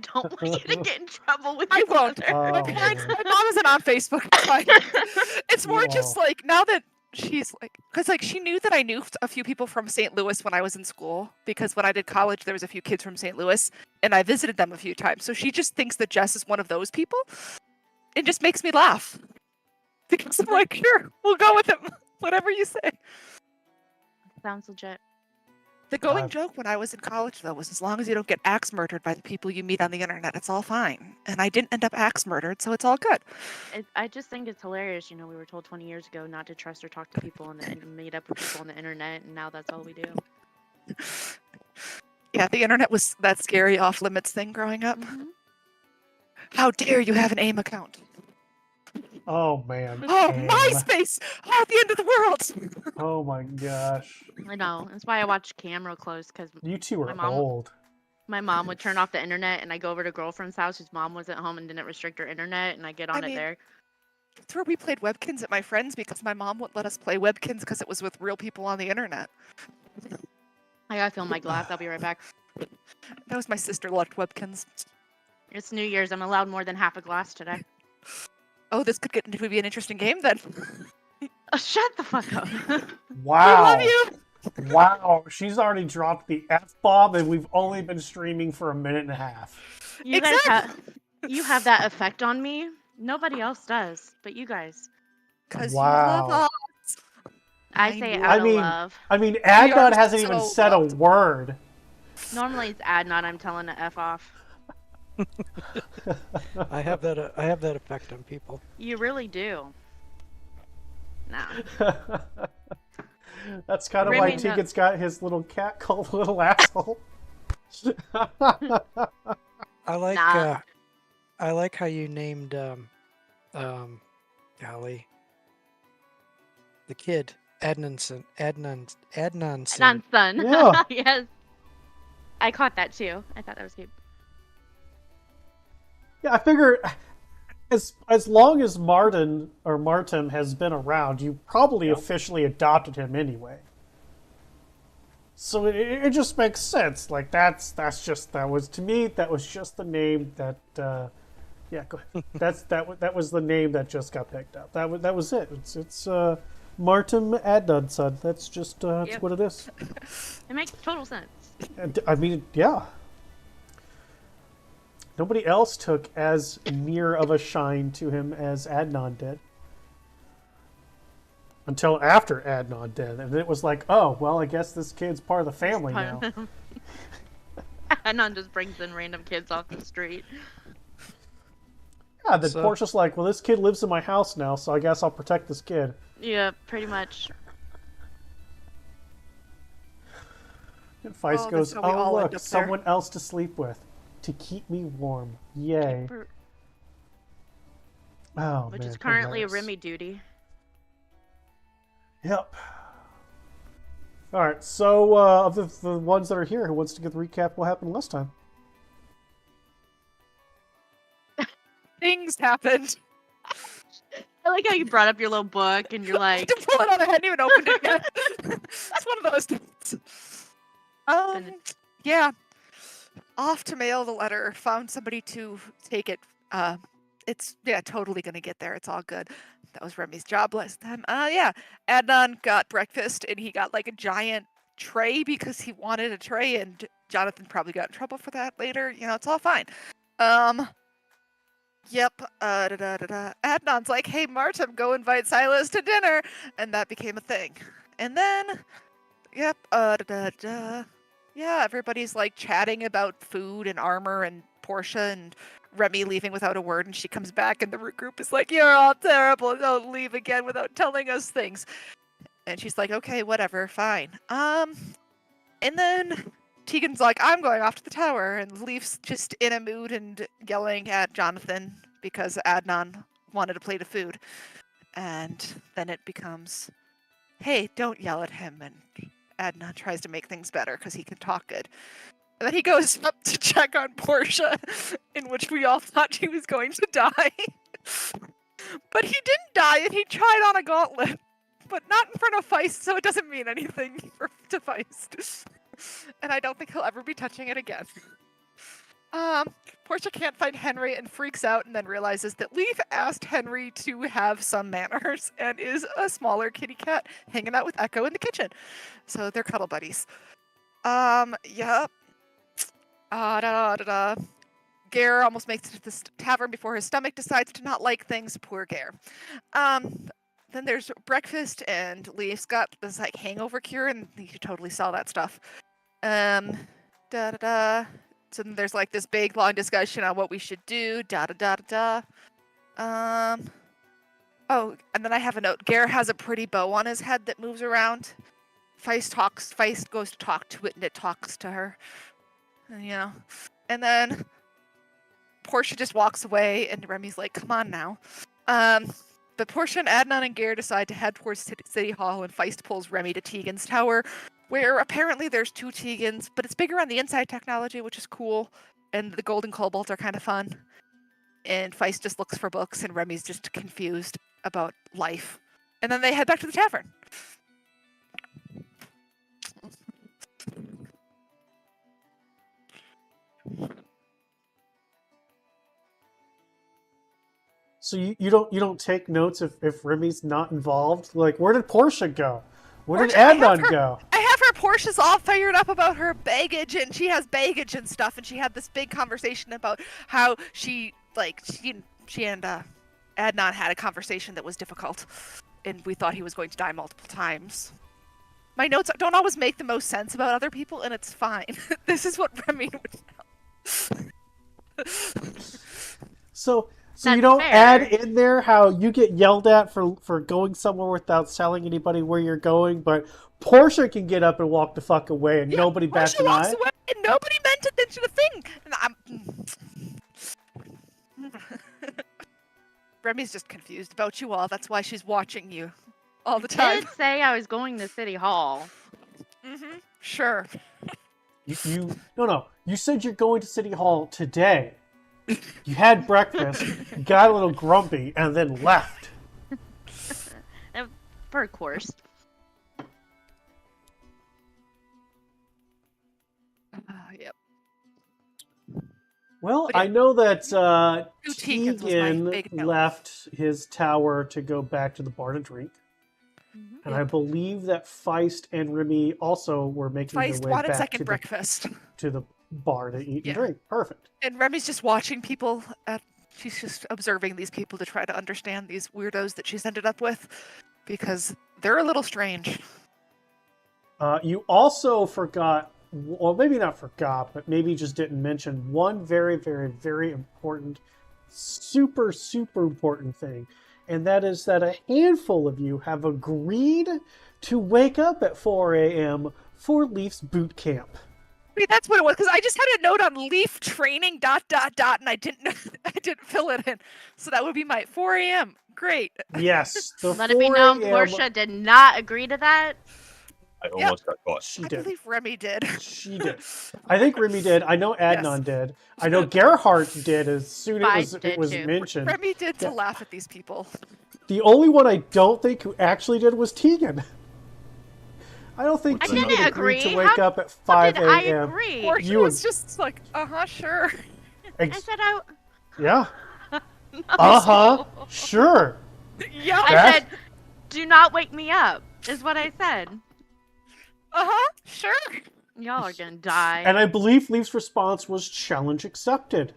Don't want you to get in trouble with I your won't. mother. My Oh parents, man. my mom isn't on Facebook. It's fine. It's more just Whoa. like now that she's like, because like she knew that I knew a few people from St. Louis when I was in school. Because when I did college, there was a few kids from St. Louis, and I visited them a few times. So she just thinks that Jess is one of those people. It just makes me laugh because I'm like, sure, we'll go with him. Whatever you say. Sounds legit. The going Uh, joke when I was in college, though, was as long as you don't get axe murdered by the people you meet on the internet, it's all fine. And I didn't end up axe murdered, so it's all good. I just think it's hilarious. You know, we were told 20 years ago not to trust or talk to people and meet up with people on the internet, and now that's all we do. Yeah, the internet was that scary off limits thing growing up. Mm-hmm. How dare you have an AIM account? oh man. Oh, Aim. MySpace! Oh, the end of the world! Oh my gosh. I know. That's why I watch cam real close, because You two my are mom old. my mom would turn off the internet, and I go over to girlfriend's house whose mom wasn't home and didn't restrict her internet, and I get I on it mean, there. that's where we played Webkins at my friend's because my mom wouldn't let us play Webkins because it was with real people on the internet. I gotta fill my glass. I'll be right back. That was my sister loved Webkins. It's New Year's. I'm allowed more than half a glass today. Oh, this could get into be an interesting game then. Oh, shut the fuck up. Wow. I love you! Wow. She's already dropped the F bomb and we've only been streaming for a minute and a half. You guys you have that effect on me. Nobody else does, but you guys. Because Wow. you love us. I say it knew out it. of love. I mean, We Adnan are hasn't even so said a loved. word. Normally it's Adnan I'm telling to F off. I have that effect on people. You really do. No. That's kind of why Remy, no. Tegan's got his little cat called Little Asshole. I like Nah. I like how you named golly, the kid Adnanson. Adnan's son. Yeah. Yes. I caught that too. I thought that was cute. Yeah, I figure as long as Martin has been around, you probably officially adopted him anyway. So it just makes sense. Like that was to me that was just the name that yeah, go ahead. that was the name that just got picked up. That was it. It's Martin Adnanson. That's just that's Yep. what it is. It makes total sense. And, I mean, yeah. Nobody else took as near of a shine to him as Adnan did. Until after Adnan did. And it was like, oh, well, I guess this kid's part of the family now. Adnan just brings in random kids off the street. Yeah, then So- Portia's like, well, this kid lives in my house now, so I guess I'll protect this kid. Yeah, pretty much. And Feist Oh, goes, that's how we oh, all end look, up there." someone else to sleep with. To keep me warm. Yay. For- Oh, which man, is currently a hilarious. Remy duty. Yep. Alright, so of the ones that are here, who wants to give the recap what happened last time? Things happened. I like how you brought up your little book and you're I had like, to pull it out. I hadn't even opened it yet. It's one of those things. Yeah. Off to mail the letter. Found somebody to take it. It's totally gonna get there. It's all good. That was Remy's job last time. Yeah. Adnan got breakfast and he got like a giant tray because he wanted a tray, and Jonathan probably got in trouble for that later. You know, it's all fine. Yep. Adnan's like, hey, Martin, go invite Silas to dinner. And that became a thing. And then, yep. Yeah, everybody's like chatting about food and armor and Portia and Remy leaving without a word. And she comes back and the root group is like, you're all terrible. Don't leave again without telling us things. And she's like, okay, whatever, fine. And then Tegan's like, I'm going off to the tower, and leaves just in a mood and yelling at Jonathan because Adnan wanted to plate of food. And then it becomes, hey, don't yell at him. And Adnan tries to make things better because he can talk good. And then he goes up to check on Portia, in which we all thought she was going to die. But he didn't die, and he tried on a gauntlet. But not in front of Feist, so it doesn't mean anything to Feist. And I don't think he'll ever be touching it again. Portia can't find Henry and freaks out and then realizes that Leaf asked Henry to have some manners and is a smaller kitty cat hanging out with Echo in the kitchen. So they're cuddle buddies. Yep. Gare almost makes it to the tavern before his stomach decides to not like things. Poor Gare. Then there's breakfast, and Leaf's got this like hangover cure, and you should totally sell that stuff. So then there's like this big long discussion on what we should do. Oh, and then I have a note. Gare has a pretty bow on his head that moves around. Feist goes to talk to it, and it talks to her. And then Portia just walks away, and Remy's like, "Come on now." But Portia and Adnan and Gare decide to head towards City Hall, and Feist pulls Remy to Tegan's tower, where apparently there's 2 Tegans, but it's bigger on the inside technology, which is cool, and the golden cobalt are kind of fun. And Feist just looks for books, and Remy's just confused about life. And then they head back to the tavern. So you don't take notes if Remy's not involved? Like, where did Portia go? Where did Adnan go? I have her Portia's all fired up about her baggage, and she has baggage and stuff, and she had this big conversation about how she and Adnan had a conversation that was difficult, and we thought he was going to die multiple times. My notes don't always make the most sense about other people, and it's fine. This is what Remy would know. So That's you don't fair. add in there how you get yelled at for going somewhere without telling anybody where you're going, but Portia can get up and walk the fuck away and nobody bats Portia an walks eye? away, and nobody meant attention to the thing. Remy's just confused about you all. That's why she's watching you all the I time. did say I was going to City Hall. Sure. No. You said you're going to City Hall today. You had breakfast, got a little grumpy, and then left. Per course. Yep. Well, But yeah. I know that Two Tegans was my big Tegan note. left his tower to go back to the bar to drink. And I believe that Feist and Remy also were making Feist their way wanted back second to breakfast. the bar to eat Yeah. and drink. Perfect. And Remy's just watching people. She's just observing these people to try to understand these weirdos that she's ended up with, because they're a little strange. You also forgot, well, maybe not forgot, but maybe just didn't mention one very, very, very important, super, super important thing. And that is that a handful of you have agreed to wake up at 4 a.m. for Leaf's boot camp. Maybe that's what it was, because I just had a note on leaf training ... and I didn't fill it in. So that would be my 4 a.m. Great. Yes. The Let it be 4 known, a.m. Portia did not agree to that. I almost got caught. She I did. believe Remy did. She did. I think Remy did. I know Adnan did. I know Gerhardt did as soon as Feist it was did too. mentioned. Remy did to Yeah. laugh at these people. The only one I don't think who actually did was Tegan. I don't think I Tegan didn't agreed to agree. wake up at 5 Did I a.m. agree? Portia You was ag- just like, sure. I said I. Yeah. No. Sure. Yeah. I That- said, "Do not wake me up," is what I said. Sure. Y'all are gonna die. And I believe Leaf's response was challenge accepted.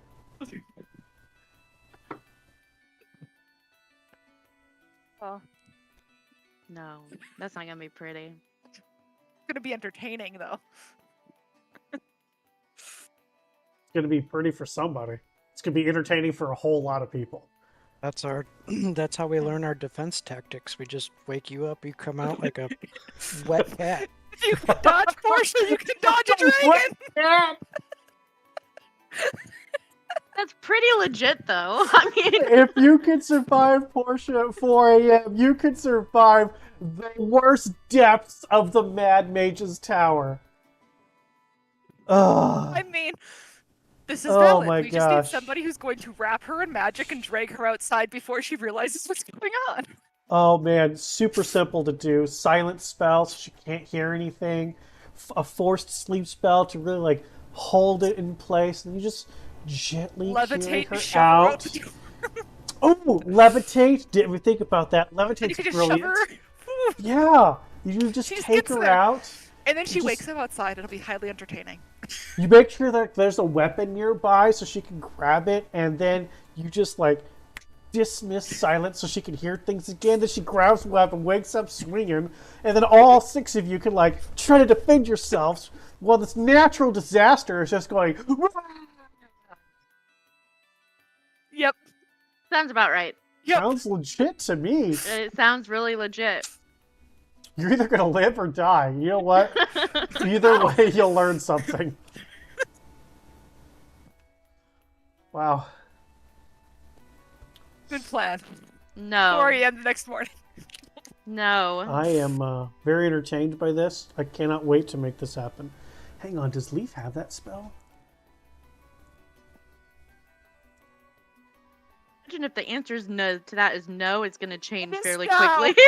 Well, No, that's not gonna be pretty. it's gonna be entertaining though. It's going to be pretty for somebody. It's going to be entertaining for a whole lot of people. That's our. That's how we learn our defense tactics. We just wake you up. You come out like a wet cat. If you can dodge Portia, you can dodge a dragon. That's pretty legit, though. I mean, If you could survive Portia at 4 a.m., you could survive the worst depths of the Mad Mage's Tower. Ugh. I mean, this is Oh valid. my We just need gosh. somebody who's going to wrap her in magic and drag her outside before she realizes what's going on. Oh man, super simple to do. Silent spell so she can't hear anything. A forced sleep spell to really like hold it in place. And gently carry Levitate her and shove her out out. the door. Oh, levitate! Didn't we think about that? You Levitate's could just brilliant. shove her. Whew. Yeah, you just She just take gets her there. out. And then she just- wakes up outside. It'll be highly entertaining. You make sure that there's a weapon nearby so she can grab it, and then you just like dismiss silence so she can hear things again. Then she grabs the weapon, wakes up swinging, and then all 6 of you can like try to defend yourselves while this natural disaster is just going. Yep. Sounds about right. Yep. Sounds legit to me. It sounds really legit. You're either gonna live or die. You know what? Either way, you'll learn something. Wow. Good plan. No. 4 a.m. the next morning. No. I am very entertained by this. I cannot wait to make this happen. Hang on, does Leaf have that spell? Imagine if the answer is no to that is no, it's going to change Miss fairly Gal. quickly.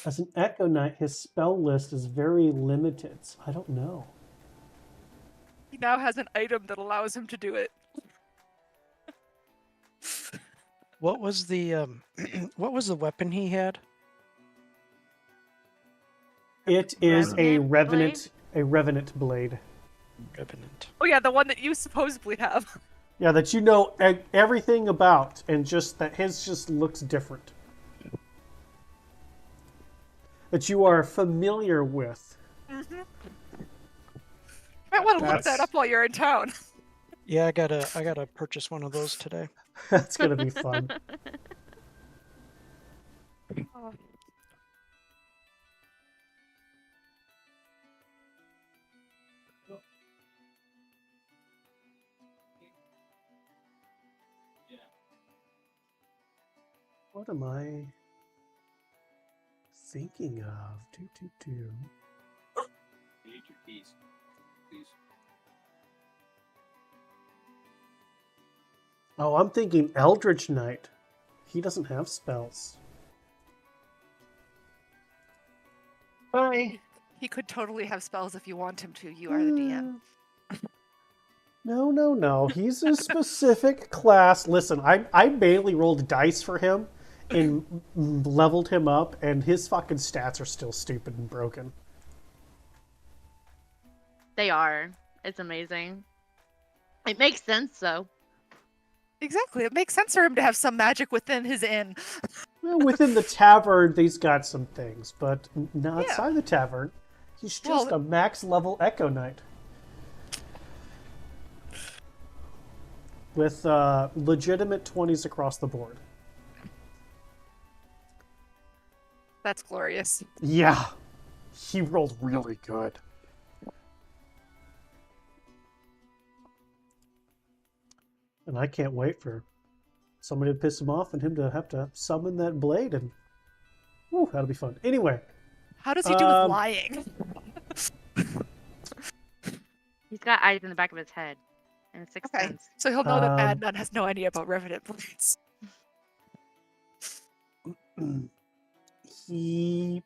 As an Echo Knight, his spell list is very limited. So I don't know. He now has an item that allows him to do it. What was the what was the weapon he had? It is Revenant a Revenant blade. Revenant. Oh yeah, the one that you supposedly have. Yeah, that you know everything about, and just that his just looks different. That you are familiar with. Mm-hmm. You might want to look that That's- up while you're in town. Yeah, I gotta purchase one of those today. That's gonna be fun. Oh. What am I thinking of? Do. You need your keys, please. Oh, I'm thinking Eldritch Knight. He doesn't have spells. Bye. He could totally have spells if you want him to. You are the DM. No. He's a specific class. Listen, I mainly rolled dice for him and leveled him up, and his fucking stats are still stupid and broken. They are. It's amazing. It makes sense, though. Exactly. It makes sense for him to have some magic within his inn. Well, within the tavern, he's got some things, but not outside the tavern. He's just Well, a max level Echo Knight. With legitimate 20s across the board. That's glorious. Yeah. He rolled really good. And I can't wait for somebody to piss him off and him to have to summon that blade, and whew, that'll be fun. Anyway, How does he do with lying? He's got eyes in the back of his head. And a sixth Okay. sense. So he'll know that Um, Bad Nun has no idea about Revenant blades. he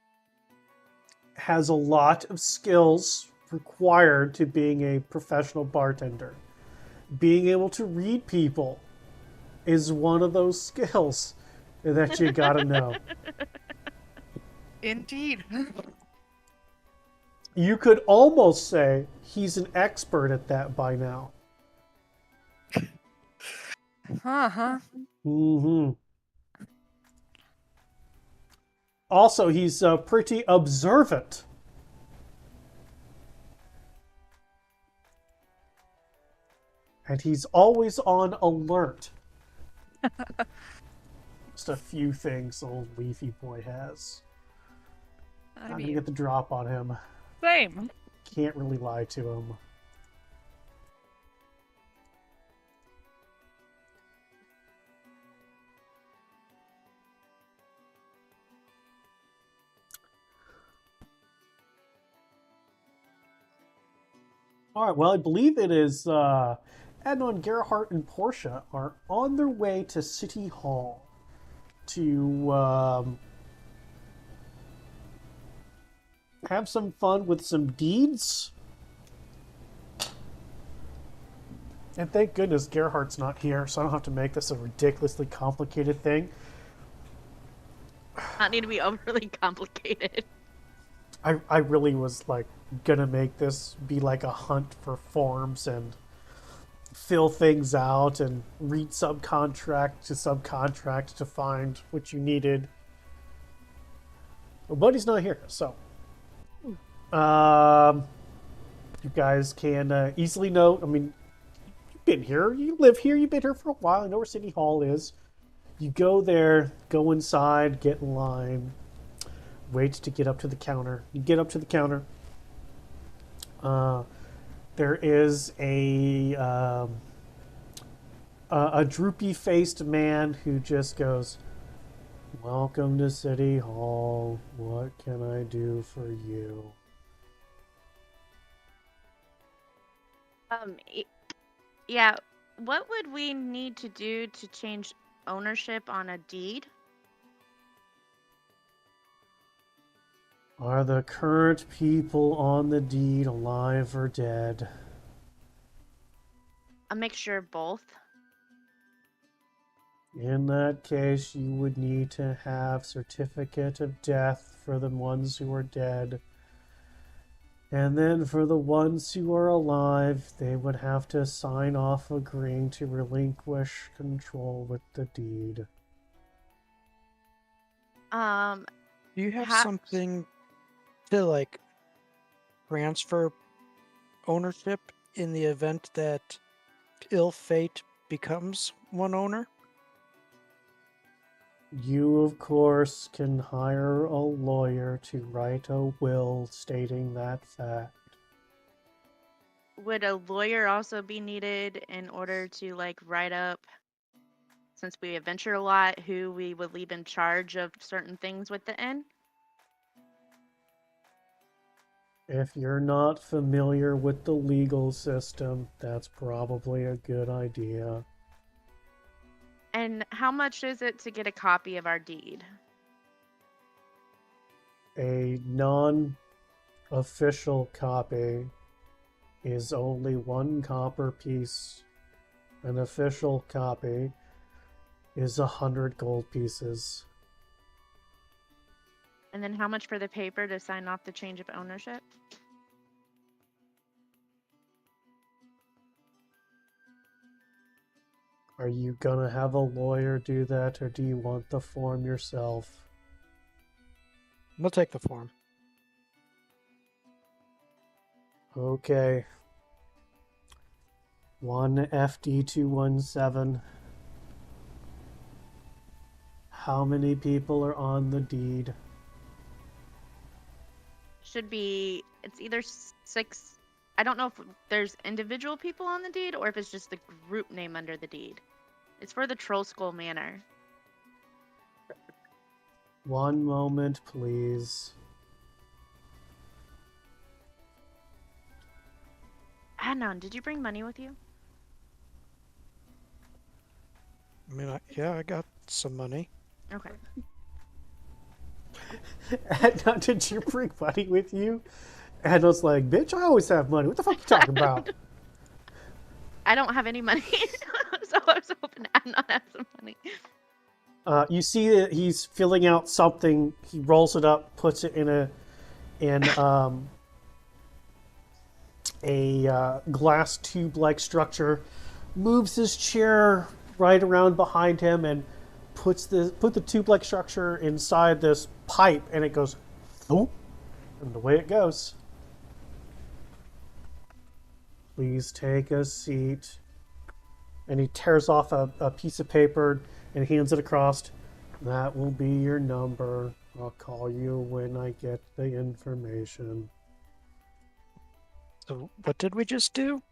has a lot of skills required to being a professional bartender. Being able to read people is one of those skills that you gotta know. Indeed. You could almost say he's an expert at that by now. Uh-huh. Mm-hmm. Also, he's pretty observant. And he's always on alert. Just a few things old Leafy Boy has. I Not gonna mean, get the drop on him. same. Can't really lie to him. All right, well, I believe it is Adnan, Gerhardt, and Portia are on their way to City Hall to have some fun with some deeds. And thank goodness Gerhardt's not here, so I don't have to make this a ridiculously complicated thing. Not need to be overly complicated. I really was like gonna make this be like a hunt for forms and fill things out and read subcontract to find what you needed. Well, Buddy's not here, so you guys can easily note. I mean, you've been here, you live here, you've been here for a while. You know where City Hall is. You go there, go inside, get in line, wait to get up to the counter. You get up to the counter. There is a droopy-faced man who just goes, "Welcome to City Hall. What can I do for you?" Yeah. What would we need to do to change ownership on a deed? Are the current people on the deed alive or dead? A mixture of both. In that case, you would need to have certificate of death for the ones who are dead. And then for the ones who are alive, they would have to sign off agreeing to relinquish control with the deed. Um, Do you have Ha- something to like transfer ownership in the event that ill fate becomes one owner? You, of course, can hire a lawyer to write a will stating that fact. would a lawyer also be needed in order to like write up, since we adventure a lot, who we would leave in charge of certain things with the inn? If you're not familiar with the legal system, that's probably a good idea. And how much is it to get a copy of our deed? A non-official copy is only 1 copper piece. An official copy is 100 gold pieces. And then how much for the paper to sign off the change of ownership? Are you gonna have a lawyer do that, or do you want the form yourself? We'll take the form. Okay. 1 FD217. How many people are on the deed? Should be, it's either 6. I don't know if there's individual people on the deed or if it's just the group name under the deed. It's for the Troll Skull Manor. 1 moment, please. Adnan, did you bring money with you? I mean, yeah, I got some money. Okay. Now, did you bring money with you? And I was like, bitch, I always have money. What the fuck you talking about? I don't have any money, so I was hoping Adnan had some money. You see that he's filling out something. He rolls it up, puts it in a glass tube-like structure, moves his chair right around behind him, and put the tube-like structure inside this pipe, and it goes, thump, and away it goes. Please take a seat. And he tears off a piece of paper and hands it across. That will be your number. I'll call you when I get the information. So, what did we just do?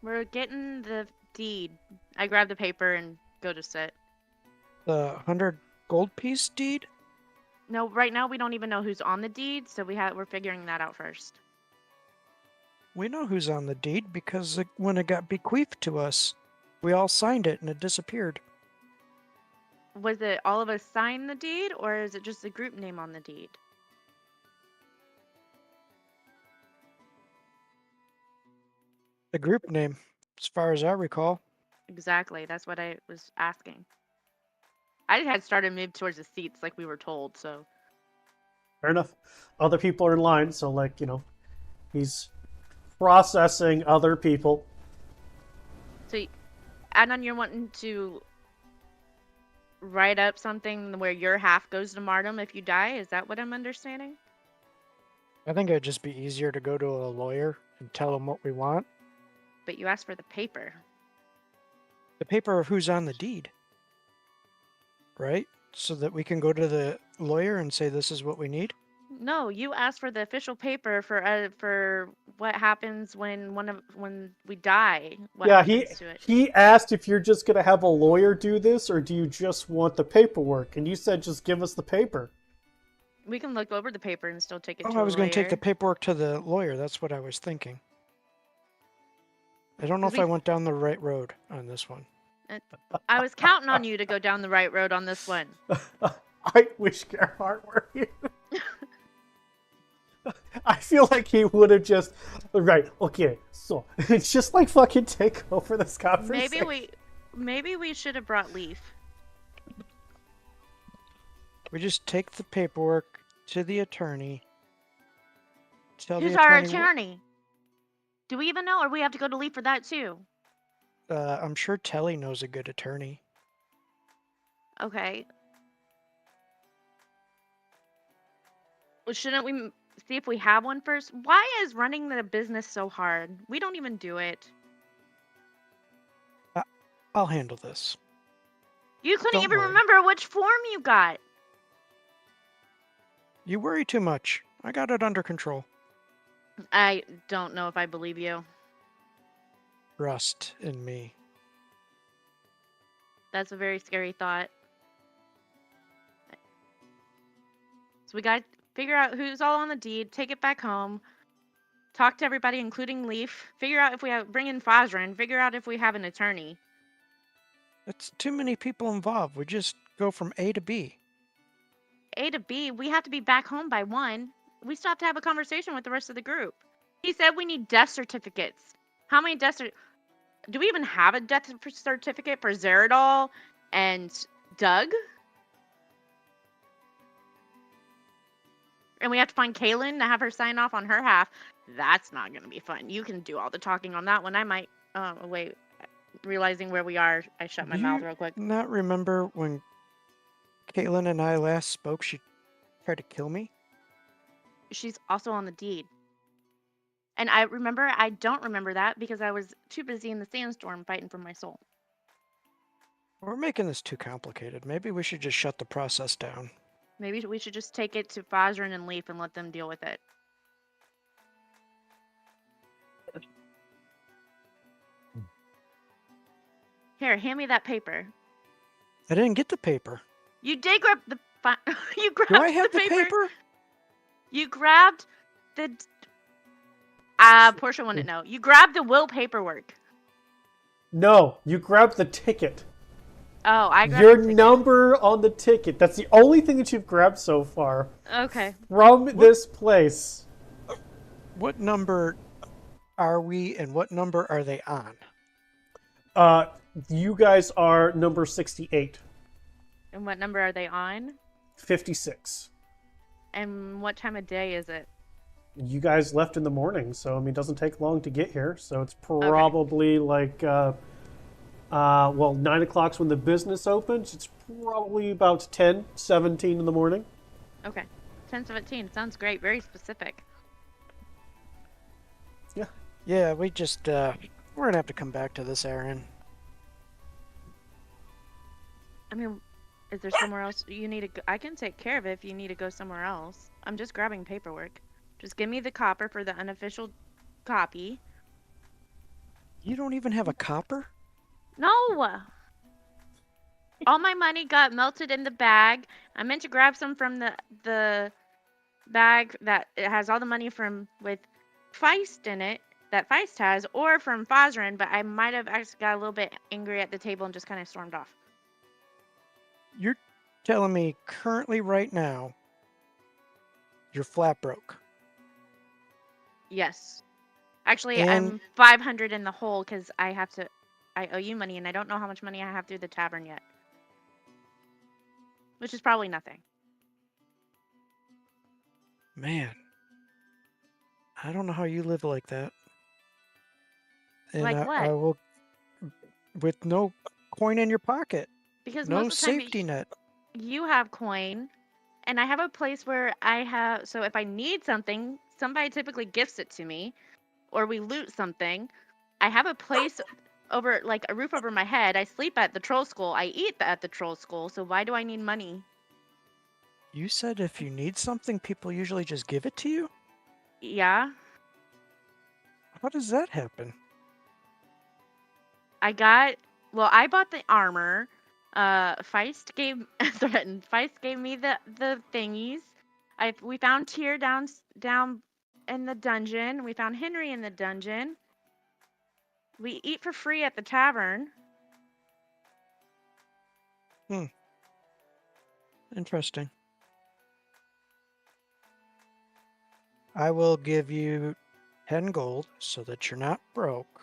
We're getting the deed. I grab the paper and go to sit. The 100 gold piece deed? No, right now we don't even know who's on the deed, so we're figuring that out first. We know who's on the deed because when it got bequeathed to us, we all signed it and it disappeared. Was it all of us sign the deed, or is it just the group name on the deed? The group name, as far as I recall. Exactly. That's what I was asking. I had started move towards the seats like we were told, so. Fair enough. Other people are in line, so like he's processing other people. So, Adnan, you're wanting to write up something where your half goes to Martum if you die? Is that what I'm understanding? I think it'd just be easier to go to a lawyer and tell him what we want. But you asked for the paper. The paper of who's on the deed. Right? So that we can go to the lawyer and say this is what we need? No, you asked for the official paper for what happens when when we die. What Yeah, happens to it? he asked if you're just gonna have a lawyer do this, or do you just want the paperwork? And you said just give us the paper. We can look over the paper and still take it Oh, to I a was going to take the lawyer. paperwork to the lawyer. That's what I was thinking. I don't know 'Cause if I went down the right road on this one. I was counting on you to go down the right road on this one. I wish Gerhardt were here. I feel like he would have just right. Okay, so it's just like fucking take over this conversation. Maybe we should have brought Leaf. We just take the paperwork to the attorney. Tell Who's the our attorney. attorney? Do we even know, or we have to go to Leaf for that too? I'm sure Telly knows a good attorney. Okay. Well, shouldn't we see if we have one first? Why is running the business so hard? We don't even do it. I'll handle this. You couldn't Don't even worry. remember which form you got. You worry too much. I got it under control. I don't know if I believe you. Trust in me. That's a very scary thought. So we got to figure out who's all on the deed, take it back home, talk to everybody, including Leaf, figure out if we have, bring in Fosrin, figure out if we have an attorney. It's too many people involved. We just go from A to B. A to B, we have to be back home by 1. We still have to have a conversation with the rest of the group. He said we need death certificates. How many death do we even have a death certificate for Zeradol and Doug? And we have to find Kaylin to have her sign off on her half. That's not going to be fun. You can do all the talking on that one. I might, wait, realizing where we are, I shut my Do mouth you real quick. Not remember when Caitlin and I last spoke, she tried to kill me? She's also on the deed. And I don't remember that because I was too busy in the sandstorm fighting for my soul. We're making this too complicated. Maybe we should just shut the process down. Maybe we should just take it to Fosrin and Leaf and let them deal with it. Here, hand me that paper. I didn't get the paper. You did grab the you grabbed Do I have the the paper? You grabbed the Portia wouldn't know. You grabbed the will paperwork. No, you grabbed the ticket. Oh, I grabbed Your the ticket. number on the ticket. That's the only thing that you've grabbed so far Okay. from this place. What number are we and what number are they on? You guys are number 68. And what number are they on? 56. And what time of day is it? You guys left in the morning, so I mean, it doesn't take long to get here. So it's probably like, 9 o'clock's when the business opens. It's probably about 10:17 in the morning. Okay. 10:17. Sounds great. Very specific. Yeah, we just, we're gonna have to come back to this, Aaron. I mean, is there somewhere else you need to go? I can take care of it if you need to go somewhere else. I'm just grabbing paperwork. Just give me the copper for the unofficial copy. You don't even have a copper? No! All my money got melted in the bag. I meant to grab some from the bag that it has all the money from with Feist in it, that Feist has, or from Fosrin, but I might have actually got a little bit angry at the table and just kind of stormed off. You're telling me currently right now you're flat broke. Yes. Actually, And- I'm 500 in the hole because I owe you money and I don't know how much money I have through the tavern yet. Which is probably nothing. Man, I don't know how you live like that. And Like I what? will, with no coin in your pocket, Because no most of the time safety net. you have coin and I have a place where I have, so if I need something, somebody typically gifts it to me or we loot something. I have a place over, like a roof over my head. I sleep at the troll school. I eat at the troll school. So why do I need money? You said if you need something, people usually just give it to you? Yeah. How does that happen? I bought the armor. Feist gave threatened. Feist gave me the thingies. We found Tyr down in the dungeon. We found Henry in the dungeon. We eat for free at the tavern. Interesting. I will give you 10 gold so that you're not broke.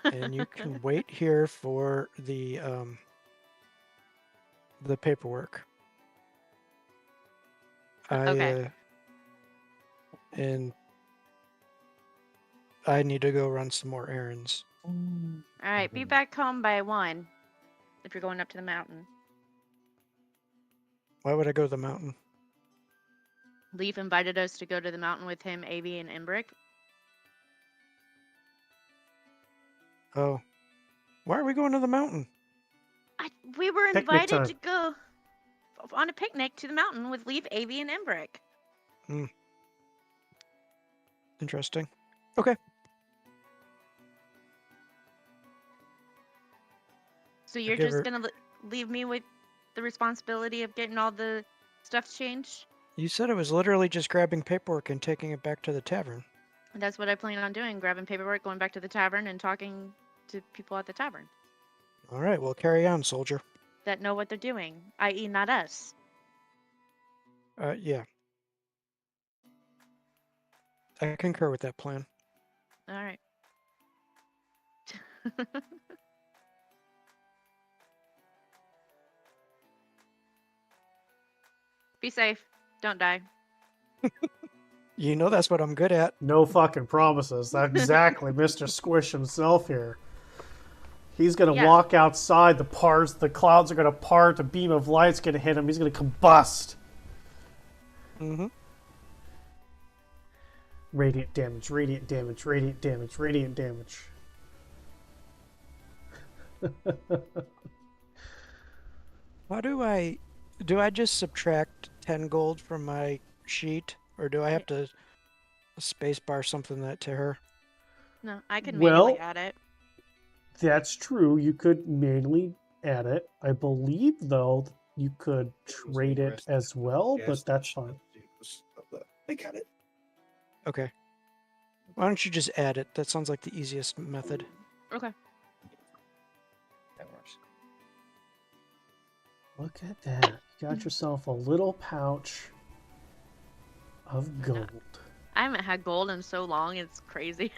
And you can wait here for the paperwork. Okay. And I need to go run some more errands. All right, be back home by 1 if you're going up to the mountain. Why would I go to the mountain? Leaf invited us to go to the mountain with him, Avi, and Imbrick. Oh. Why are we going to the mountain? We were Picnic invited time. to go on a picnic to the mountain with Leaf, Avi, and Imbrick. Interesting. Okay. So you're give just her- gonna leave me with the responsibility of getting all the stuff changed? You said it was literally just grabbing paperwork and taking it back to the tavern. And that's what I plan on doing, grabbing paperwork, going back to the tavern, and talking to people at the tavern All right, well, carry on, soldier. that know what they're doing, i.e. not us. Yeah. I concur with that plan. All right. Be safe. Don't die. You know that's what I'm good at. No fucking promises. That's exactly Mr. Squish himself here. He's gonna Yeah. walk outside, the clouds are gonna part, a beam of light's gonna hit him, he's gonna combust. Mm-hmm. Radiant damage, radiant damage, radiant damage, radiant damage. How do I just subtract 10 gold from my sheet, or do I have to spacebar something that to her? No, I can Well- manually add it. That's true, you could manually add it. I believe, though, you could trade it as well, but that's fine. I got it. Okay. Why don't you just add it? That sounds like the easiest method. Okay. That works. Look at that. You got yourself a little pouch of gold. I haven't had gold in so long, it's crazy.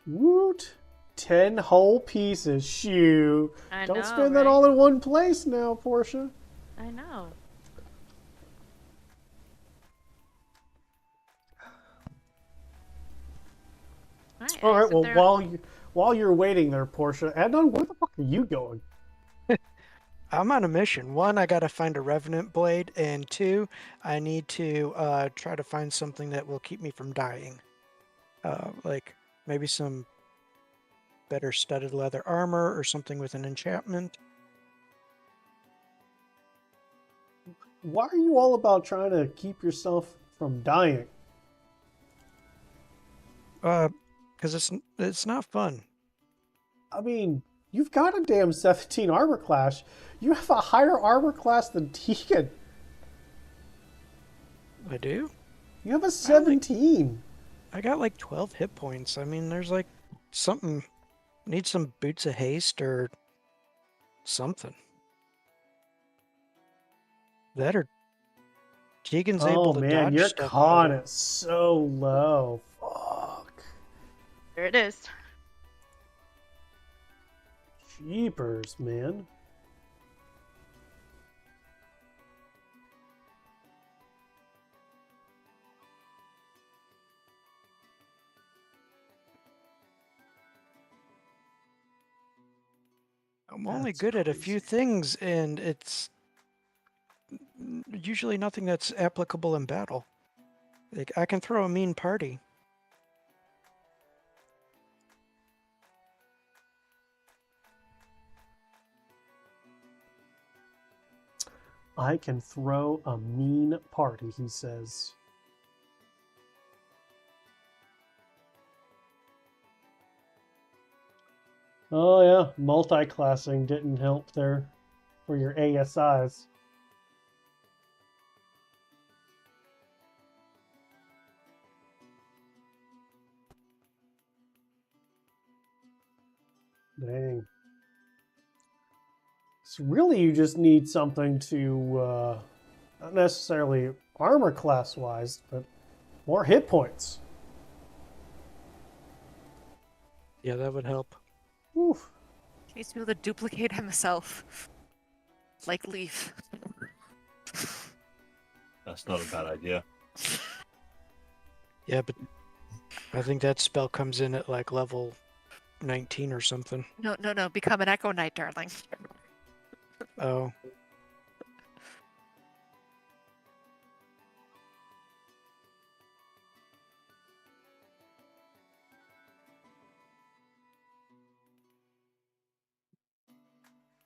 Woot! 10 whole pieces. Shoo! I Don't know, spend that right? all in one place now, Portia. I know. All I right. sit Well, there- while you're waiting there, Portia, Adnan, where the fuck are you going? I'm on a mission. 1, I gotta find a revenant blade, and 2, I need to try to find something that will keep me from dying. Like maybe some better studded leather armor or something with an enchantment. Why are you all about trying to keep yourself from dying? Because it's not fun. I mean, you've got a damn 17 armor class. You have a higher armor class than Tegan. I do? You have a 17. I got like 12 hit points. I mean, there's like something. Need some boots of haste or something. That or Tegan's Oh able to man, dodge your stuff con better. is so low. Fuck. There it is. Jeepers, man. I'm only That's good at a few crazy. things, and it's usually nothing that's applicable in battle. Like, I can throw a mean party. I can throw a mean party, he says. Oh yeah, multi-classing didn't help there for your ASIs. Dang. So really you just need something to, not necessarily armor class-wise, but more hit points. Yeah, that would help. Oof. He needs to be able to duplicate himself. Like Leaf. That's not a bad idea. Yeah, but I think that spell comes in at like level 19 or something. No. Become an Echo Knight, darling. Oh.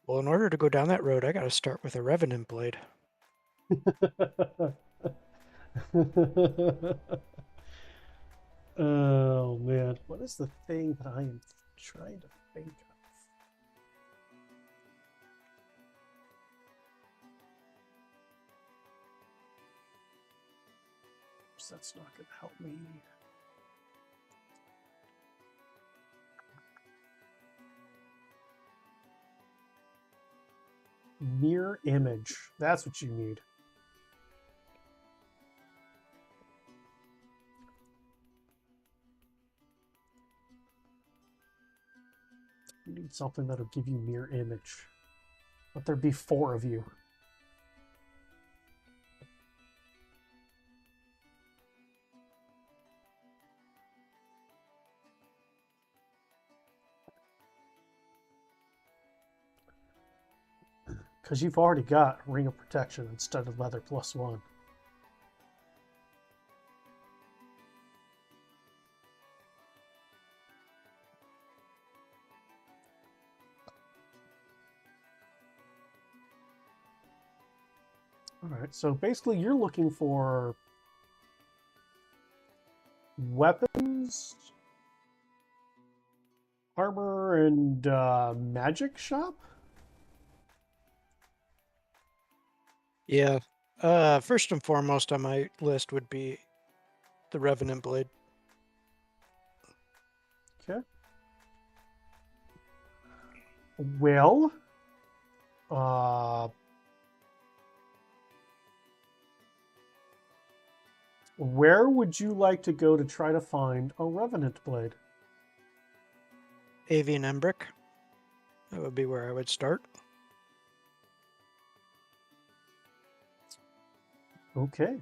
Well, in order to go down that road, I gotta start with a Revenant Blade. Oh man, what is the thing that I am trying to think of? That's not going to help me. Mirror image. That's what you need. You need something that'll give you mirror image. Let there be 4 of you. Because you've already got Ring of Protection instead of Leather +1. Alright, so basically you're looking for weapons, armor, and magic shop? Yeah. First and foremost on my list would be the Revenant Blade. Okay. Well, where would you like to go to try to find a Revenant Blade? Avian Embrick. That would be where I would start. Okay.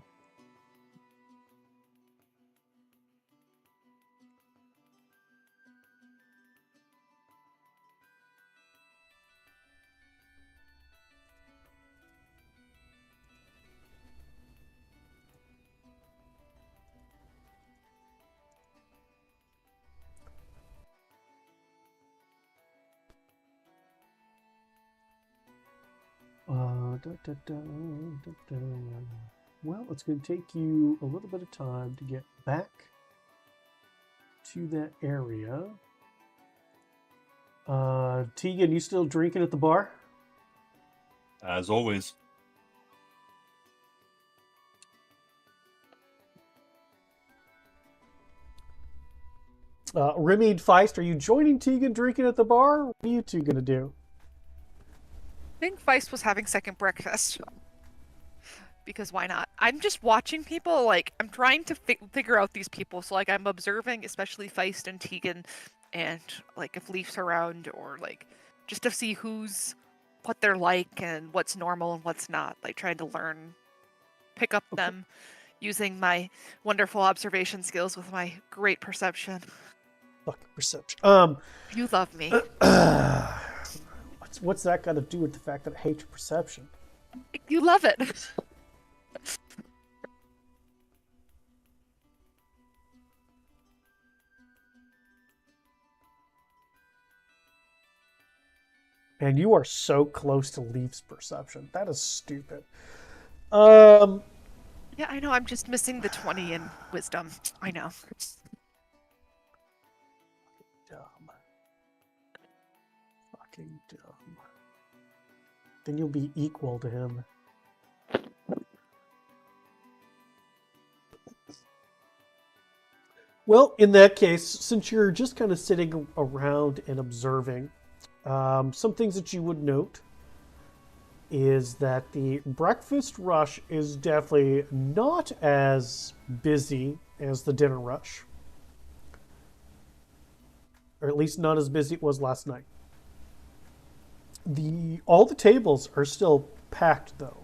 Well, it's going to take you a little bit of time to get back to that area. Tegan, you still drinking at the bar? As always. Remede Feist, are you joining Tegan drinking at the bar? What are you two going to do? I think Feist was having second breakfast because why not? I'm just watching people, like, I'm trying to figure out these people. So, like, I'm observing, especially Feist and Tegan, and, like, if Leaf's around, or, like, just to see what they're like and what's normal and what's not. Like, trying to pick up them using my wonderful observation skills with my great perception. Fucking perception. You love me. What's that got to do with the fact that I hate your perception? You love it. And you are so close to Leaf's perception. That is stupid. Yeah, I know. I'm just missing the 20 in wisdom. I know. Dumb. Fucking dumb. Then you'll be equal to him. Well, in that case, since you're just kind of sitting around and observing, some things that you would note is that the breakfast rush is definitely not as busy as the dinner rush. Or at least not as busy it was last night. All the tables are still packed though.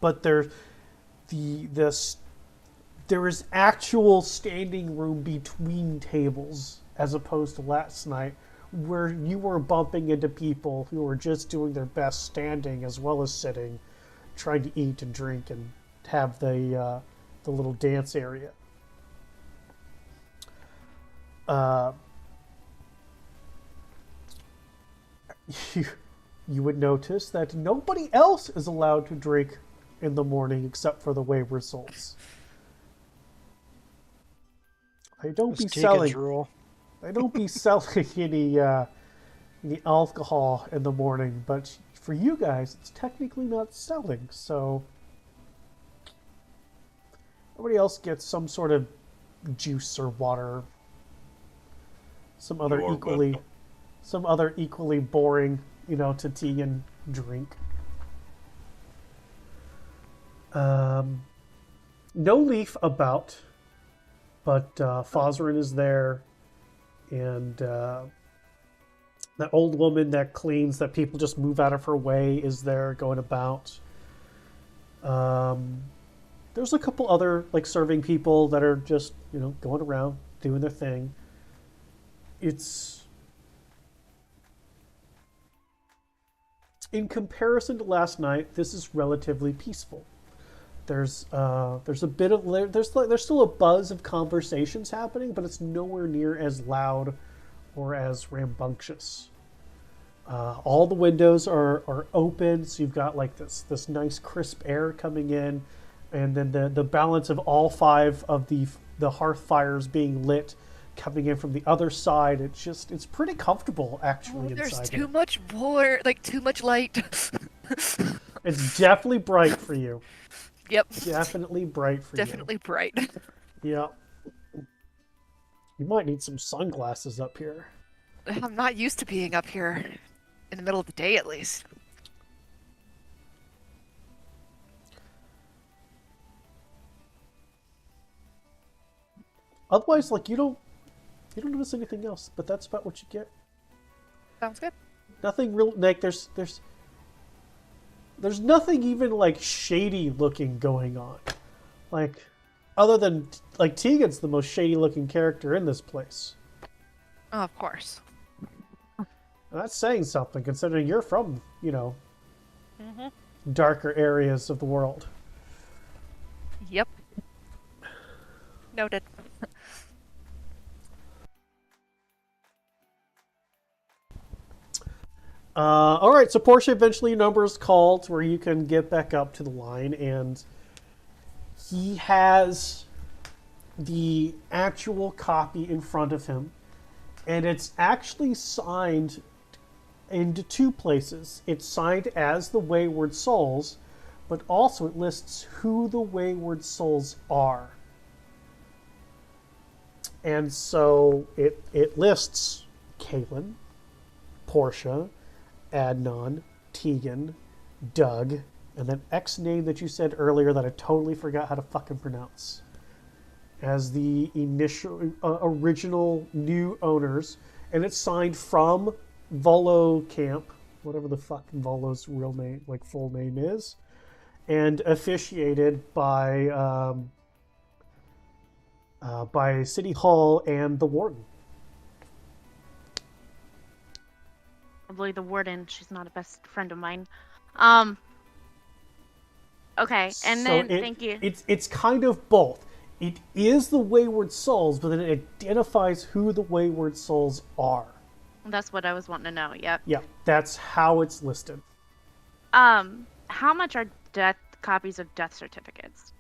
But there is actual standing room between tables as opposed to last night, where you were bumping into people who were just doing their best standing as well as sitting, trying to eat and drink and have the little dance area. You would notice that nobody else is allowed to drink in the morning except for the wayward souls. They don't be selling. Rule. They don't be selling any alcohol in the morning, but for you guys, it's technically not selling. So everybody else gets some sort of juice or water, some other equally boring, to tea and drink. No Leaf about, but Fosrin is there. And that old woman that cleans that people just move out of her way is there going about. There's a couple other serving people that are just going around doing their thing. It's in comparison to last night, this is relatively peaceful. There's a bit of there's still a buzz of conversations happening, but it's nowhere near as loud or as rambunctious. All the windows are open, so you've got this nice crisp air coming in, and then the balance of all 5 of the hearth fires being lit coming in from the other side. It's pretty comfortable actually. There's inside too much too much light. It's definitely bright for you. Yep. Definitely bright for you. Definitely bright. Yeah. You might need some sunglasses up here. I'm not used to being up here in the middle of the day, at least. Otherwise, you don't notice anything else, but that's about what you get. Sounds good. Nothing real there's nothing even shady looking going on. Other than Tegan's the most shady looking character in this place. Oh, of course. That's saying something considering you're from, darker areas of the world. Yep. Noted. All right, so Portia eventually number is called where you can get back up to the line, and he has the actual copy in front of him, and it's actually signed into 2 places. It's signed as the Wayward Souls, but also it lists who the Wayward Souls are. And so it lists Caitlin, Portia, Adnan, Tegan, Doug, and then X name that you said earlier that I totally forgot how to fucking pronounce, as the initial original new owners, and it's signed from Volo Camp, whatever the fuck Volo's real name, like full name is, and officiated by City Hall and the Warden. Probably the warden. She's not a best friend of mine. Um. Okay, and So then thank you. It's kind of both. It is the Wayward Souls, but then it identifies who the Wayward Souls are. That's what I was wanting to know. Yep. Yeah, that's how it's listed. How much are copies of death certificates?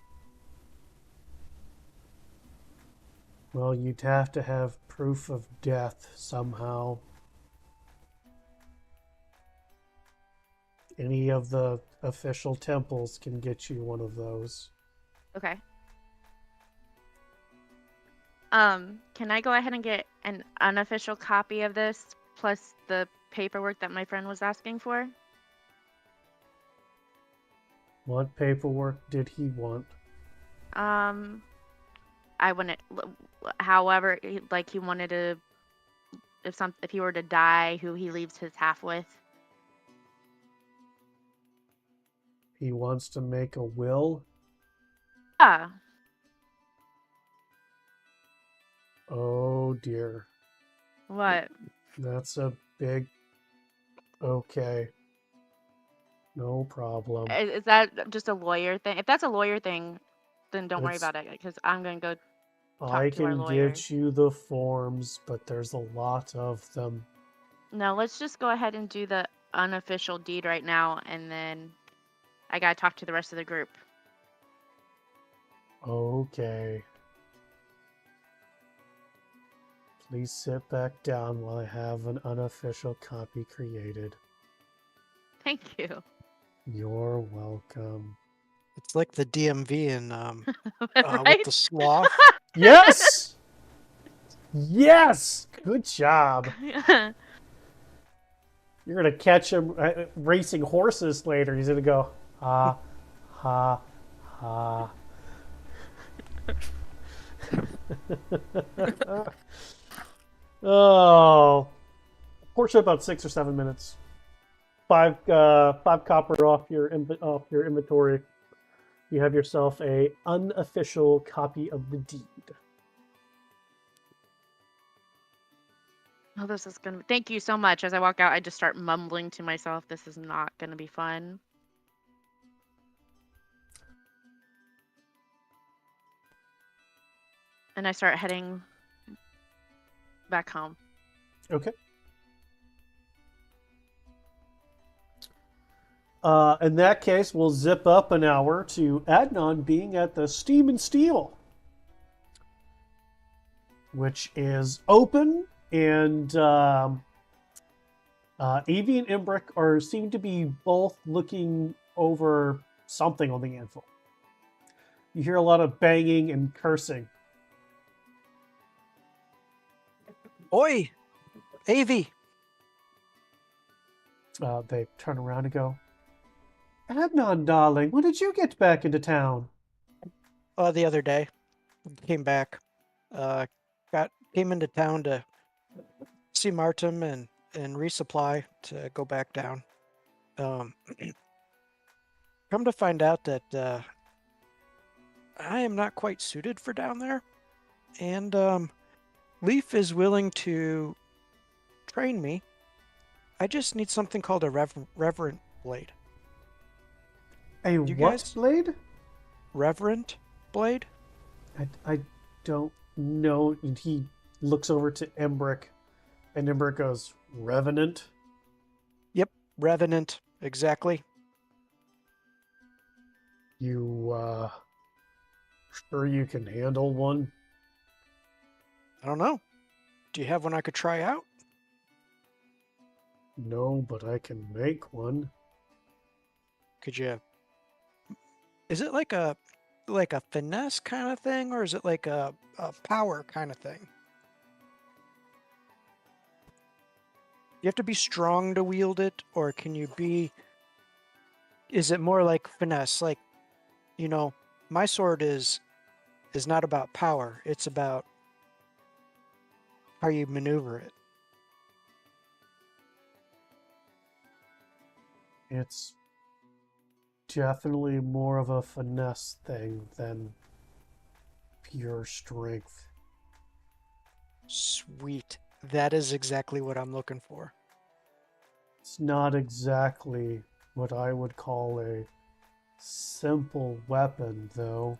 Well, you'd have to have proof of death somehow. Any of the official temples can get you one of those. Okay. Can I go ahead and get an unofficial copy of this plus the paperwork that my friend was asking for? What paperwork did he want? I wouldn't. However, like he wanted to, if he were to die, who he leaves his half with. He wants to make a will? Ah, Oh dear. what? That's a big... Okay. No problem. Is that just a lawyer thing? If that's a lawyer thing, then don't worry It's- about it because I'm gonna go. I to our can lawyer. get you the forms, but there's a lot of them. No, let's just go ahead and do the unofficial deed right now, and then I gotta talk to the rest of the group. Okay. Please sit back down while I have an unofficial copy created. Thank you. You're welcome. It's like the DMV in Right? with the sloth. Yes! Yes! Good job. You're going to catch him racing horses later. He's going to go, ha, ha, ha. Oh. Fortunately, about 6 or 7 minutes. Five copper off your inventory. You have yourself a unofficial copy of the deed. Oh, this is gonna. Thank you so much. As I walk out, I just start mumbling to myself, "This is not gonna be fun." And I start heading back home. Okay. In that case, we'll zip up an hour to Adnan being at the Steam and Steel, which is open, and Evie and Imbric seem to be both looking over something on the anvil. You hear a lot of banging and cursing. Oi, Avi. They turn around and go, Adnan, darling, when did you get back into town? The other day, came back, came into town to see Martin and resupply to go back down. Come to find out that I am not quite suited for down there, and Leaf is willing to train me. I just need something called a reverent blade. A You what guys- blade? Reverent blade? I don't know. And he looks over to Embrick, and Embrick goes, Revenant? Yep, revenant, exactly. You, sure you can handle one? I don't know. Do you have one I could try out? No, but I can make one. Could you? Is it like a finesse kind of thing, or is it like a power kind of thing? You have to be strong to wield it, or can you be is it more like finesse? Like, you know, my sword is not about power. It's about how you maneuver it. It's definitely more of a finesse thing than pure strength. Sweet. That is exactly what I'm looking for. It's not exactly what I would call a simple weapon, though.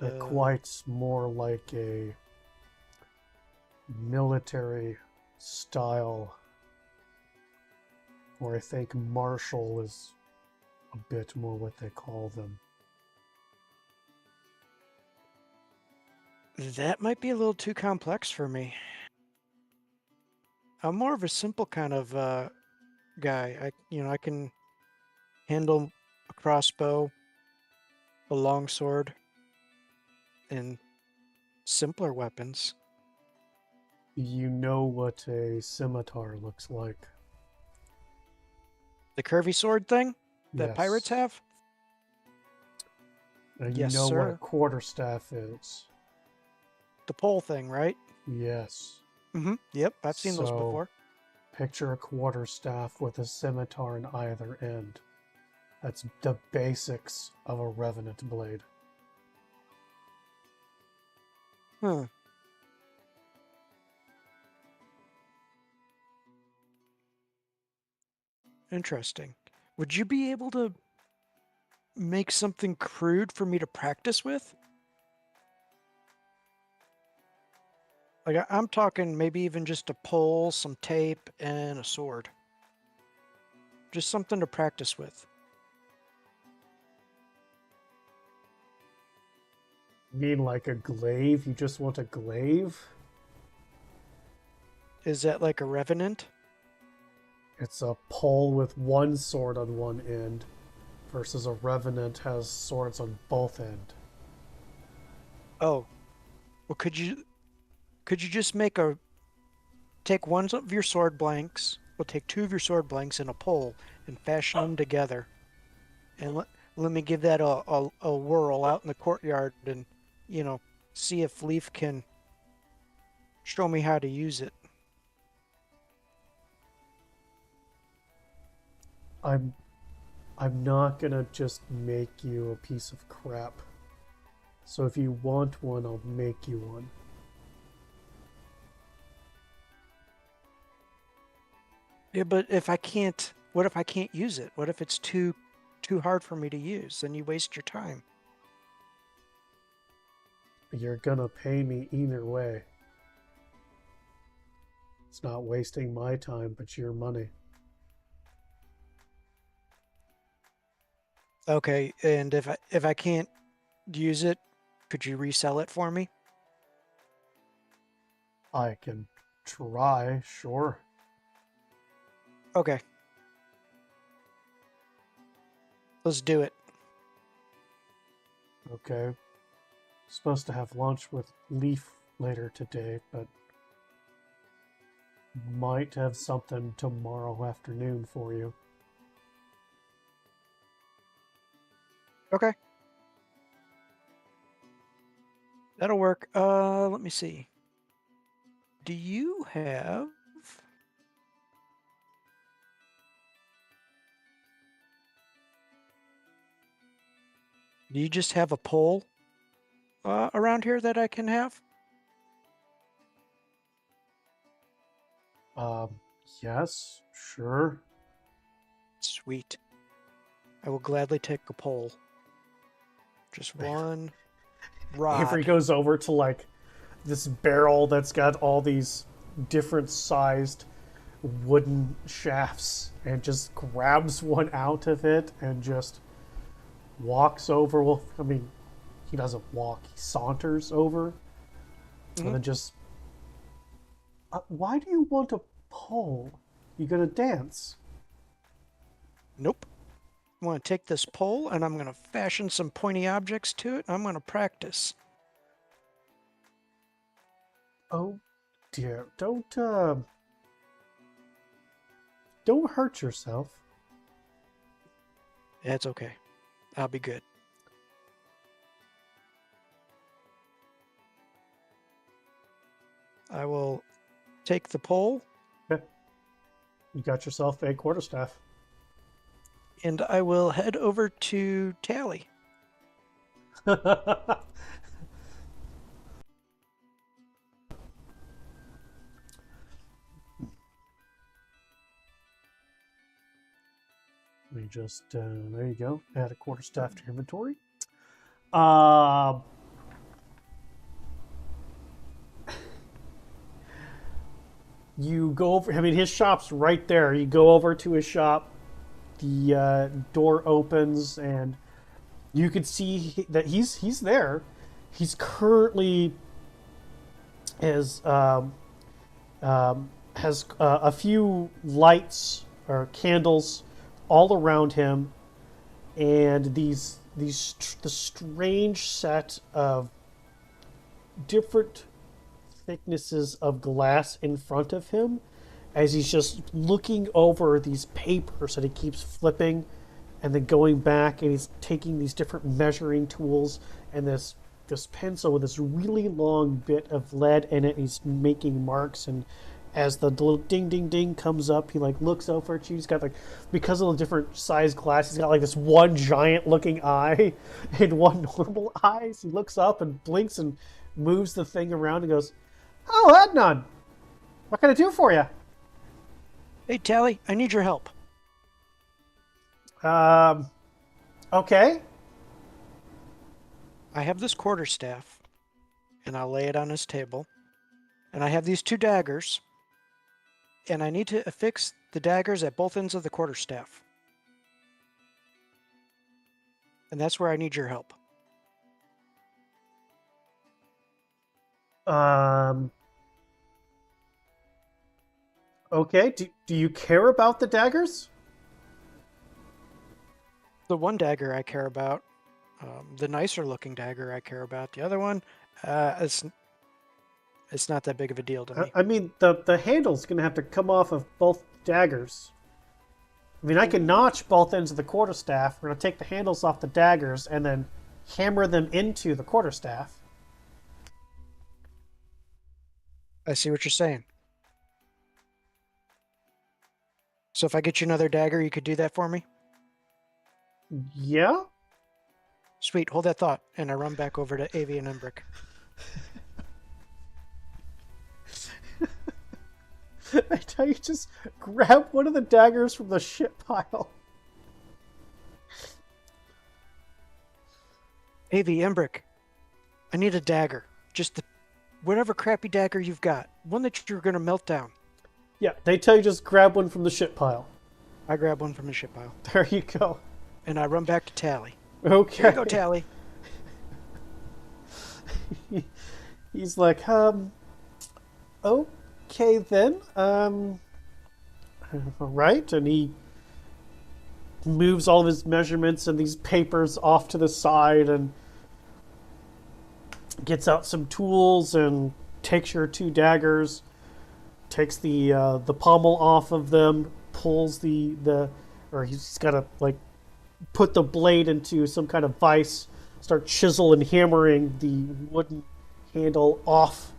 It quite more like a military style, or I think martial is a bit more what they call them. That might be a little too complex for me. I'm more of a simple kind of guy. I can handle a crossbow, a longsword, and simpler weapons. You know what a scimitar looks like. The curvy sword thing that pirates Yes. have? And you Yes, know what a sir. quarterstaff is. The pole thing, right? Yes. Mm-hmm. Yep, I've seen those So, before. picture a quarterstaff with a scimitar in either end. That's the basics of a revenant blade. Huh. Interesting. Would you be able to make something crude for me to practice with? Like, I'm talking maybe even just a pole, some tape, and a sword. Just something to practice with. You mean like a glaive? You just want a glaive? Is that like a revenant? It's a pole with one sword on one end versus a revenant has swords on both ends. Oh, well, could you just take one of your sword blanks? We'll take two of your sword blanks and a pole and fashion them together, and let me give that a whirl out in the courtyard and you know see if Leaf can show me how to use it. I'm I'm not gonna just make you a piece of crap. So if you want one, I'll make you one. Yeah, but if I can't, what if I can't use it? What if it's too hard for me to use? Then you waste your time. You're gonna pay me either way. It's not wasting my time, but your money. Okay, and if I can't use it, could you resell it for me? I can try, sure. Okay, let's do it. Okay. Supposed to have lunch with Leaf later today, but might have something tomorrow afternoon for you. Okay, that'll work. Let me see. Do you have? Do you just have a pole around here that I can have? Yes, sure. Sweet. I will gladly take a pole. Just one Avery rod. goes over to like this barrel that's got all these different sized wooden shafts and just grabs one out of it and just walks over. Well, I mean, he doesn't walk, he saunters over and then just. Why do you want a pole? You gonna dance? Nope. I'm going to take this pole and I'm going to fashion some pointy objects to it and I'm going to practice. Oh dear, don't Don't hurt yourself. It's okay. I'll be good. I will take the pole Okay. You got yourself a quarterstaff. and I will head over to Tally. Let me just, there you go. Add a quarterstaff to your inventory. Uh, you go over, I mean, his shop's right there. You go over to his shop, the door opens, and you can see that he's there. He's currently has a few lights or candles all around him, and the strange set of different thicknesses of glass in front of him as he's just looking over these papers that he keeps flipping and then going back, and he's taking these different measuring tools and this pencil with this really long bit of lead in it, and he's making marks. And as the little ding ding ding comes up, he like looks over at you. He's got like, because of the different size glass, he's got like this one giant looking eye and one normal eye. So he looks up and blinks and moves the thing around and goes, "Oh, Adnan, what can I do for you?" Hey, Tally, I need your help. Okay. I have this quarterstaff, and I'll lay it on his table. And I have these 2 daggers, and I need to affix the daggers at both ends of the quarterstaff. And that's where I need your help. Okay. Do you care about the daggers? The one dagger I care about, the nicer looking dagger I care about. The other one, it's not that big of a deal to me. I mean, the handle's going to have to come off of both daggers. I mean, I can notch both ends of the quarterstaff. We're going to take the handles off the daggers and then hammer them into the quarterstaff. I see what you're saying. So if I get you another dagger, you could do that for me? Yeah? Sweet, hold that thought. And I run back over to Avi and Embrick. I tell you, just grab one of the daggers from the shit pile. Avi, Embrick, I need a dagger. Just whatever crappy dagger you've got. One that you're going to melt down. Yeah, they tell you just grab one from the shit pile. I grab one from the ship pile. There you go. And I run back to Tally. Okay. Here you go, Tally. He's like, okay then. All right. And he moves all of his measurements and these papers off to the side and gets out some tools and takes your 2 daggers, takes the pommel off of them, pulls or he's got to like put the blade into some kind of vise, start chisel and hammering the wooden handle off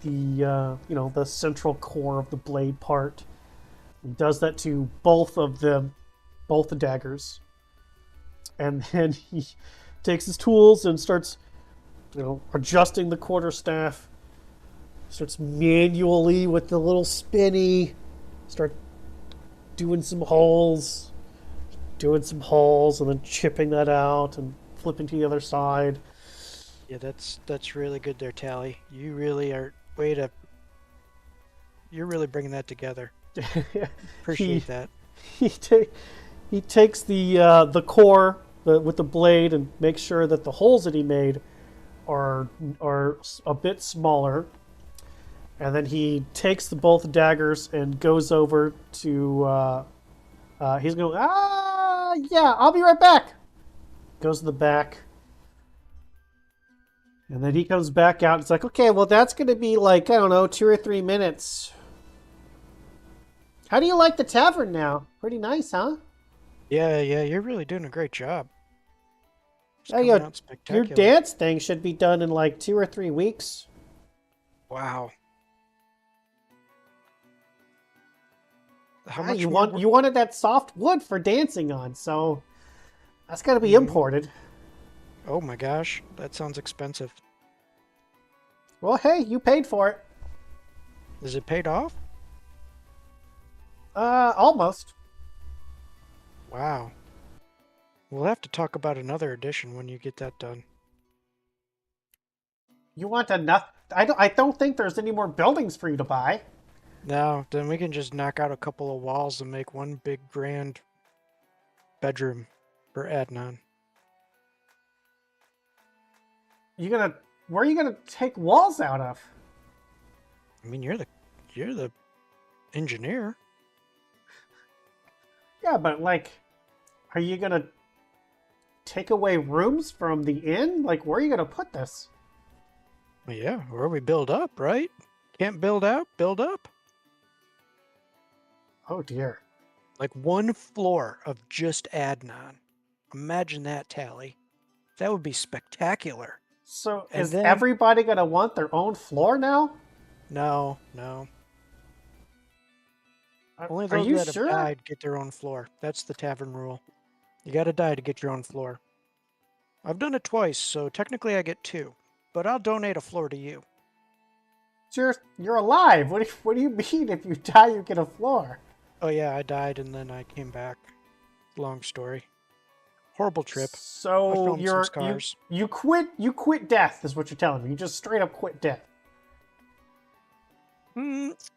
the the central core of the blade part. He does that to both of them, both the daggers, and then he takes his tools and starts adjusting the quarterstaff. Starts manually with the little spinny, start doing some holes, and then chipping that out and flipping to the other side. Yeah, that's really good there, Tally. You really are you're really bringing that together. Appreciate that. He takes the core with the blade and makes sure that the holes that he made are a bit smaller. And then he takes both daggers and goes over to. He's going. Yeah, I'll be right back. Goes to the back, and then he comes back out. It's like, okay, well, that's going to be like, I don't know, 2 or 3 minutes. How do you like the tavern now? Pretty nice, huh? Yeah, you're really doing a great job. It's Oh, coming yeah. out Your spectacular. dance thing should be done in like 2 or 3 weeks. Wow. How Ah, much more? you wanted that soft wood for dancing on, so that's got to be Mhm. imported. Oh my gosh, that sounds expensive. Well, hey, you paid for it. Is it paid off? Almost. Wow. We'll have to talk about another edition when you get that done. You want enough? I don't think there's any more buildings for you to buy. No, then we can just knock out a couple of walls and make one big grand bedroom for Adnan. You gonna Where are you gonna take walls out of? I mean, you're the engineer. Yeah, but like, are you gonna take away rooms from the inn? Like, where are you gonna put this? Well, yeah, where we build up, right? Can't build out, build up. Oh dear. Like one floor of just Adnan. Imagine that, Tally. That would be spectacular. So And is then, everybody gonna want their own floor now? no. Only Are those you that have sure? died get their own floor. That's the tavern rule. You gotta die to get your own floor. I've done it twice, so technically I get 2. But I'll donate a floor to you. You're alive. What do you mean if you die you get a floor? Oh yeah, I died and then I came back. Long story. Horrible trip. I've So shown some scars. you quit death is what you're telling me. You just straight up quit death.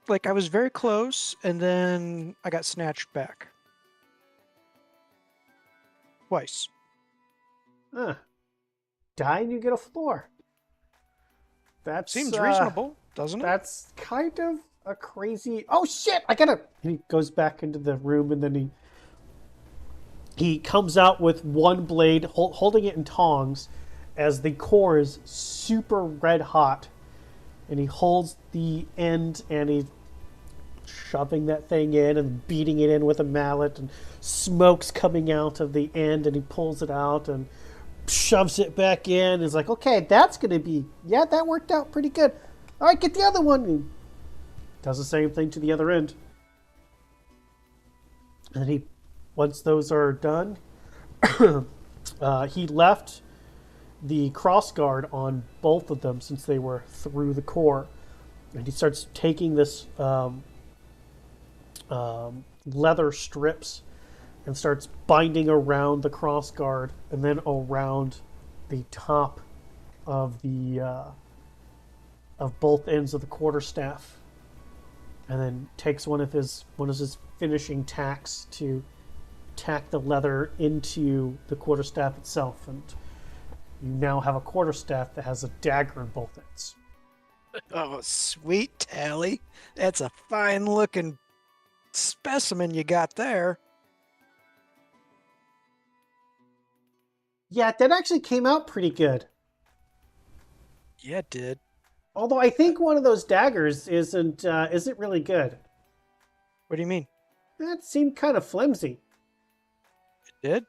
Like I was very close, and then I got snatched back. Twice. Huh. Die and you get a floor. That's Seems reasonable, doesn't it? That's kind of a crazy. Oh shit! I gotta. He goes back into the room and then he comes out with one blade, holding it in tongs, as the core is super red hot, and he holds the end and he's shoving that thing in and beating it in with a mallet, and smoke's coming out of the end, and he pulls it out and shoves it back in. He's like, okay, that's gonna be, yeah, that worked out pretty good. All right, get the other one. He does the same thing to the other end. And he, once those are done, he left the cross guard on both of them since they were through the core. And he starts taking this leather strips and starts binding around the cross guard and then around the top of the of both ends of the quarterstaff, and then takes one of his finishing tacks to tack the leather into the quarterstaff itself, and you now have a quarterstaff that has a dagger in both ends. Oh, sweet Tally. That's a fine looking specimen you got there. Yeah, that actually came out pretty good. Yeah, it did. Although I think one of those daggers isn't really good. What do you mean? That seemed kind of flimsy. It did?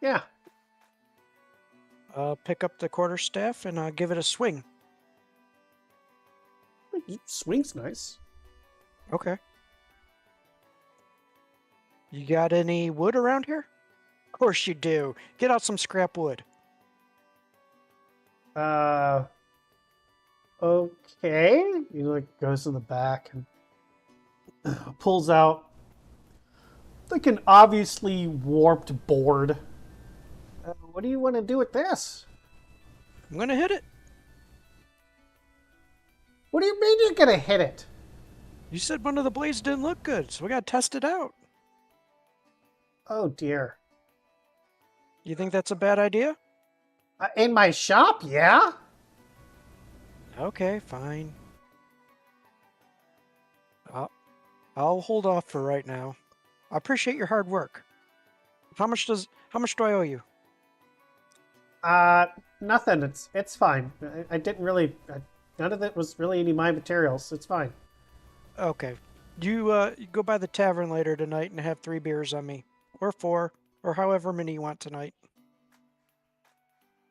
Yeah. I'll pick up the quarterstaff and I'll give it a swing. Swing's nice. Okay. You got any wood around here? Of course you do. Get out some scrap wood. Okay. He like goes in the back and pulls out like an obviously warped board. What do you want to do with this? I'm gonna hit it. What do you mean you're gonna hit it? You said one of the blades didn't look good, so we gotta test it out. Oh dear. You think that's a bad idea? In my shop, yeah? Okay, fine. I'll hold off for right now. I appreciate your hard work. How much do I owe you? Nothing. It's fine. I didn't really. None of it was really any of my materials. It's fine. Okay, You go by the tavern later tonight and have 3 beers on me, or 4, or however many you want tonight.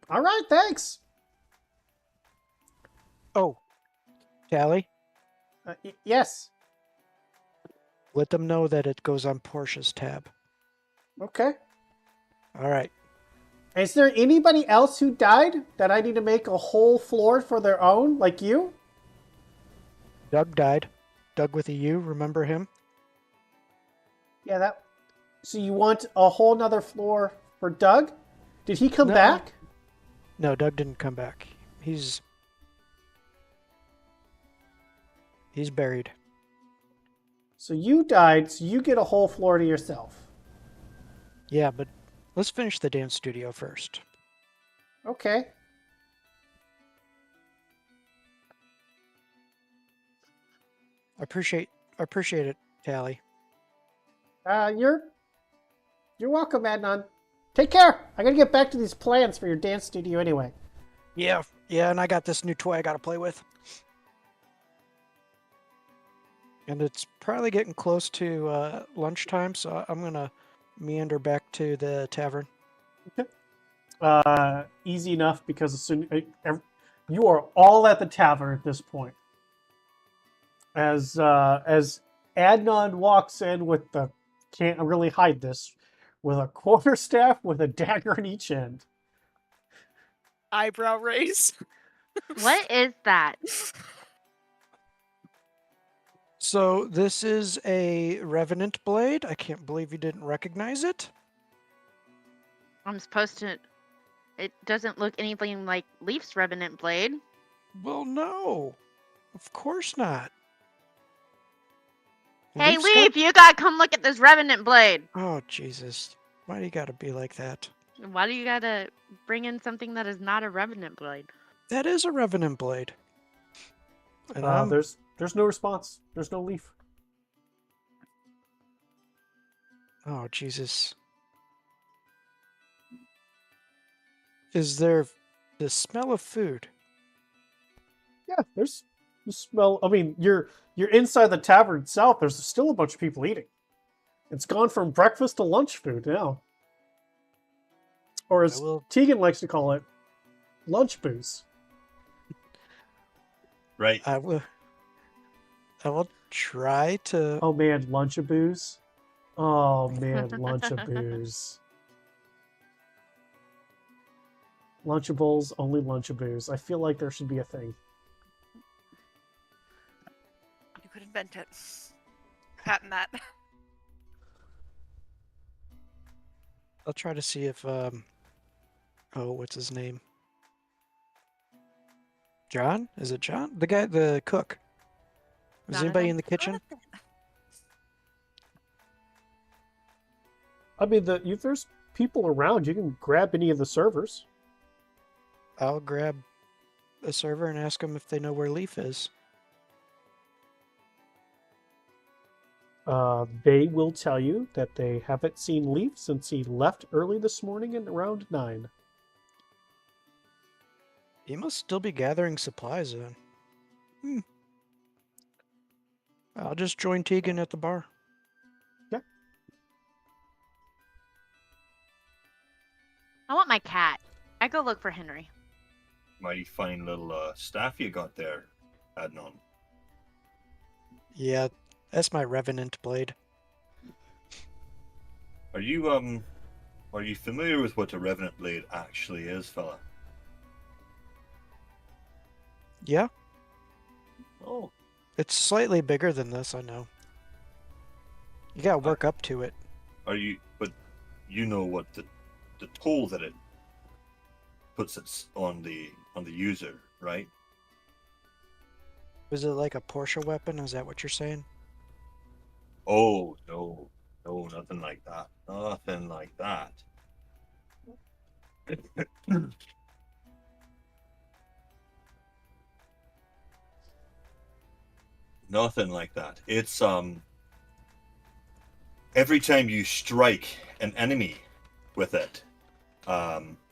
All right, thanks. Oh, Tally, Yes. let them know that it goes on Portia's tab. Okay. All right. Is there anybody else who died that I need to make a whole floor for their own, like you? Doug died. Doug with a U, remember him? Yeah, that. So you want a whole nother floor for Doug? Did he come No. back? No, Doug didn't come back. He's buried. So you died, so you get a whole floor to yourself. Yeah, but let's finish the dance studio first. Okay. I appreciate it, Tally. You're welcome, Adnan. Take care. I gotta get back to these plans for your dance studio anyway. Yeah, and I got this new toy I gotta play with. And it's probably getting close to lunchtime, so I'm gonna meander back to the tavern. Easy enough because as soon you are all at the tavern at this point. As Adnan walks in with the can't really hide this with a quarterstaff with a dagger in each end. Eyebrow raise. What is that? So this is a Revenant blade. I can't believe you didn't recognize it. I'm supposed to. It doesn't look anything like Leaf's Revenant blade. Well, no, of course not. Hey, Leaf's got- Leaf, you gotta come look at this Revenant blade. Oh, Jesus. Why do you gotta be like that? Why do you gotta bring in something that is not a Revenant blade? That is a Revenant blade. And There's no response. There's no leaf. Oh, Jesus. Is there the smell of food? Yeah, there's the smell. I mean, you're inside the tavern itself. There's still a bunch of people eating. It's gone from breakfast to lunch food now, or as Tegan likes to call it, lunch booze. Right. I will try to. Oh man, Lunchaboos. Oh man, Lunchaboos. Lunchables, only Lunchaboos. I feel like there should be a thing. You could invent it. Patent that. I'll try to see if what's his name? John? Is it John? The guy, the cook. Is anybody in the kitchen? I mean, if there's people around, you can grab any of the servers. I'll grab a server and ask them if they know where Leaf is. They will tell you that they haven't seen Leaf since he left early this morning at around 9. He must still be gathering supplies then. I'll just join Tegan at the bar. Yeah. I want my cat. I go look for Henry. Mighty fine little staff you got there, Adnan. Yeah, that's my Revenant blade. Are you familiar with what a Revenant blade actually is, fella? Yeah, Oh. it's slightly bigger than this, I know. You gotta work up to it. But you know what the toll that it puts it on the user, right? Was it like a Porsche weapon? Is that what you're saying? Oh, no, nothing like that. Nothing like that. Nothing like that. It's every time you strike an enemy with it,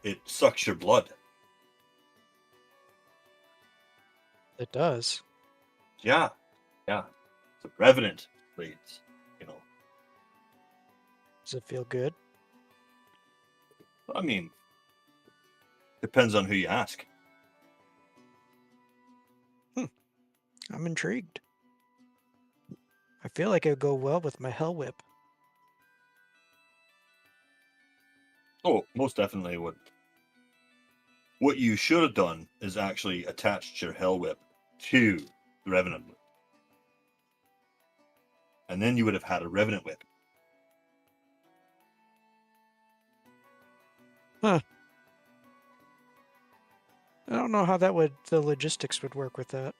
it sucks your blood. It does. Yeah. It's a revenant. blades. You know, Does it feel good? I mean, depends on who you ask. I'm intrigued. I feel like it would go well with my Hell Whip. Oh, most definitely would. What you should have done is actually attached your Hell Whip to the Revenant Whip. And then you would have had a Revenant Whip. I don't know how the logistics would work with that.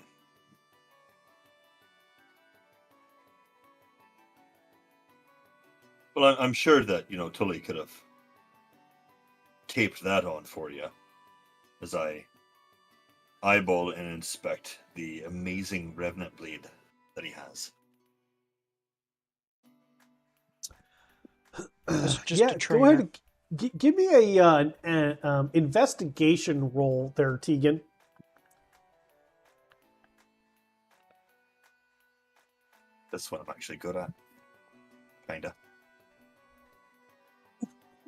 Well, I'm sure that, Tully could have taped that on for you as I eyeball and inspect the amazing Revenant blade that he has. It's just Yeah, a go trainer. ahead. Give me an investigation roll there, Tegan. That's what I'm actually good at. Kinda.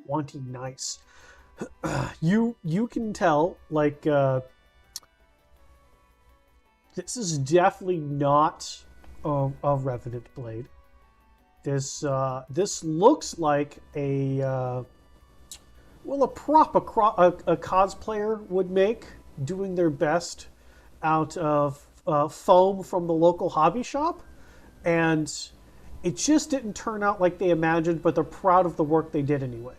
20, nice. You can tell, like, this is definitely not a Revenant blade. This looks like a cosplayer would make, doing their best out of foam from the local hobby shop, and it just didn't turn out like they imagined. But they're proud of the work they did anyway.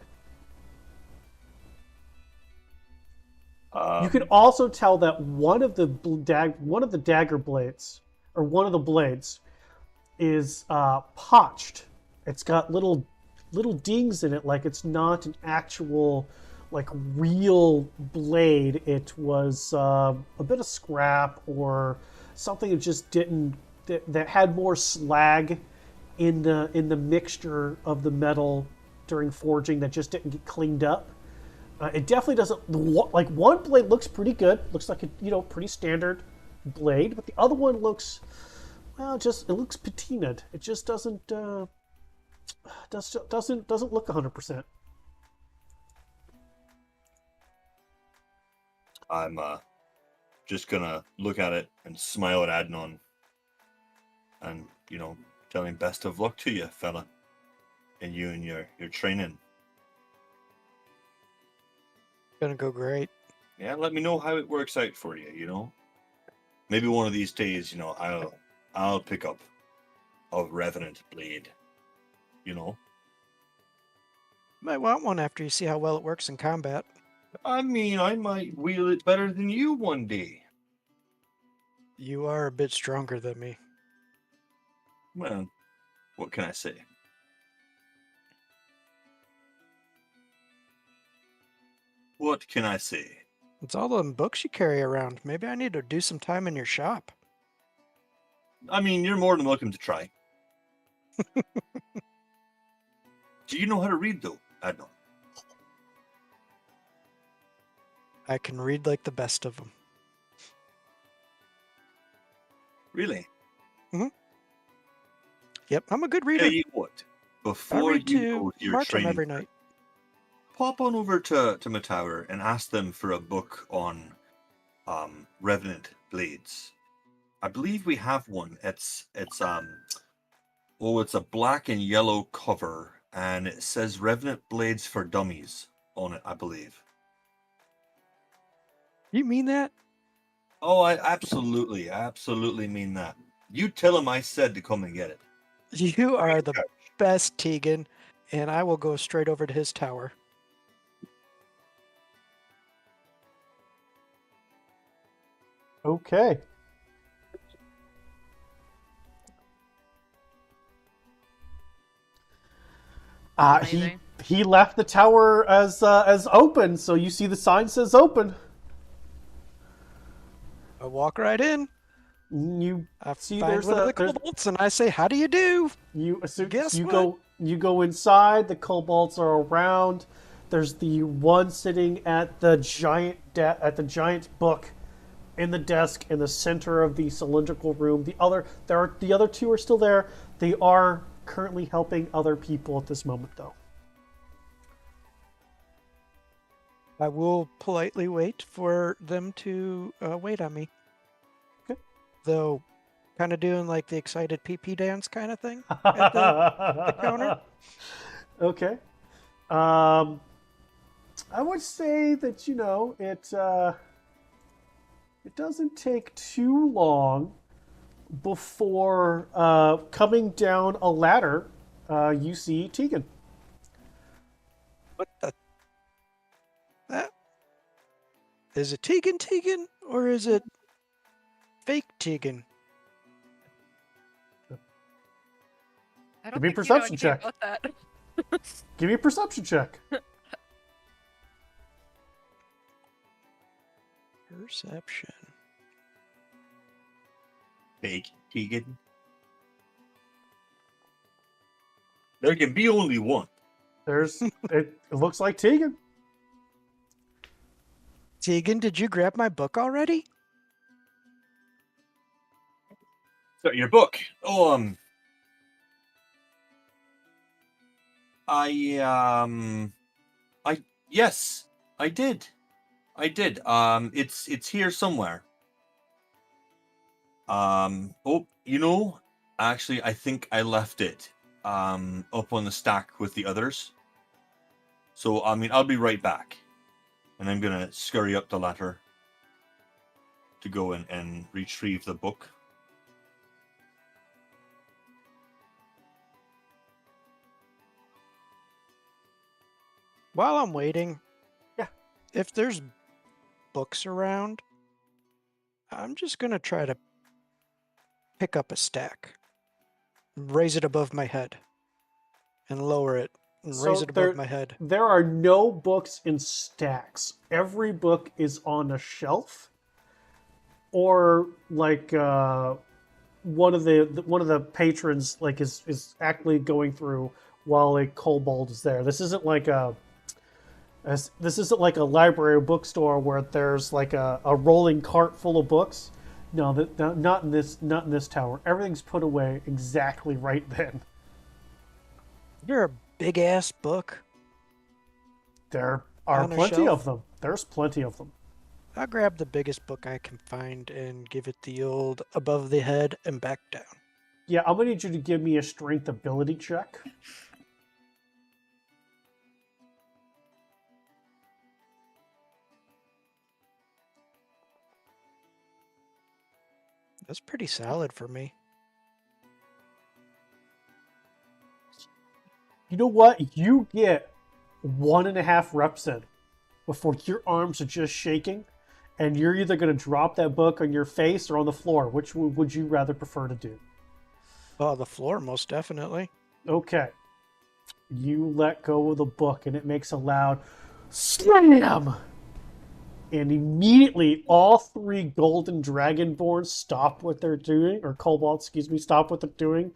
You can also tell that one of the dagger blades, or one of the blades, is potched. It's got little dings in it, like it's not an actual, like, real blade. It was a bit of scrap or something that just didn't that had more slag in the mixture of the metal during forging that just didn't get cleaned up. It definitely doesn't, like, one blade looks pretty good, looks like a pretty standard blade, but the other one looks, well, it looks patinaed. It just doesn't look 100%. I'm just gonna look at it and smile at Adnan, and tell him best of luck to you, fella, and you and your training. Gonna go great. Yeah, let me know how it works out for you. Maybe one of these days, I'll pick up a Revenant blade. Might want one after you see how well it works in combat. I mean, I might wield it better than you one day. You are a bit stronger than me. Well, what can I say? What can I say? It's all the books you carry around. Maybe I need to do some time in your shop. I mean, you're more than welcome to try. Do you know how to read, though, Adnan? I can read like the best of them. Really? Yep, I'm a good reader. Tell you what, I before read you to go to your Martin training, every night. pop on over to my tower and ask them for a book on Revenant blades. I believe we have one. It's a black and yellow cover, and it says Revenant Blades for Dummies on it, I believe. You mean that? Oh, I absolutely mean that. You tell him I said to come and get it. You are the best, Tegan, and I will go straight over to his tower. Okay. Amazing. He left the tower as open, so you see the sign says open. I walk right in. You I see find there's one of the there's kobolds, and I say, "How do you do?" Guess you what? go inside. The kobolds are around. There's the one sitting at the giant book in the desk in the center of the cylindrical room. The other two are still there. They are currently helping other people at this moment, though. I will politely wait for them to wait on me. Okay. Though, kind of doing like the excited pee-pee dance kind of thing at the counter. Okay. I would say that it doesn't take too long before coming down a ladder, you see Tegan. What the? That is it Tegan, or is it fake Tegan? I Give don't me a think you know perception anything check. about that. Give me a perception check. Perception. Fake Tegan. There can be only one. It looks like Tegan. Tegan, did you grab my book already? So your book. Oh, yes, I did. It's here somewhere. Oh, actually, I think I left it up on the stack with the others. So, I'll be right back. And I'm gonna scurry up the ladder to go and retrieve the book. While I'm waiting, Yeah. if there's books around, I'm just gonna try to pick up a stack, raise it above my head, and lower it, and raise it above my head. There are no books in stacks. Every book is on a shelf, or like one of the patrons like is actually going through while a kobold is there. This isn't like a library or bookstore where there's like a rolling cart full of books. No, not in this tower. Everything's put away exactly right then. You're a big ass book. There are On a plenty shelf? of them. There's plenty of them. I'll grab the biggest book I can find and give it the old above the head and back down. Yeah, I'm gonna need you to give me a strength ability check. That's pretty solid for me. You know what? You get 1.5 reps in before your arms are just shaking, and you're either gonna drop that book on your face or on the floor. Which would you rather prefer to do? Oh, the floor, most definitely. Okay. You let go of the book, and it makes a loud slam. And immediately, all 3 golden dragonborns stop what they're doing, or kobolds, excuse me, stop what they're doing,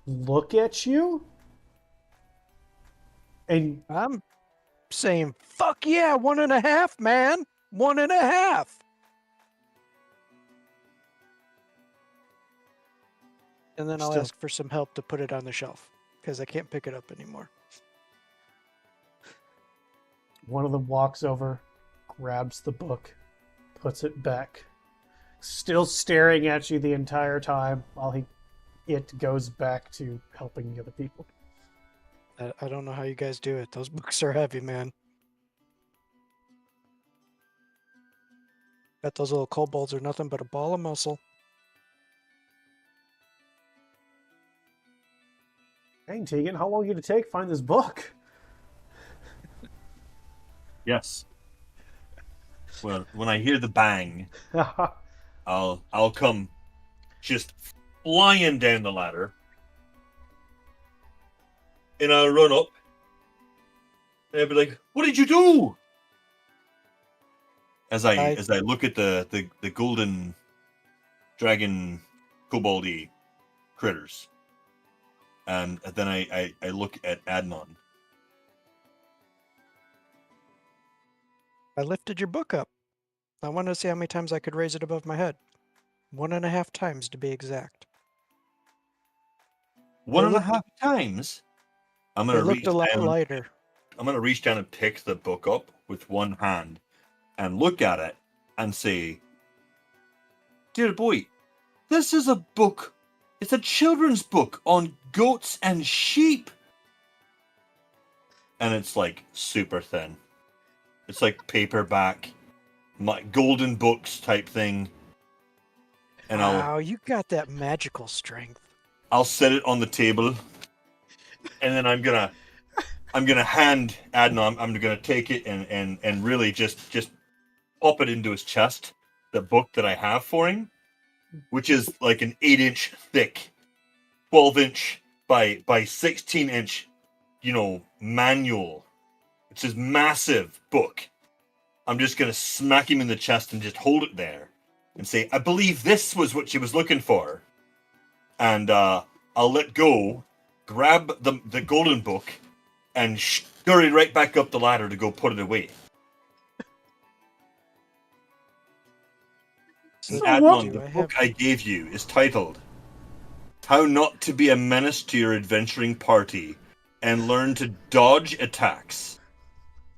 look at you, and I'm saying, fuck yeah, 1.5, man. 1.5. And then I'll Still- ask for some help to put it on the shelf because I can't pick it up anymore. one of them walks over, grabs the book, puts it back, still staring at you the entire time while it goes back to helping the other people. I don't know how you guys do it. Those books are heavy, man. Bet those little kobolds are nothing but a ball of muscle. Dang, Tegan, how long did it take to find this book? Yes. Well, when I hear the bang, I'll come just flying down the ladder, and I'll run up, and I'll be like, "What did you do?" As I look at the golden dragon koboldy critters, and then I look at Adnan. I lifted your book up. I wanted to see how many times I could raise it above my head. 1.5 times to be exact. one They and a looked- half times. I'm They gonna looked reach a lot down. lighter. I'm gonna reach down and pick the book up with one hand, and look at it and say, "Dear boy, this is a book. It's a children's book on goats and sheep." And it's like super thin. It's like paperback, golden books type thing. And Wow, you got that magical strength. I'll set it on the table, and then I'm gonna hand Adnan. I'm gonna take it and really just pop it into his chest. The book that I have for him, which is like an 8-inch thick, 12-inch by 16-inch, manual. It's this massive book. I'm just gonna smack him in the chest and just hold it there and say, "I believe this was what she was looking for." And I'll let go, grab the golden book, and scurry right back up the ladder to go put it away. So Adnan, do the I have book I gave you is titled "How Not to Be a Menace to Your Adventuring Party and Learn to Dodge Attacks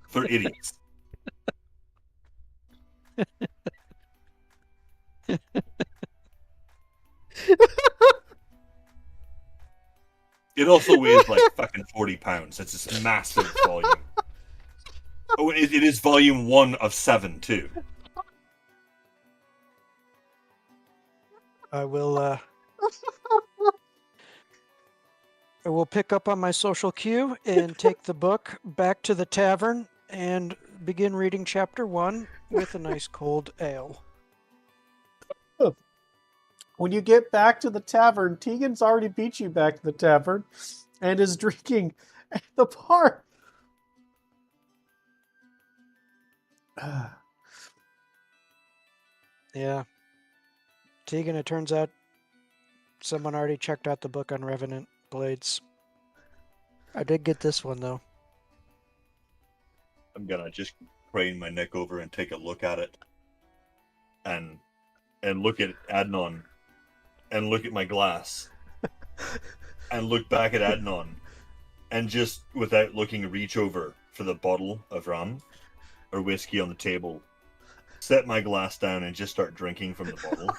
for Idiots." It also weighs like fucking 40 pounds. It's this massive volume. Oh, it is volume 1 of 7 too. I will pick up on my social cue and take the book back to the tavern and begin reading chapter 1 with a nice cold ale. When you get back to the tavern, Tegan's already beat you back to the tavern and is drinking at the bar. Yeah. Tegan, it turns out someone already checked out the book on Revenant Blades. I did get this one, though. I'm gonna just crane my neck over and take a look at it, and look at Adnan, and look at my glass, and look back at Adnan, and just without looking, reach over for the bottle of rum or whiskey on the table, set my glass down, and just start drinking from the bottle.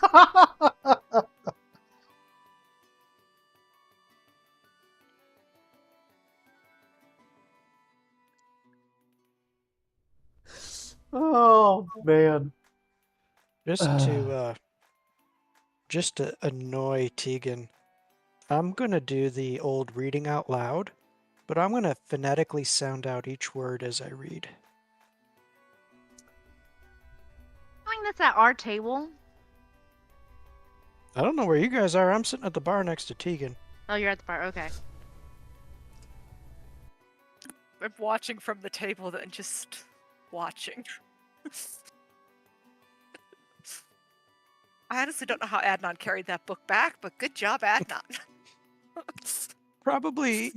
Oh man. Just to annoy Tegan, I'm gonna do the old reading out loud, but I'm gonna phonetically sound out each word as I read. Doing this at our table. I don't know where you guys are. I'm sitting at the bar next to Tegan. Oh, you're at the bar. Okay. I'm watching from the table and just watching. I honestly don't know how Adnan carried that book back, but good job, Adnan. Probably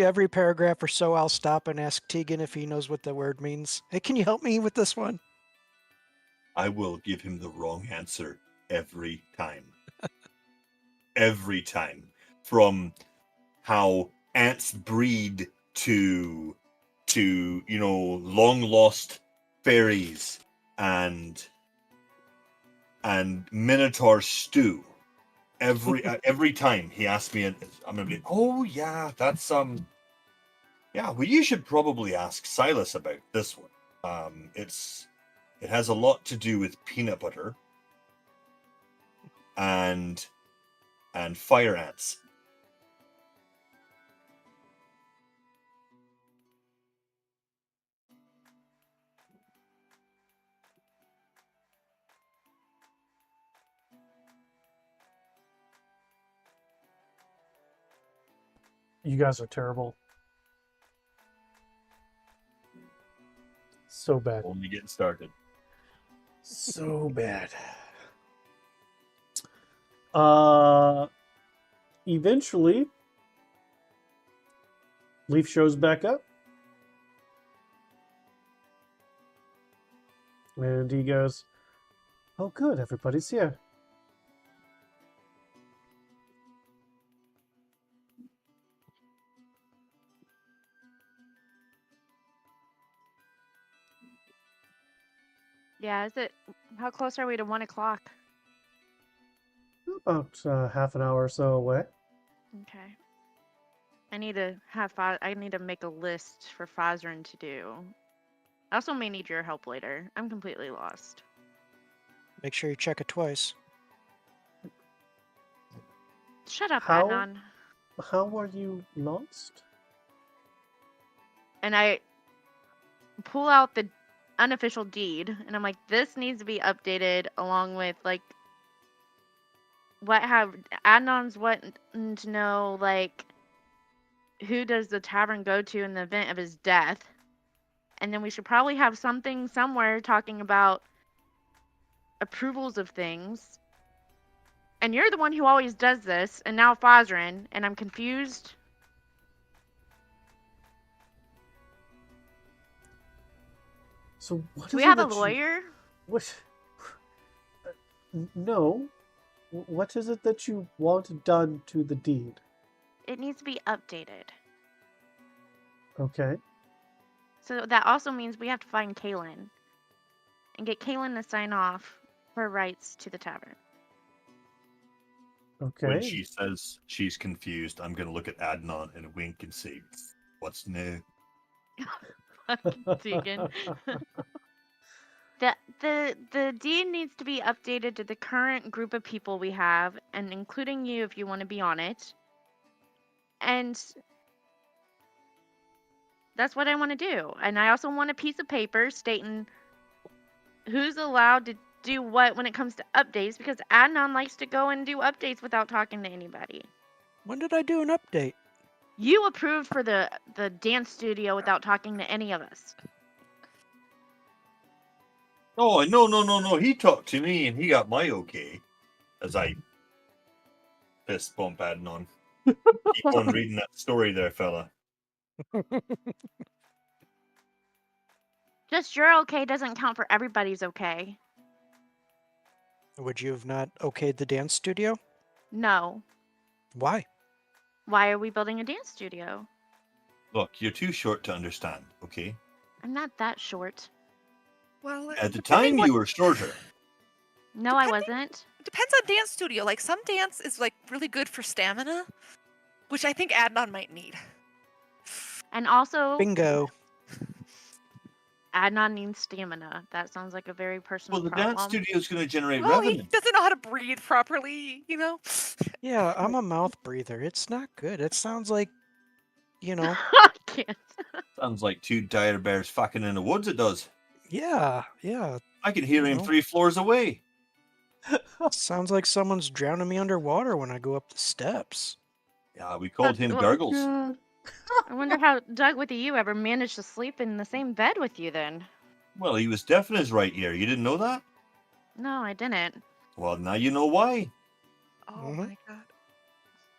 every paragraph or so I'll stop and ask Tegan if he knows what the word means. Hey, can you help me with this one? I will give him the wrong answer every time. Every time. From how ants breed to long lost fairies and minotaur stew. Every time he asks me, I'm gonna be, "Oh yeah, that's yeah, well, you should probably ask Silas about this one. It has a lot to do with peanut butter and fire ants." You guys are terrible. So bad. Only getting started. So bad. Eventually, Leaf shows back up. And he goes, "Oh, good, everybody's here." Yeah, is it? How close are we to 1 o'clock? About half an hour or so away. Okay. I need to make a list for Fozrin to do. I also may need your help later. I'm completely lost. Make sure you check it twice. Shut up, How? Adnan. How are you lost? And I pull out the unofficial deed, and I'm like, this needs to be updated along with like Adnan's wanting to know like who does the tavern go to in the event of his death, and then we should probably have something somewhere talking about approvals of things. And you're the one who always does this, and now Fozrin, and I'm confused. So what Do is we it have a that you- lawyer? What? No. What is it that you want done to the deed? It needs to be updated. Okay. So that also means we have to find Kaylin and get Kaylin to sign off her rights to the tavern. Okay. When she says she's confused, I'm going to look at Adnan and wink and say, "What's new?" Fucking Tegan. The deed needs to be updated to the current group of people we have, and including you if you want to be on it. And that's what I want to do. And I also want a piece of paper stating who's allowed to do what when it comes to updates, because Adnan likes to go and do updates without talking to anybody. When did I do an update? You approved for the dance studio without talking to any of us. Oh, no. He talked to me and he got my okay. As I fist bump Adnan. Keep on reading that story there, fella. Just your okay doesn't count for everybody's okay. Would you have not okayed the dance studio? No. Why? Why are we building a dance studio? Look, you're too short to understand, okay? I'm not that short. Well, At the depending time, what- you were shorter. No, I Depending- wasn't. depends on dance studio. Like some dance is like really good for stamina, which I think Adnan might need. And also, Bingo. Adnan needs stamina. That sounds like a very personal Well, the problem. dance studio is going to generate Well, he revenue. doesn't know how to breathe properly, you know. Yeah, I'm a mouth breather. It's not good. It sounds like, you know, I can't. Sounds like two dire bears fucking in the woods, it does. yeah. I can hear him No. 3 floors away. Sounds like someone's drowning me underwater when I go up the steps. Yeah, we called him Well, Gargles. God. I wonder how Doug with you ever managed to sleep in the same bed with you then. Well, he was deaf in his right ear. You didn't know that? No, I didn't. Well, now you know why. Oh Mhm. my god.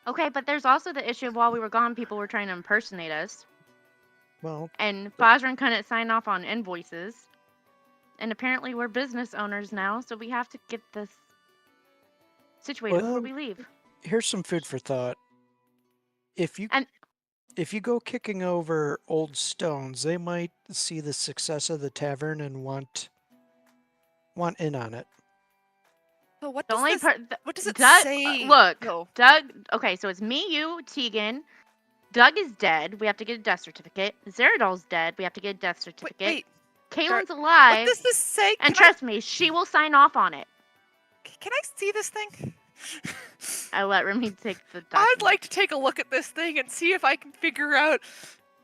Okay, but there's also the issue of while we were gone, people were trying to impersonate us. Well, And Fozrin couldn't sign off on invoices. And apparently we're business owners now, so we have to get this situated Well, before we leave. here's some food for thought. If you And- if you go kicking over old stones, they might see the success of the tavern and want in on it. So what The does only this? part, What does it Doug, say? look, No. Doug. Okay, so it's me, you, Tegan. Doug is dead. We have to get a death certificate. Zeridol's dead. We have to get a death certificate. Wait. Kaylin's What alive, does this say? and Can I, trust me, she will sign off on it. can I see this thing? I let Remy take the document. I'd like to take a look at this thing and see if I can figure out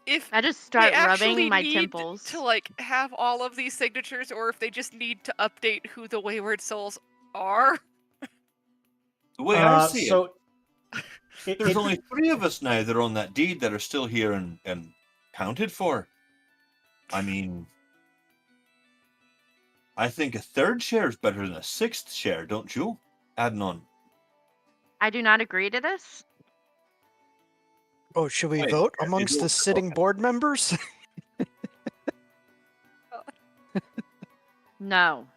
if I just they start actually rubbing my need temples. to like have all of these signatures, or if they just need to update who the Wayward Souls are. The way I see so it, there's only 3 of us now that are on that deed that are still here and counted for. I mean, I think a 3rd share is better than a 6th share, don't you? Adnan. I do not agree to this. Oh, should we Wait, vote yeah, amongst it'll- the sitting board members? No.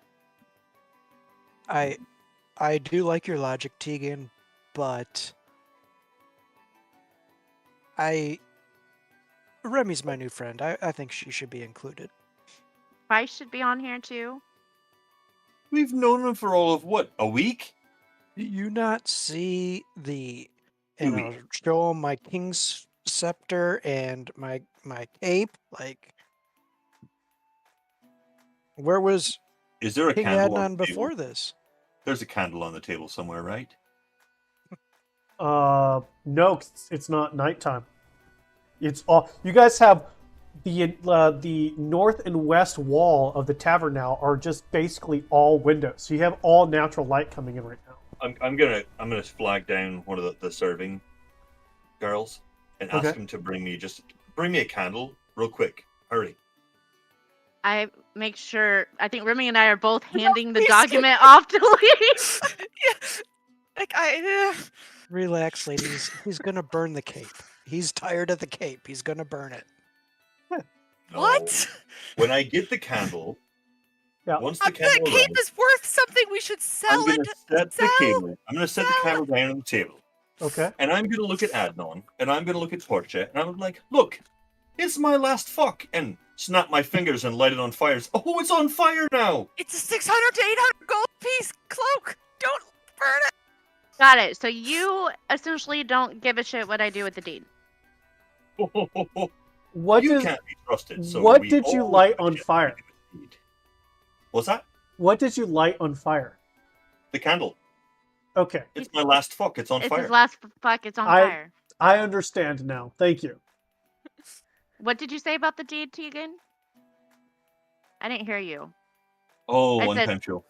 I do like your logic, Tegan, but Remy's my new friend. I think she should be included. Vice should be on here too. We've known him for all of what, a week? Do you not see the, and Do I'll we? show him my king's scepter and my cape? Like, where was Is there a King candle on Adnan the table? before this? There's a candle on the table somewhere, right? No, 'cause it's not nighttime. It's all you guys have. The north and west wall of the tavern now are just basically all windows. So you have all natural light coming in right now. I'm gonna flag down one of the serving girls and ask Okay. him to bring me a candle real quick. Hurry. I make sure. I think Remy and I are both handing the please. document off to leave. Yeah. Like Relax, ladies. He's gonna burn the cape. He's tired of the cape. He's gonna burn it. No. what? When I get the candle, Yeah. once the The candle cape arrives, is worth something. We should sell I'm gonna it. set the Sell. candle. I'm gonna set the Sell. candle down on the table, Okay. and I'm gonna look at Adnan, and I'm gonna look at Portia, and I'm like, look, it's my last fuck, and snap my fingers and light it on fire. Oh, it's on fire now! It's a 600 to 800 gold piece cloak. Don't burn it. Got it. So you essentially don't give a shit what I do with the deed. What You does can't be trusted. So what we did you all light give a on shit fire? what we do with the deed. What's that? What did you light on fire? The candle. Okay, It's my last fuck. It's on It's fire. his last fuck. It's on I- fire. I understand now. Thank you. What did you say about the deed, Tegan? I didn't hear you. Oh, I one said- time chill.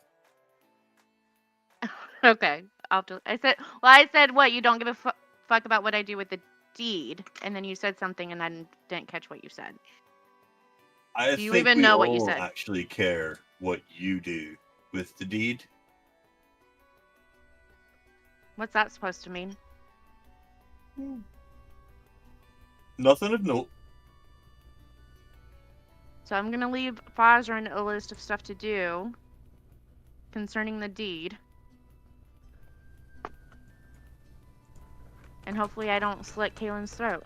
Okay. I said what? You don't give a fuck about what I do with the deed, and then you said something, and I didn't catch what you said. I Do you think even we know what you all said? actually care what you do with the deed. What's that supposed to mean? Nothing of note. So I'm gonna leave Fazrin a list of stuff to do concerning the deed. And hopefully I don't slit Kaylin's throat.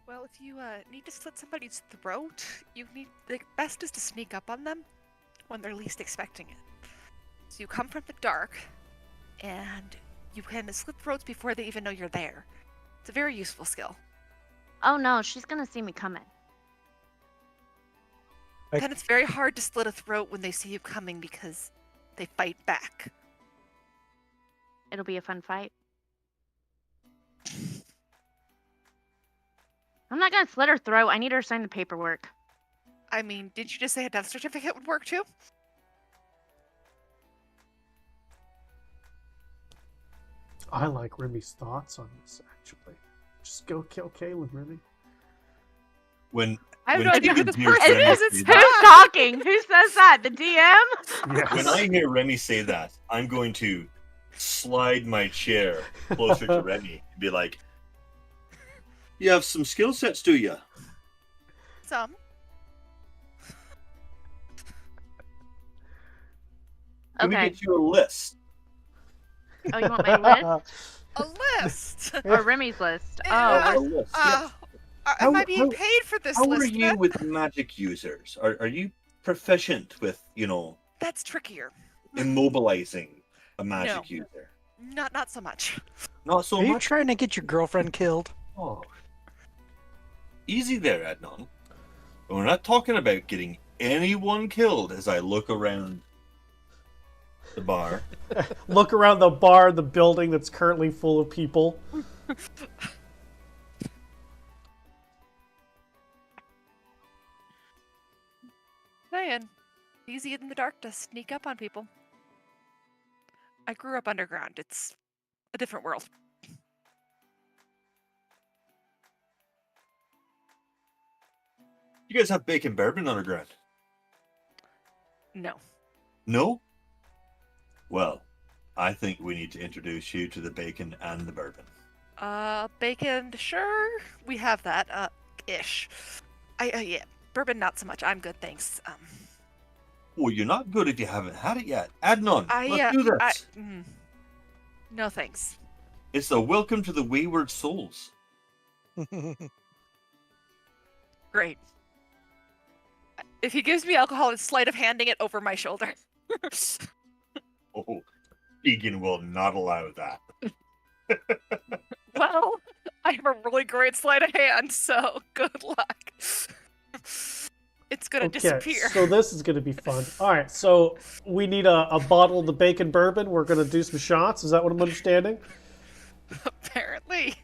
Well, if you need to slit somebody's throat, the best is to sneak up on them when they're least expecting it. So you come from the dark, and you can slit throats before they even know you're there. It's a very useful skill. Oh no, she's gonna see me coming. Like- Then it's very hard to slit a throat when they see you coming because they fight back. It'll be a fun fight. I'm not gonna slit her throat. I need her to sign the paperwork. I mean, did you just say a death certificate would work too? I like Remy's thoughts on this. Actually, just go kill Kaylin, Remy. When I have when no idea who Tegan this hears person Remy is. say It's that- Who's talking? Who says that? The DM? Yes. When I hear Remy say that, I'm going to slide my chair closer to Remy and be like, "You have some skill sets, do you?" Some. Can we Okay. get you a list? Oh, you want my list? A list. Or Remy's list? Uh, Oh, A list, yes. Am I being paid for this How list? are you then? with magic users? Are you proficient with, That's trickier. immobilizing a magic No. user? Not so much. Not so Are you much. trying to get your girlfriend killed? Oh. Easy there, Adnan. We're not talking about getting anyone killed as I look around the bar. Look around the bar, the building that's currently full of people. Saying, easy in the dark to sneak up on people. I grew up underground. It's a different world. You guys have bacon bourbon underground? No. No? Well, I think we need to introduce you to the bacon and the bourbon. Bacon, sure. We have that, ish. Yeah. Bourbon, not so much. I'm good, thanks. Oh, you're not good if you haven't had it yet. Adnan, let's do this. No thanks. It's a welcome to the wayward souls. Great. If he gives me alcohol, it's sleight of handing it over my shoulder. Oh, Egan will not allow that. Well, I have a really great sleight of hand, so good luck. It's gonna disappear. So this is gonna be fun. All right, so we need a bottle of the bacon bourbon. We're gonna do some shots. Is that what I'm understanding? Apparently.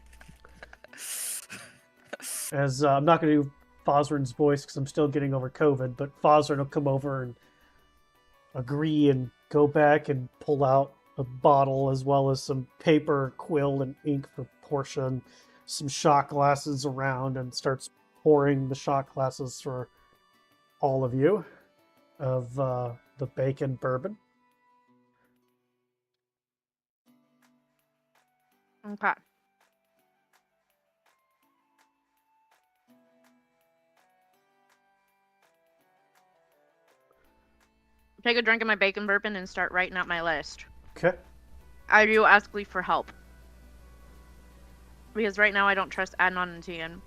As I'm not gonna do Fosrin's voice because I'm still getting over COVID, but Fosrin will come over and agree and go back and pull out a bottle as well as some paper, quill, and ink for Portia, and some shot glasses around, and starts pouring the shot glasses for all of you of the bacon bourbon. Okay. Take a drink of my bacon bourbon and start writing out my list. Okay. I do ask Lee for help. Because right now I don't trust Adnan and Tian.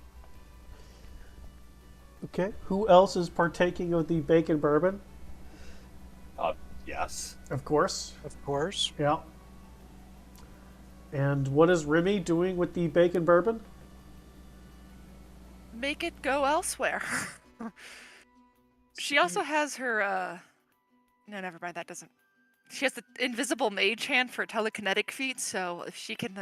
Okay. Who else is partaking of the bacon bourbon? Yes. Of course. Of course. Yeah. And what is Remy doing with the bacon bourbon? Make it go elsewhere. She also has her, No, never mind, that doesn't... She has the invisible mage hand for telekinetic feats, so if she can,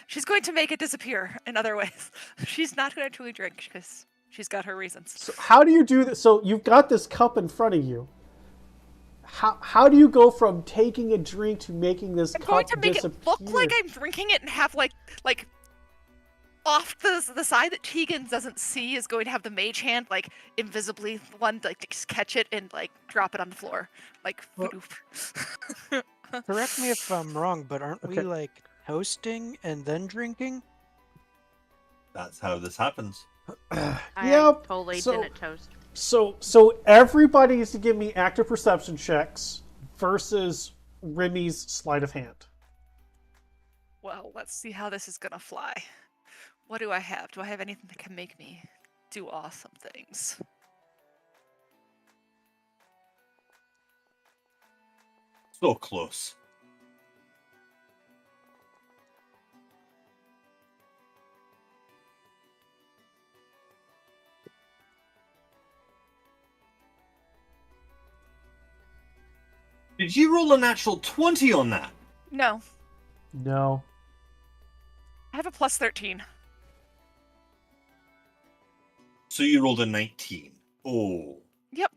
she's going to make it disappear in other ways. She's not going to truly drink, because she's got her reasons. So how do you do this? So you've got this cup in front of you. How do you go from taking a drink to making this cup I'm going to make disappear? it look like I'm drinking it and have, like off the side that Tegan doesn't see is going to have the mage hand, invisibly, one, just catch it and, drop it on the floor. Well, correct me if I'm wrong, but aren't Okay. we, toasting and then drinking? That's how this happens. I Yep, totally so- didn't toast. So everybody needs to give me active perception checks versus Remy's sleight of hand. Well, let's see how this is gonna fly. What do I have? Do I have anything that can make me do awesome things? So close. Did you roll a natural 20 on that? No. No. I have a plus 13. So you rolled a 19. Oh. Yep.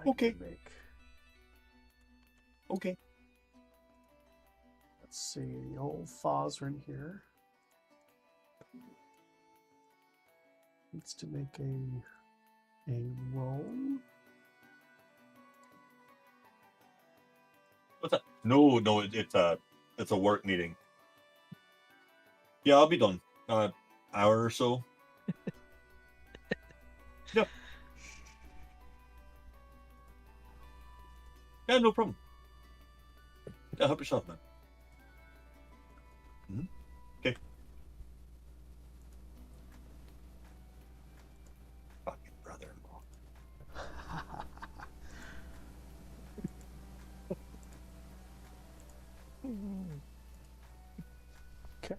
Okay. Okay. Let's see, the old Fosrin here needs to make a roll. What's that? No, it's a work meeting. Yeah, I'll be done. Hour or so. Yeah. Yeah, no problem. Yeah, help yourself, man. Okay. Fucking brother-in-law. Okay.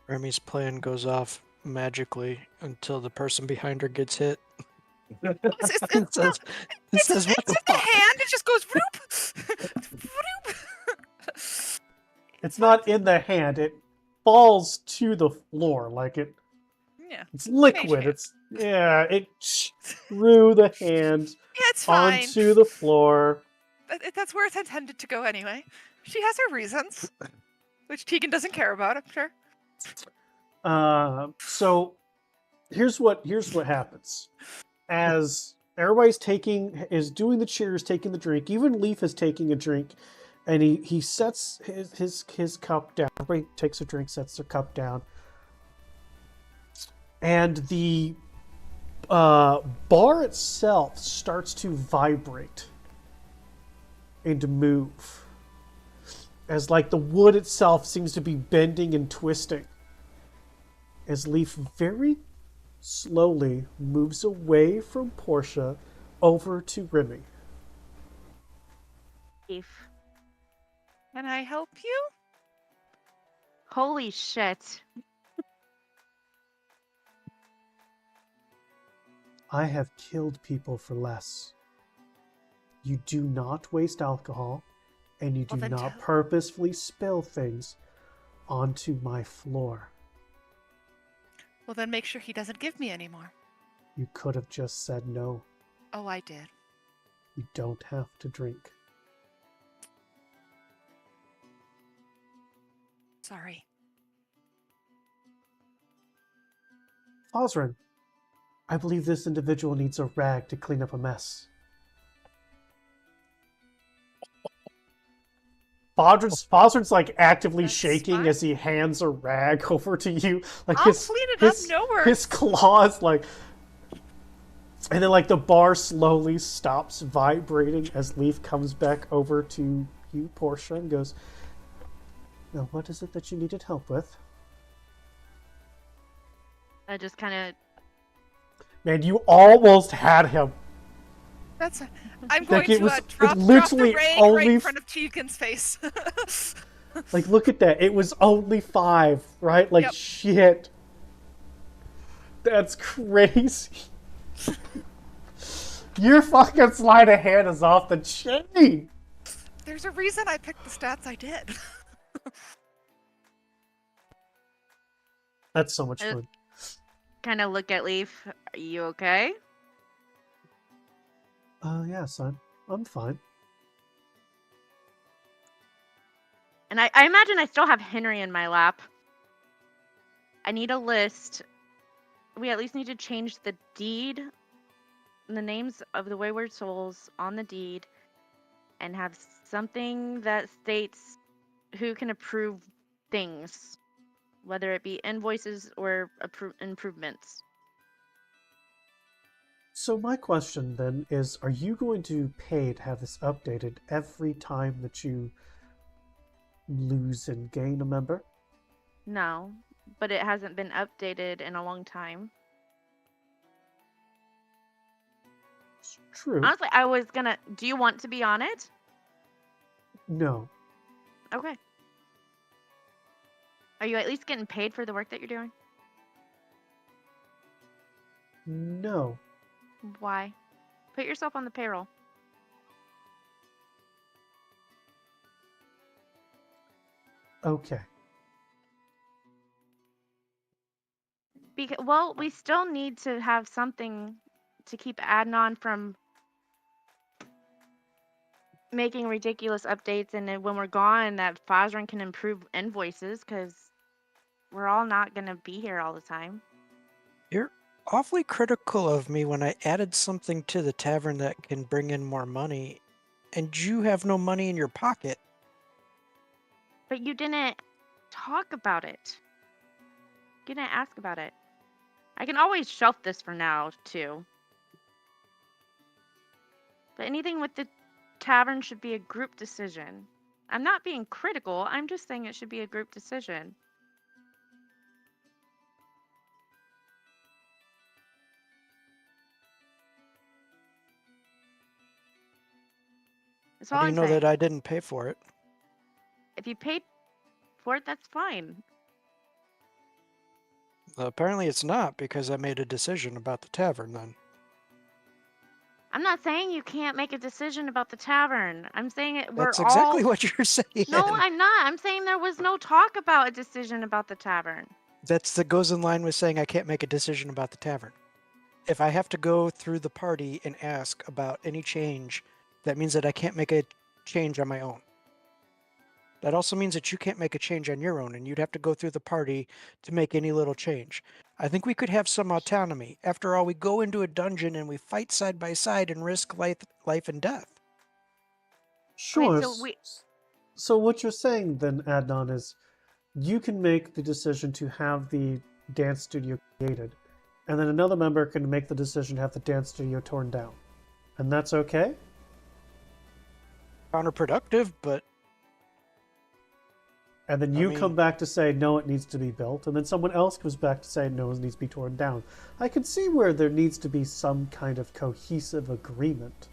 Remy's plan goes off magically until the person behind her gets hit. It's It says, what in the the fuck? hand. It just goes whoop. Whoop. It's not in the hand, it falls to the floor like Yeah. it's liquid. hand. It through the hand Yeah, it's fine. onto the floor. That's where it's intended to go anyway. She has her reasons, which Tegan doesn't care about, I'm sure. So here's what happens. As everybody's doing the cheers, taking the drink, even Leaf is taking a drink, and he sets his cup down. Everybody takes a drink, sets their cup down, and the bar itself starts to vibrate and to move, as like the wood itself seems to be bending and twisting, as Leaf very slowly moves away from Portia over to Remy. Leaf. Can I help you? Holy shit. I have killed people for less. You do not waste alcohol, and you do Well, then not tell- purposefully spill things onto my floor. Well, then make sure he doesn't give me any more. You could have just said no. Oh, I did. You don't have to drink. Sorry. Osrin, I believe this individual needs a rag to clean up a mess. Fosrin's like actively That's shaking fine. as he hands a rag over to you. Like I'll clean it up, no worries. his claws like, and then like the bar slowly stops vibrating as Leaf comes back over to you, Portia, and goes, "Now, what is it that you needed help with?" I just kind of. Man, you almost had him. That's. I'm going it to was- it drop literally the rag only right in f- front of Tegan's face. Like, look at that. It was only 5, right? Like, Yep. shit. That's crazy. Your fucking sleight of hand is off the chain. There's a reason I picked the stats I did. That's so much Uh, fun. kind of look at Leaf. Are you okay? Yeah, son. I'm fine. And I imagine I still have Henry in my lap. I need a list. We at least need to change the deed, the names of the wayward souls on the deed, and have something that states who can approve things, whether it be invoices or improvements. So my question then is, are you going to pay to have this updated every time that you lose and gain a member? No, but it hasn't been updated in a long time. It's true. Honestly, I was gonna. Do you want to be on it? No. Okay. Are you at least getting paid for the work that you're doing? No. Why? Put yourself on the payroll. Okay. Well, we still need to have something to keep Adnan from making ridiculous updates, and then when we're gone, that Fosrin can improve invoices, because we're all not going to be here all the time. You're awfully critical of me when I added something to the tavern that can bring in more money, and you have no money in your pocket. But you didn't talk about it. You didn't ask about it. I can always shelf this for now, too. But anything with the tavern should be a group decision. I'm not being critical, I'm just saying it should be a group decision. That's all How do you I'm know saying. that I didn't pay for it? If you paid for it, that's fine. Apparently it's not, because I made a decision about the tavern then. I'm not saying you can't make a decision about the tavern. I'm saying it. That's exactly what you're saying. No, I'm not. I'm saying there was no talk about a decision about the tavern. That goes in line with saying I can't make a decision about the tavern. If I have to go through the party and ask about any change, that means that I can't make a change on my own. That also means that you can't make a change on your own, and you'd have to go through the party to make any little change. I think we could have some autonomy. After all, we go into a dungeon and we fight side by side and risk life and death. Sure. so we- So what you're saying then, Adnan, is you can make the decision to have the dance studio created, and then another member can make the decision to have the dance studio torn down. And that's okay? Counterproductive, but And then I you mean- come back to say, no, it needs to be built, and then someone else comes back to say, no, it needs to be torn down. I can see where there needs to be some kind of cohesive agreement.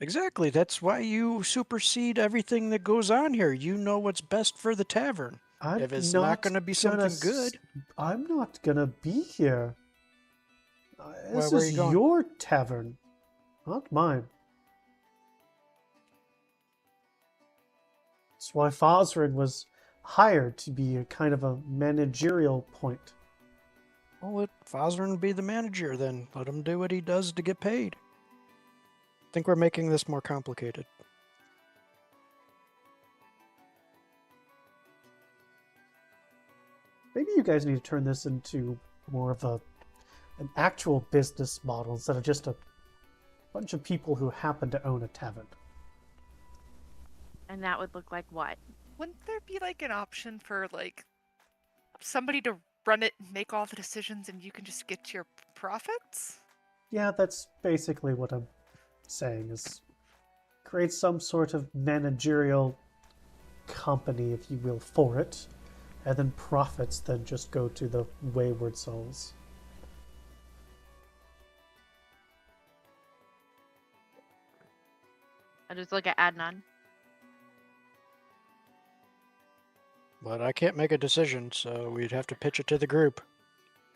exactly. That's why you supersede everything that goes on here. You know what's best for the tavern. I'm If it's not gonna be something good- I'm not gonna be here. This where are is you going? your tavern, not mine. That's why Fosrin was hired to be a kind of a managerial point. Well, let Fosrin be the manager then. Let him do what he does to get paid. I think we're making this more complicated. Maybe you guys need to turn this into more of an actual business model instead of just a bunch of people who happen to own a tavern. and that would look like what? Wouldn't there be like an option for like somebody to run it and make all the decisions and you can just get your profits? Yeah, that's basically what I'm saying, is create some sort of managerial company, if you will, for it, and then profits then just go to the wayward souls. I just look at Adnan. But I can't make a decision, so we'd have to pitch it to the group.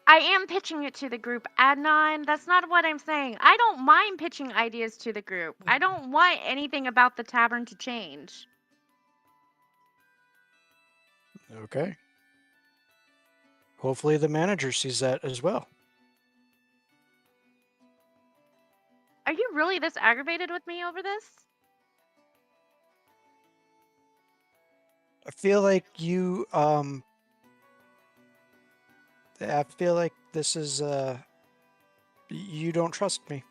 I am pitching it to the group, Adnan. That's not what I'm saying. I don't mind pitching ideas to the group. I don't want anything about the tavern to change. Okay. Hopefully the manager sees that as well. Are you really this aggravated with me over this? I feel like I feel like this is you don't trust me.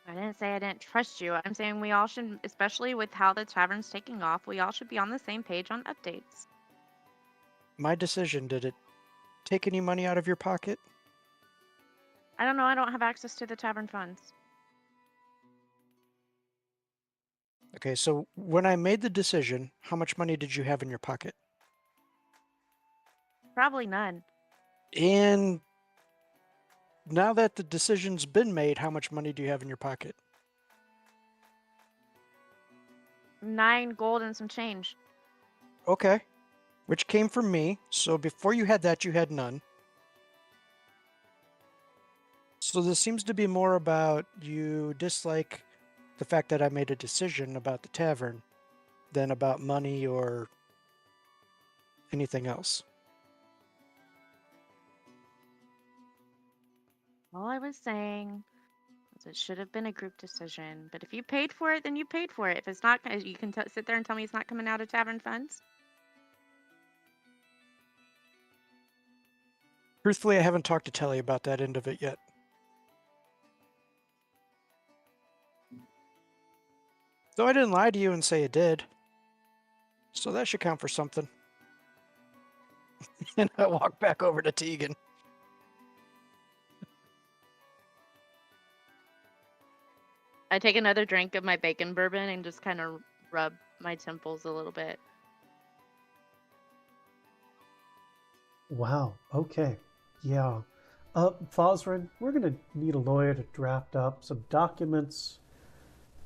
I didn't say I didn't trust you. I'm saying we all should, especially with how the tavern's taking off, we all should be on the same page on updates. My decision, did it take any money out of your pocket? I don't know. I don't have access to the tavern funds. Okay, so when I made the decision, how much money did you have in your pocket? Probably none. And now that the decision's been made, how much money do you have in your pocket? 9 gold and some change. Okay. Which came from me. So before you had that, you had none. So this seems to be more about you dislike the fact that I made a decision about the tavern than about money or anything else. All I was saying was it should have been a group decision. But if you paid for it, then you paid for it. If it's not, you can sit there and tell me it's not coming out of tavern funds. Truthfully, I haven't talked to Telly about that end of it yet. Though I didn't lie to you and say it did. So that should count for something. And I walk back over to Tegan. I take another drink of my bacon bourbon and just kind of rub my temples a little bit. Wow, okay. Yeah. Fosrin, we're going to need a lawyer to draft up some documents.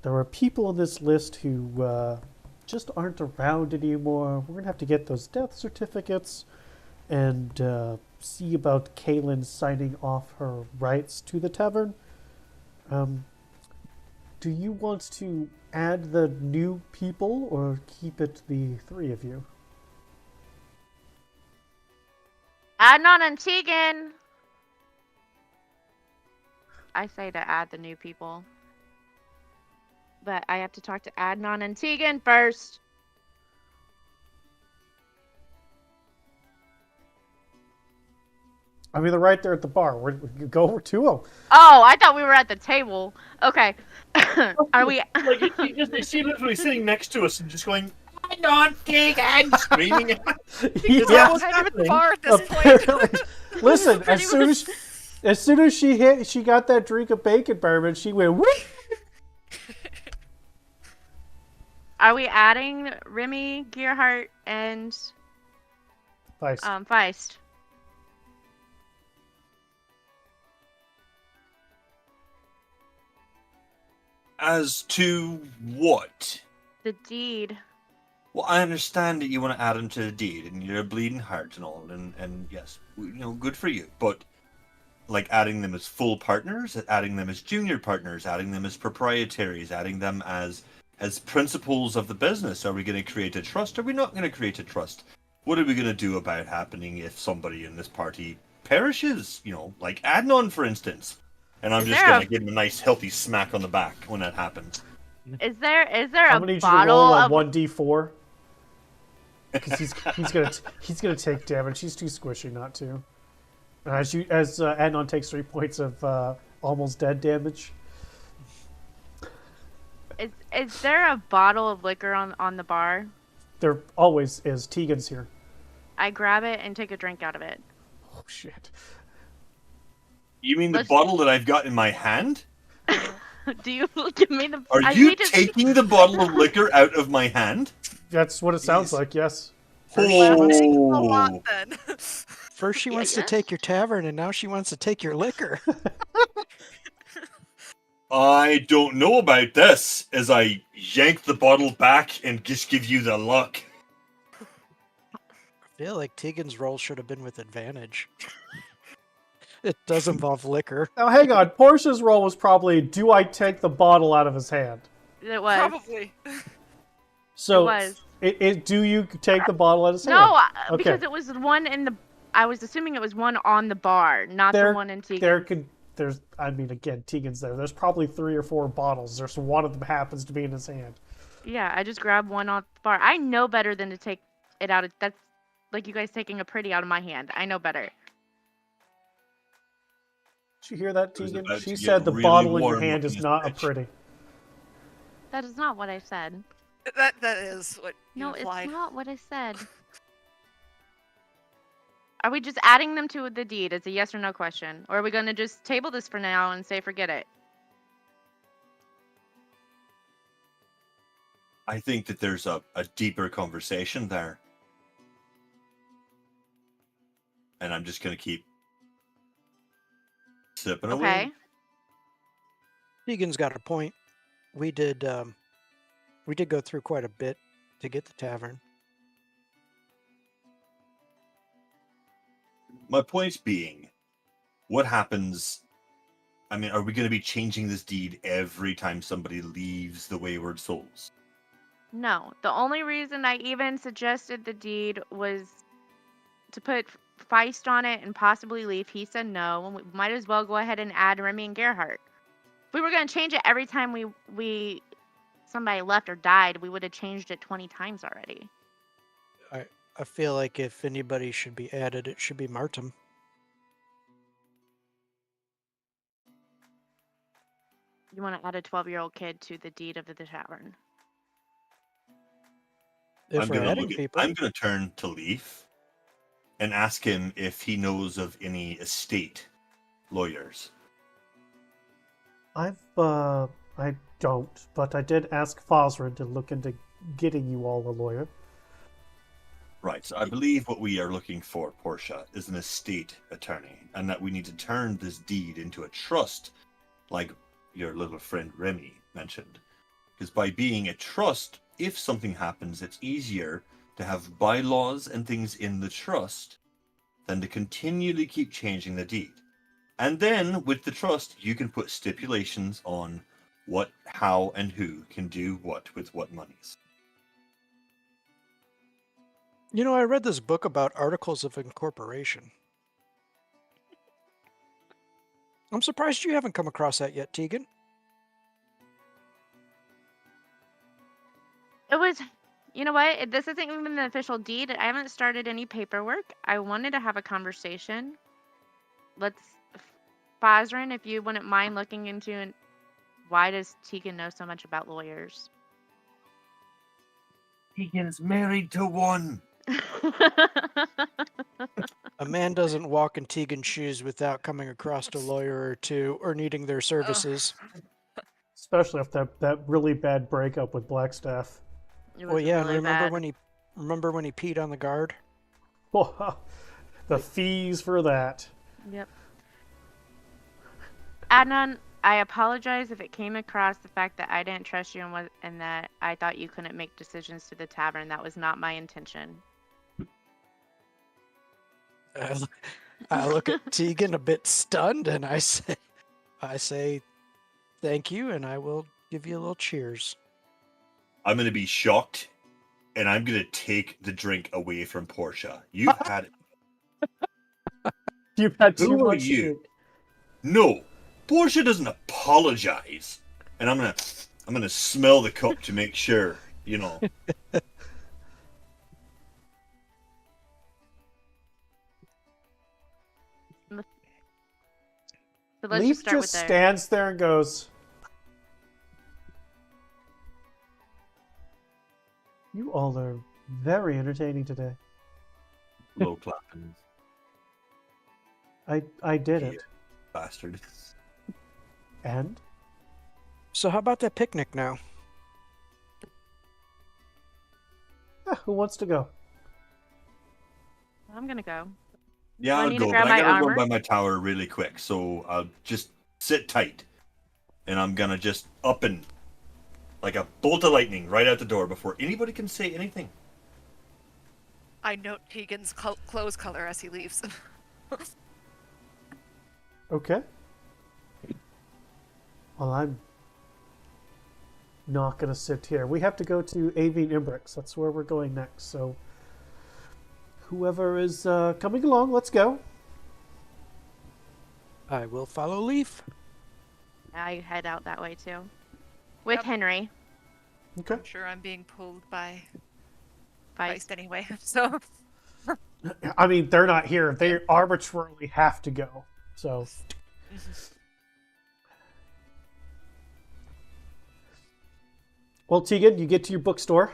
There are people on this list who just aren't around anymore. We're going to have to get those death certificates and see about Kaylin signing off her rights to the tavern. Do you want to add the new people or keep it the three of you? Adnan and Tegan! I say to add the new people. But I have to talk to Adnan and Tegan first. I mean, they're right there at the bar. We can go over to them. Oh, I thought we were at the table. Okay. Are we? Like is she literally sitting next to us and just going, "I don't dig," and screaming. Is Is that that what's kind of at the happening? bar at this point? Apparently, listen. Pretty As soon as she got that drink of bacon bourbon, she went. Whee! Are we adding Remy, Gearhart, and Nice. Feist? As to what? The deed. Well, I understand that you want to add him to the deed, and you're a bleeding heart and all, and yes, good for you. But like adding them as full partners, adding them as junior partners, adding them as proprietaries, adding them as principals of the business. Are we going to create a trust? Are we not going to create a trust? What are we going to do about happening if somebody in this party perishes? Like Adnan, for instance. And I'm Is just there going a- to give him a nice healthy smack on the back when that happens. Is there I'm a gonna need you to bottle roll a of? 1d4 because he's gonna take damage. He's too squishy not to. As Adnan takes 3 points of almost dead damage. Is there a bottle of liquor on the bar? There always is. Tegan's here. I grab it and take a drink out of it. Oh shit. You mean the Let's- bottle that I've got in my hand? Do you give me the? Are I you need to- taking the bottle of liquor out of my hand? That's what it sounds Jeez. like. Yes. Laughing a lot Oh, then. First she Yeah, wants to yes. take your tavern, and now she wants to take your liquor. I don't know about this. As I yank the bottle back and just give you the look. I feel like Tegan's roll should have been with advantage. It does involve liquor. Now hang on. Portia's roll was probably, do I take the bottle out of his hand? It was. Probably. So It was. do you take the bottle out of his hand? No, Okay. because it was one in the. I was assuming it was one on the bar, not There- the one in Tegan. I mean, again, Tegan's there. There's probably 3 or 4 bottles. There's one of them happens to be in his hand. Yeah, I just grabbed one off the bar. I know better than to take it out of. That's like you guys taking a pretty out of my hand. I know better. Did you hear that, It was Tegan? about She to said get the really bottle in your warm hand up is in this not a bitch. pretty. That is not what I said. That is what you No, implied. it's not what I said. Are we just adding them to the deed? It's a yes or no question. Or are we going to just table this for now and say forget it? I think that there's a deeper conversation there. And I'm just going to keep sipping away. Okay. Tegan's got a point. We did go through quite a bit to get the tavern. My point being, what happens? I mean, are we going to be changing this deed every time somebody leaves the Wayward Souls? No. The only reason I even suggested the deed was to put Feist on it and possibly leave. He said no. And we might as well go ahead and add Remy and Gerhardt. If we were going to change it every time somebody left or died, we would have changed it 20 times already. I feel like if anybody should be added, it should be Martin. You want to add a 12-year-old kid to the deed of the tavern. If I'm we're gonna adding people, I'm going to turn to Leaf and ask him if he knows of any estate lawyers. I don't, but I did ask Fosrin to look into getting you all a lawyer. Right, so I believe what we are looking for, Portia, is an estate attorney, and that we need to turn this deed into a trust, like your little friend Remy mentioned. Because by being a trust, if something happens, it's easier to have bylaws and things in the trust than to continually keep changing the deed. And then, with the trust, you can put stipulations on what, how, and who can do what with what monies. you know, I read this book about articles of incorporation. I'm surprised you haven't come across that yet, Tegan. It was, you know what? This isn't even the official deed. I haven't started any paperwork. I wanted to have a conversation let's, Fazrin, if you wouldn't mind looking into why does Tegan know so much about lawyers? Tegan's married to one. A man doesn't walk in Tegan's shoes without coming across a lawyer or two or needing their services. Especially after that really bad breakup with Blackstaff. It Well, was yeah, really and remember bad. when he peed on the guard? The fees for that. Yep. Adnan, I apologize if it came across the fact that I didn't trust you and that I thought you couldn't make decisions to the tavern. That was not my intention. I look at Tegan a bit stunned, and I say, thank you, and I will give you a little cheers. I'm gonna be shocked, and I'm gonna take the drink away from Portia. You've had it. You've had too Who are much you? shit. No, Portia doesn't apologize, and I'm gonna smell the cup to make sure. You know. So let's Leaf just start with just there. stands there and goes, "You all are very entertaining today. Low clapping I did Yeah. it." bastard. And So how about that picnic now? who wants to go? I'm gonna go. Yeah, Do I I'll need to go, grab but I my gotta armor? run by my tower really quick, so I'll just sit tight, and I'm gonna just up and like a bolt of lightning right out the door before anybody can say anything. I note Tegan's clothes color as he leaves. Okay. Well, I'm not gonna sit here. We have to go to Avine Imbrix. That's where we're going next. So, whoever is coming along, let's go. I will follow Leaf. I head out that way too. With Yep. Henry. Okay. I'm sure I'm being pulled by Feist. Feist anyway. So I mean, they're not here. They arbitrarily have to go. So, well, Tegan, you get to your bookstore.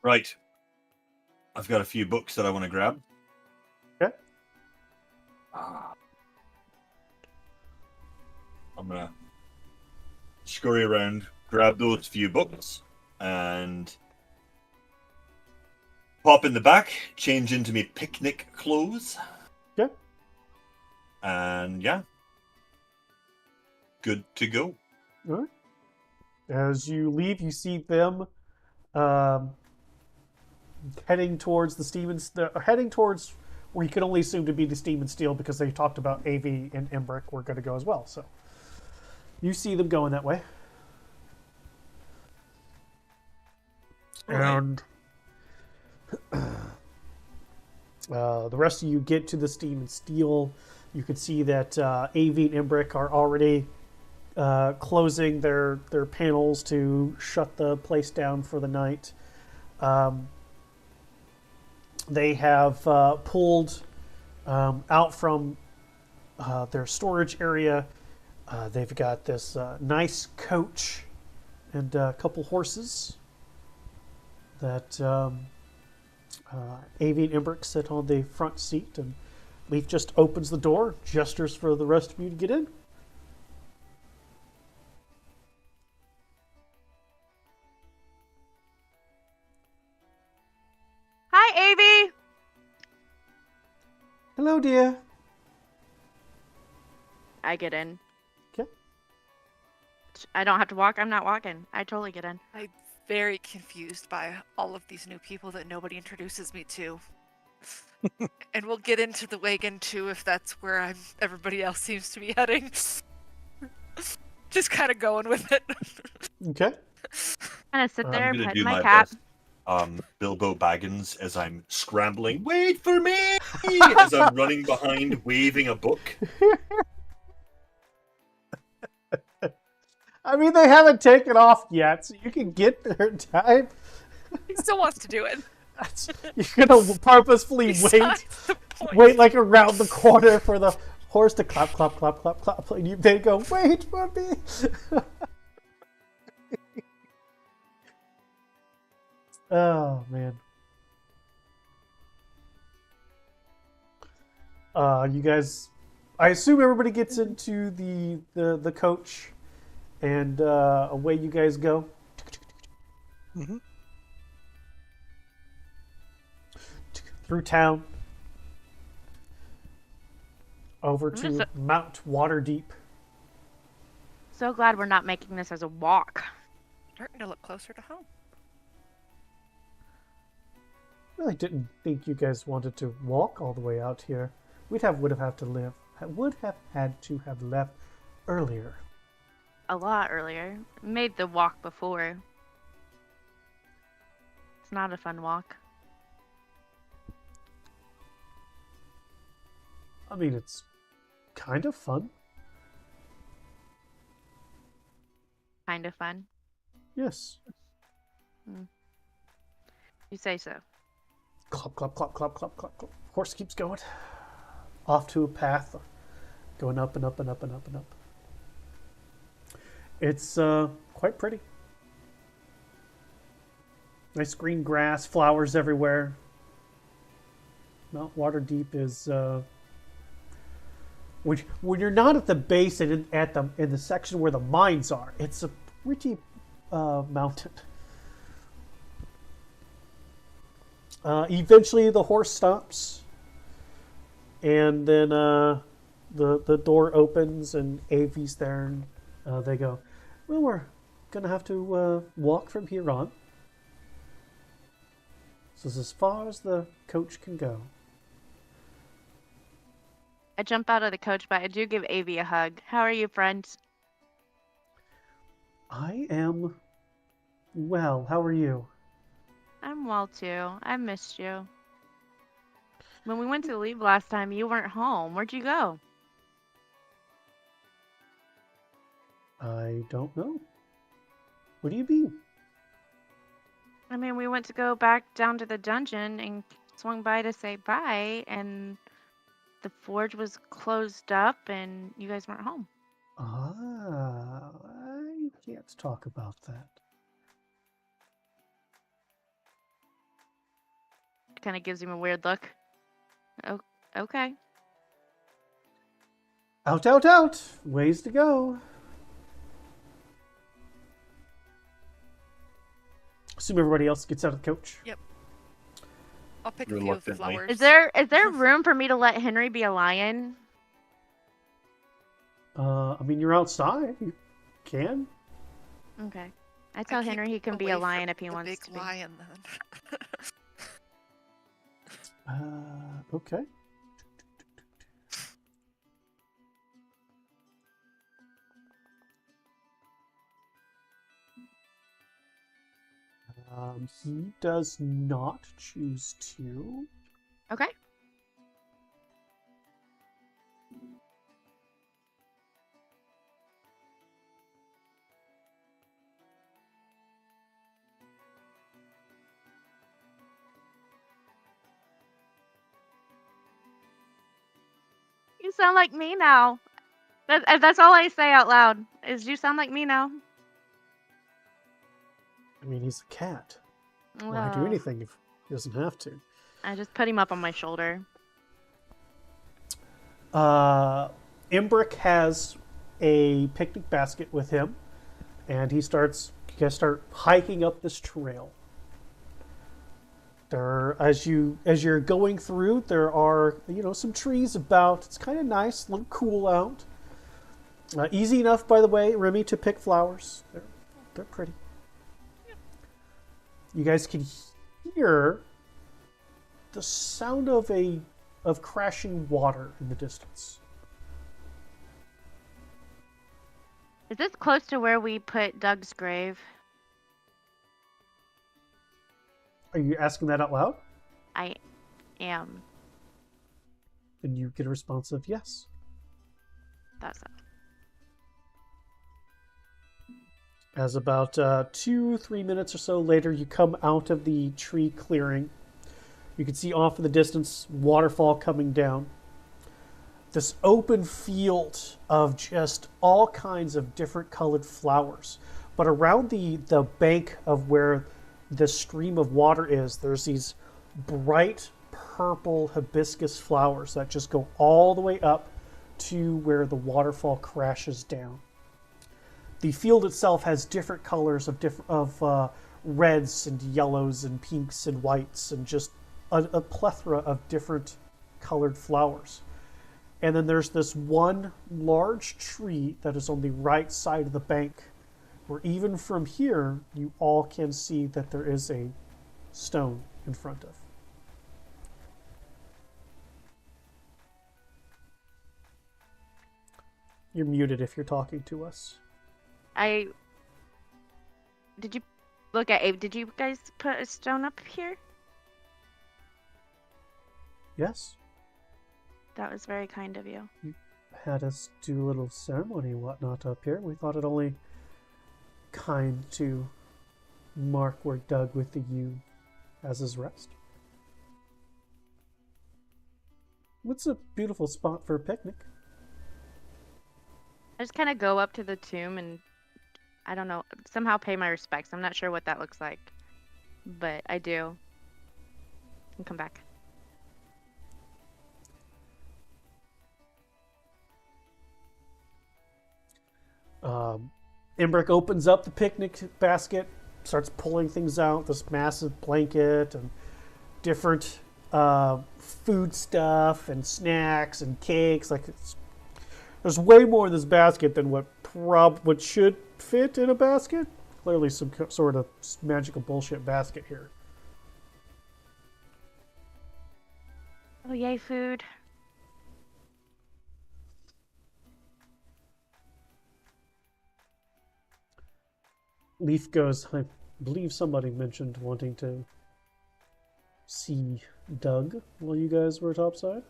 Right. I've got a few books that I want to grab. Okay. I'm gonna scurry around, grab those few books, and pop in the back, change into me picnic clothes. Okay. And yeah, good to go. All right. As you leave, you see them heading towards the Steam and heading towards where you can only assume to be the Steam and Steel because they talked about AV and Embrick were going to go as well. So you see them going that way. Right. And the rest of you get to the Steam and Steel. You can see that AV and Embrick are already closing their panels to shut the place down for the night. They have pulled out from their storage area. They've got this nice coach and a couple horses that Avi and Embrick sit on the front seat, and Leaf just opens the door, gestures for the rest of you to get in. Hi, Avi. Hello, dear. I get in. Okay. I don't have to walk. I'm not walking. I totally get in. I'm very confused by all of these new people that nobody introduces me to. And we'll get into the wagon too if that's where everybody else seems to be heading. Just kind of going with it. Okay. Kind of sit there, I'm gonna pet do my my cat. best. Bilbo Baggins as I'm scrambling. Wait for me! As I'm running behind, waving a book. I mean, they haven't taken off yet, so you can get there in time. He still wants to do it. You're gonna purposefully Besides the point. wait like around the corner for the horse to clap, clap, clap, clap, clap, and you then go, wait for me. Oh man. You guys, I assume everybody gets into the coach, and away you guys go. Hmm. Through town, over I'm just to Mount Waterdeep. so glad we're not making this as a walk. Starting to look closer to home. Really didn't think you guys wanted to walk all the way out here. Would have had to have left earlier. A lot earlier. Made the walk before. It's not a fun walk. I mean, it's kind of fun. Kind of fun. Yes. You say so. Clop, clop, clop, clop, clop, clop, clop. Horse keeps going. Off to a path, going up and up and up and up and up. It's quite pretty. Nice green grass, flowers everywhere. Mount Waterdeep is when you're not at the base and in the section where the mines are, it's a pretty mountain. Eventually, the horse stops, and then the door opens, and Avi's there, and they go, "Well, we're gonna have to walk from here on. This is as far as the coach can go." I jump out of the coach, but I do give Avi a hug. How are you, friends? I am well. How are you? I'm well too. I missed you. When we went to leave last time, you weren't home. Where'd you go? I don't know. What do you mean? I mean, we went to go back down to the dungeon and swung by to say bye, and the forge was closed up, and you guys weren't home. I can't talk about that. Kind of gives him a weird look. Oh, okay. Out, out, out! Ways to go. Assume everybody else gets out of the coach. I'll pick a few of the Reluctantly. flowers. Is there room for me to let Henry be a lion? I mean, you're outside. You can. Okay. I tell keep Henry he can be away a from lion if he the wants big to be. lion, then. Okay. He does not choose to. Okay. You sound like me now. That's all I say out loud. Is you sound like me now. I mean, he's a cat. Why do Ugh. anything if he doesn't have to? I just put him up on my shoulder. Imbric has a picnic basket with him, and you guys start hiking up this trail. As you're going through, there are some trees about. It's kind of nice, a little cool out. Easy enough, by the way, Remy, to pick flowers. They're pretty. You guys can hear the sound of crashing water in the distance. Is this close to where we put Doug's grave? Are you asking that out loud? I am. And you get a response of yes. That's it. As about 2-3 minutes or so later, you come out of the tree clearing, You can see off in the distance waterfall coming down. This open field of just all kinds of different colored flowers. But around the bank of where the stream of water is, there's these bright purple hibiscus flowers that just go all the way up to where the waterfall crashes down. The field itself has different colors of reds and yellows and pinks and whites and just a plethora of different colored flowers. And then there's this one large tree that is on the right side of the bank, where even from here, you all can see that there is a stone in front of. You're muted if you're talking to us. Did you look at Abe? Did you guys put a stone up here? Yes? That was very kind of you. You had us do a little ceremony and whatnot up here. We thought it only kind to mark where Doug with the U has his rest. What's a beautiful spot for a picnic? I just kind of go up to the tomb and, I don't know, somehow pay my respects. I'm not sure what that looks like, but I do. And come back. Imbric opens up the picnic basket, starts pulling things out, this massive blanket and different food stuff and snacks and cakes. Like there's way more in this basket than what should fit in a basket. Clearly some sort of magical bullshit basket here. Oh, yay, food. Leaf goes, I believe somebody mentioned wanting to see Doug while you guys were topside.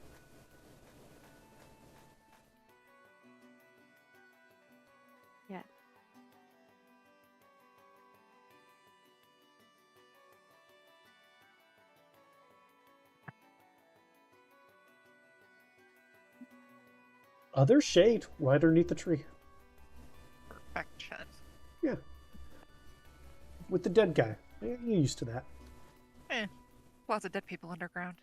Yeah. Other shade right underneath the tree. Perfection. Yeah. With the dead guy. You're used to that. Lots of dead people underground.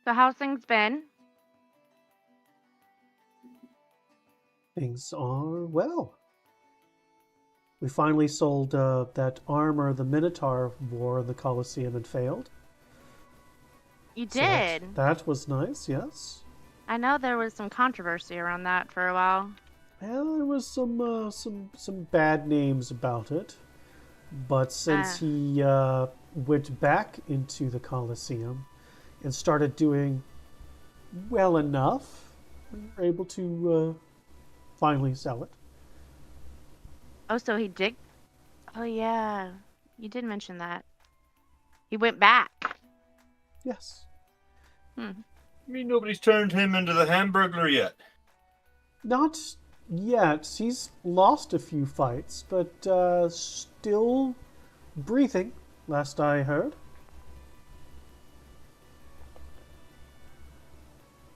So how's things been? Things are well. We finally sold that armor the Minotaur wore in the Colosseum and failed. You So did. that was nice, yes. I know there was some controversy around that for a while. Well, there was some bad names about it, but since he went back into the Colosseum and started doing well enough, we were able to finally sell it. Oh, so he did? Oh, yeah. You did mention that. He went back. Yes. I mean, nobody's turned him into the Hamburglar yet. Not yet. He's lost a few fights, but still breathing, last I heard.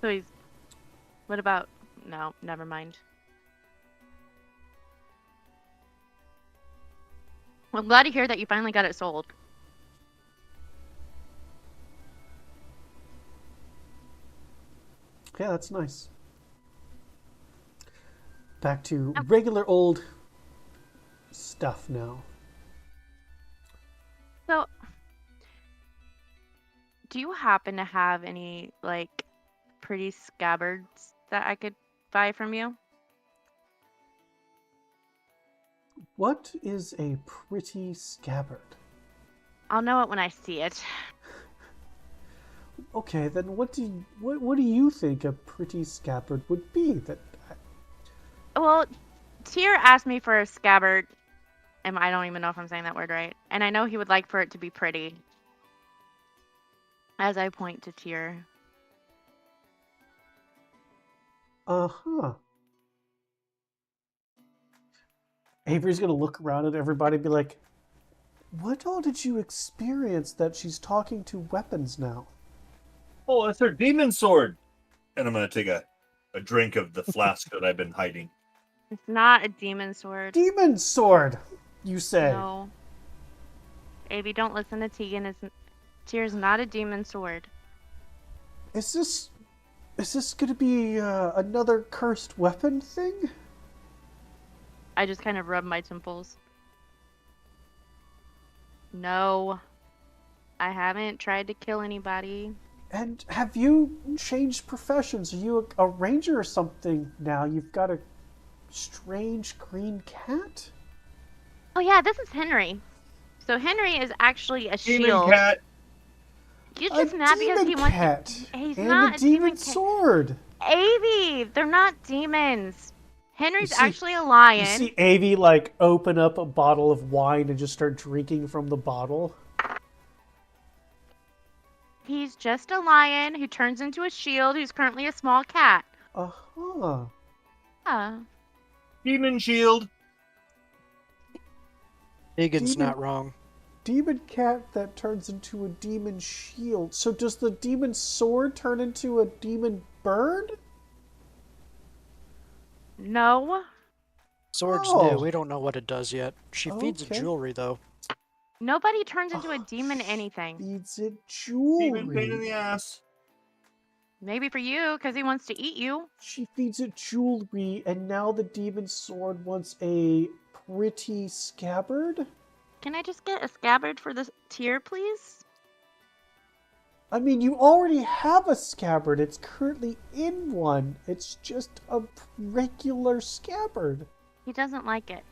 So he's... What about... No, never mind. Well, I'm glad to hear that you finally got it sold. Yeah, that's nice. Back to regular old stuff now. So, do you happen to have any, like, pretty scabbards that I could buy from you? What is a pretty scabbard? I'll know it when I see it. Okay, then what do you think a pretty scabbard would be? That Well, Tyr asked me for a scabbard, and I don't even know if I'm saying that word right. And I know he would like for it to be pretty. As I point to Tyr. Uh-huh. Avery's gonna look around at everybody and be like, what all did you experience that she's talking to weapons now? Oh, that's her demon sword. And I'm gonna take a drink of the flask that I've been hiding. It's not a demon sword. Demon sword, you say? No. Avy, don't listen to Tegan. Tyr's not a demon sword. Is this gonna be another cursed weapon thing? I just kind of rub my temples. No. I haven't tried to kill anybody. And have you changed professions? Are you a ranger or something now? You've got a strange green cat? Oh yeah, this is Henry. So Henry is actually a Demon shield. cat. He's A just mad because he demon wants cat to. He's and not a demon cat. sword. Avy, they're not demons. Henry's see- actually a lion. You see Avy like open up a bottle of wine and just start drinking from the bottle. He's just a lion who turns into a shield who's currently a small cat. Uh-huh. Yeah. Demon shield. Egan's Demon- not wrong. Demon cat that turns into a demon shield. So does the demon sword turn into a demon bird? No. Swords Oh. new. We don't know what it does yet. She feeds Okay. jewelry, though. Nobody turns into a demon anything. Feeds it Demon pain in jewelry. the ass. Maybe for you, because he wants to eat you. She feeds it jewelry, and now the demon sword wants a pretty scabbard? Can I just get a scabbard for the Tyr, please? I mean, you already have a scabbard. It's currently in one. It's just a regular scabbard. He doesn't like it.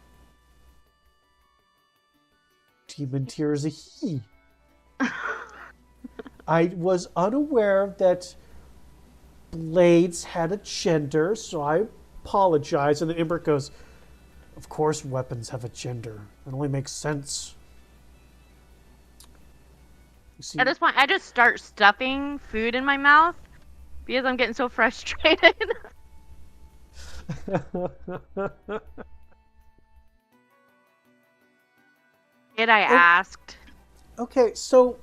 Demon Tyr is a he. I was unaware that blades had a gender, so I apologize. And then Imber goes, of course weapons have a gender. It only makes sense. You see, At this point, I just start stuffing food in my mouth because I'm getting so frustrated. Did I asked? okay, so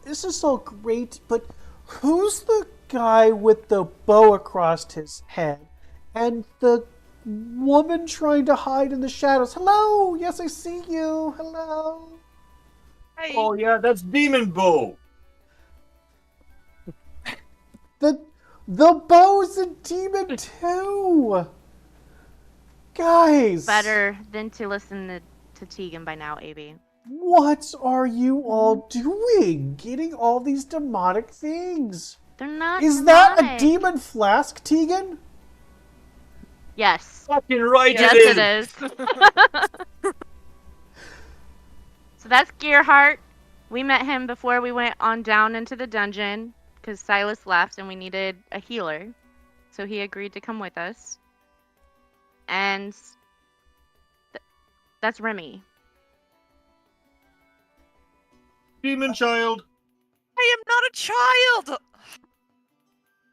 this is all great, but who's the guy with the bow across his head and the woman trying to hide in the shadows? Hello, yes, I see you. Hello. Hey, Oh yeah, that's Demon Bow. The bow's a demon too. Guys, Better than to listen to Tegan by now, Avy. what are you all doing? Getting all these demonic things? They're not. Is that a demonic. demon flask, Tegan? Yes. Fucking right Yes, it it is. So that's Gearhart. We met him before we went on down into the dungeon because Silas left and we needed a healer. So he agreed to come with us. And that's Remy. Demon child. I am not a child.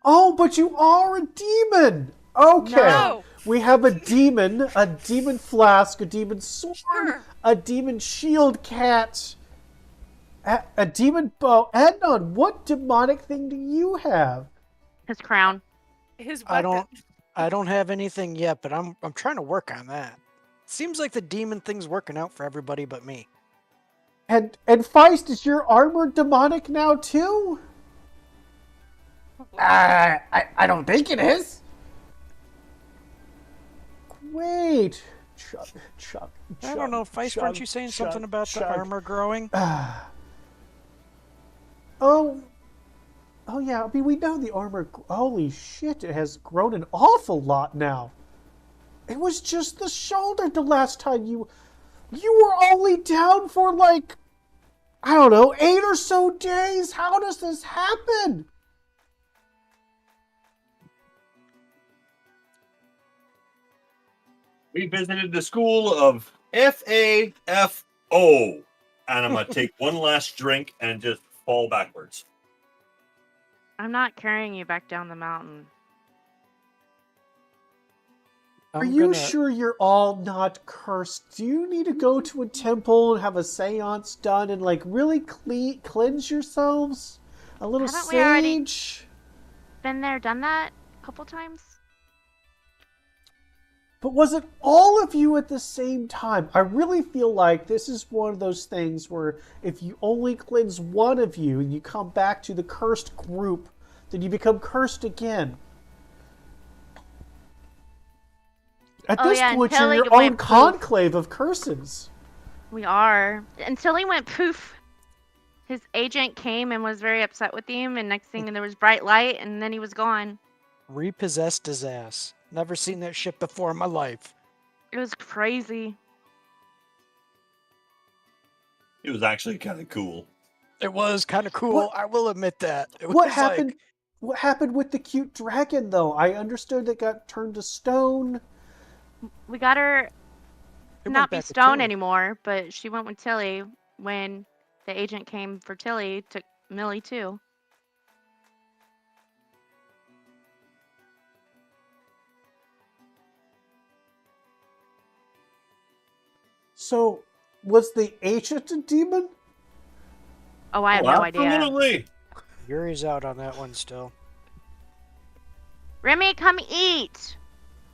Oh, but you are a demon. Okay. No. We have a demon flask, a demon sword, Sure. a demon shield cat, a demon bow. Adnan, what demonic thing do you have? His crown. His I weapon. don't have anything yet, but I'm trying to work on that. Seems like the demon thing's working out for everybody but me. And Feist, is your armor demonic now too? I don't think it is. Wait. Chuck. I don't know, Feist, weren't you saying something about the armor growing? Oh yeah, I mean, we know the armor, holy shit, it has grown an awful lot now. It was just the shoulder the last time you were only down for like, I don't know, 8 or so days. How does this happen? We visited the school of FAFO. And I'm gonna take one last drink and just fall backwards. I'm not carrying you back down the mountain. Are I'm you gonna. sure you're all not cursed? Do you need to go to a temple and have a seance done and like really cleanse yourselves? A little Haven't we already sage? been there, done that a couple times? But was it all of you at the same time? I really feel like this is one of those things where if you only cleanse one of you and you come back to the cursed group, then you become cursed again. At Oh this yeah, point, until you're he your own went poof. conclave of curses. We are. Until he went poof. His agent came and was very upset with him, and next thing there was bright light, and then he was gone. Repossessed his ass. Never seen that shit before in my life. It was crazy. It was actually kind of cool. It was kind of cool. What- I will admit that. It What was happened? like What happened with the cute dragon, though? I understood it got turned to stone. We got her it not went be back with stone Tilly. anymore, but she went with Tilly when the agent came for Tilly, took Millie too. So, was the agent a demon? Oh, I have no idea. Absolutely. Yuri's out on that one still. Remy, come eat.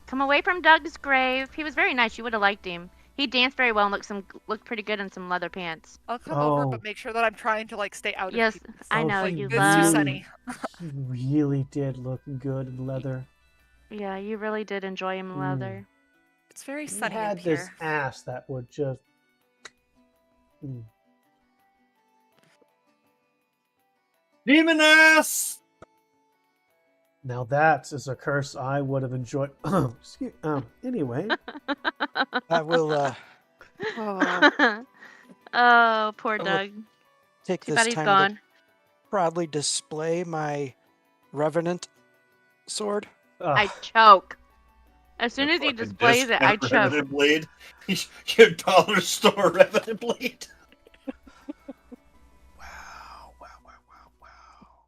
Come away from Doug's grave. He was very nice. You would have liked him. He danced very well and looked pretty good in some leather pants. I'll come over, Oh. but make sure that I'm trying to like stay out of Yes, people's. I know like, he you it's too love. sunny. He really did look good in leather. Yeah, you really did enjoy him in leather. It's very He sunny had up this here. ass that would just. Demon ass! Now that is a curse I would have enjoyed. Anyway, I will Oh, Oh, poor I will Doug. take Too this bad he's time gone. to proudly display my Revenant sword. I ugh, choke. As soon Your as he fucking displays it, I discount choke. Revenant blade. Your dollar store Revenant blade. wow, wow, wow, wow, wow,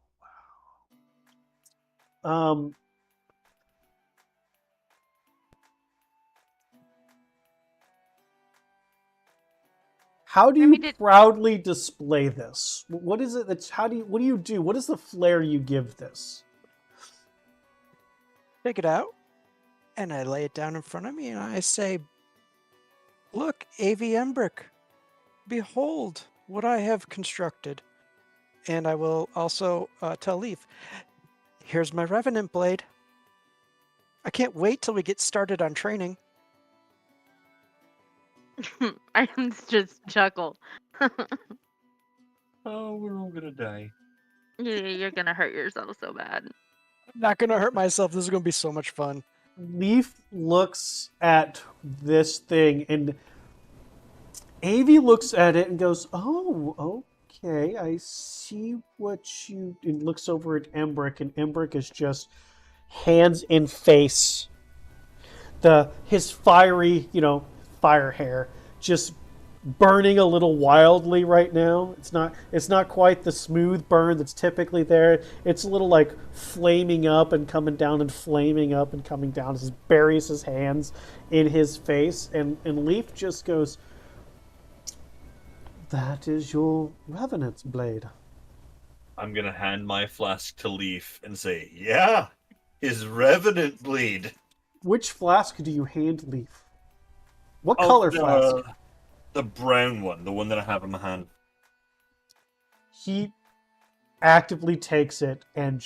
wow. How do you Remy did. proudly display this? What is it that's what do you do? What is the flair you give this? Take it out, and I lay it down in front of me, and I say, "Look, A.V. Embrick, behold what I have constructed." And I will also tell Leaf, "Here's my Revenant blade. I can't wait till we get started on training." I just chuckle. Oh, we're all gonna die. You're gonna hurt yourself so bad. I'm not gonna hurt myself. This is gonna be so much fun. Leaf looks at this thing, and Avi looks at it and goes, "Oh, okay, I see what you." And looks over at Embrick, and Embrick is just hands in face. His fiery, fire hair just burning a little wildly right now. It's not quite the smooth burn that's typically there. It's a little like flaming up and coming down and flaming up and coming down as he buries his hands in his face, and Leaf just goes, "That is your Revenant's blade." I'm gonna hand my flask to Leaf and say, "Yeah, his Revenant blade." Which flask do you hand Leaf? What Oh, color flask? The brown one, the one that I have in my hand. He actively takes it and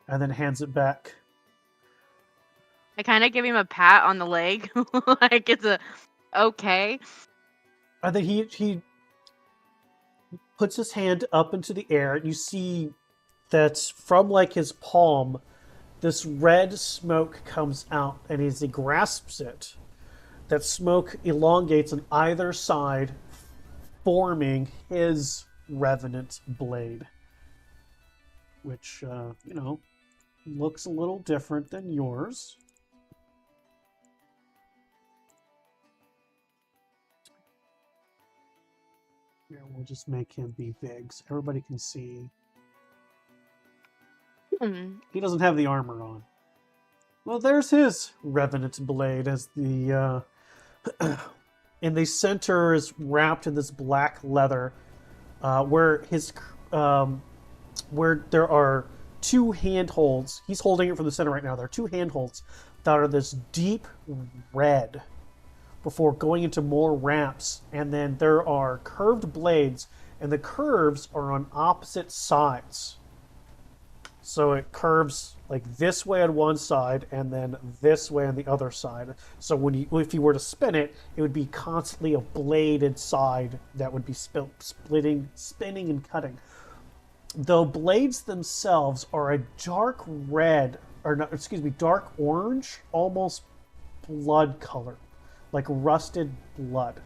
then hands it back. I kind of give him a pat on the leg, like it's a okay. And then he puts his hand up into the air. You see that from like his palm, this red smoke comes out, and as he grasps it, that smoke elongates on either side, forming his Revenant blade, which looks a little different than yours. Here, we'll just make him be big so everybody can see. He doesn't have the armor on. Well, there's his Revenant blade as the in the center is wrapped in this black leather, where his where there are two handholds. He's holding it from the center right now. There are two handholds that are this deep red before going into more ramps, and then there are curved blades, and the curves are on opposite sides. So it curves like this way on one side and then this way on the other side. So if you were to spin it, it would be constantly a bladed side that would be spinning and cutting. The blades themselves are a dark red, or not, excuse me, dark orange, almost blood color, like rusted blood,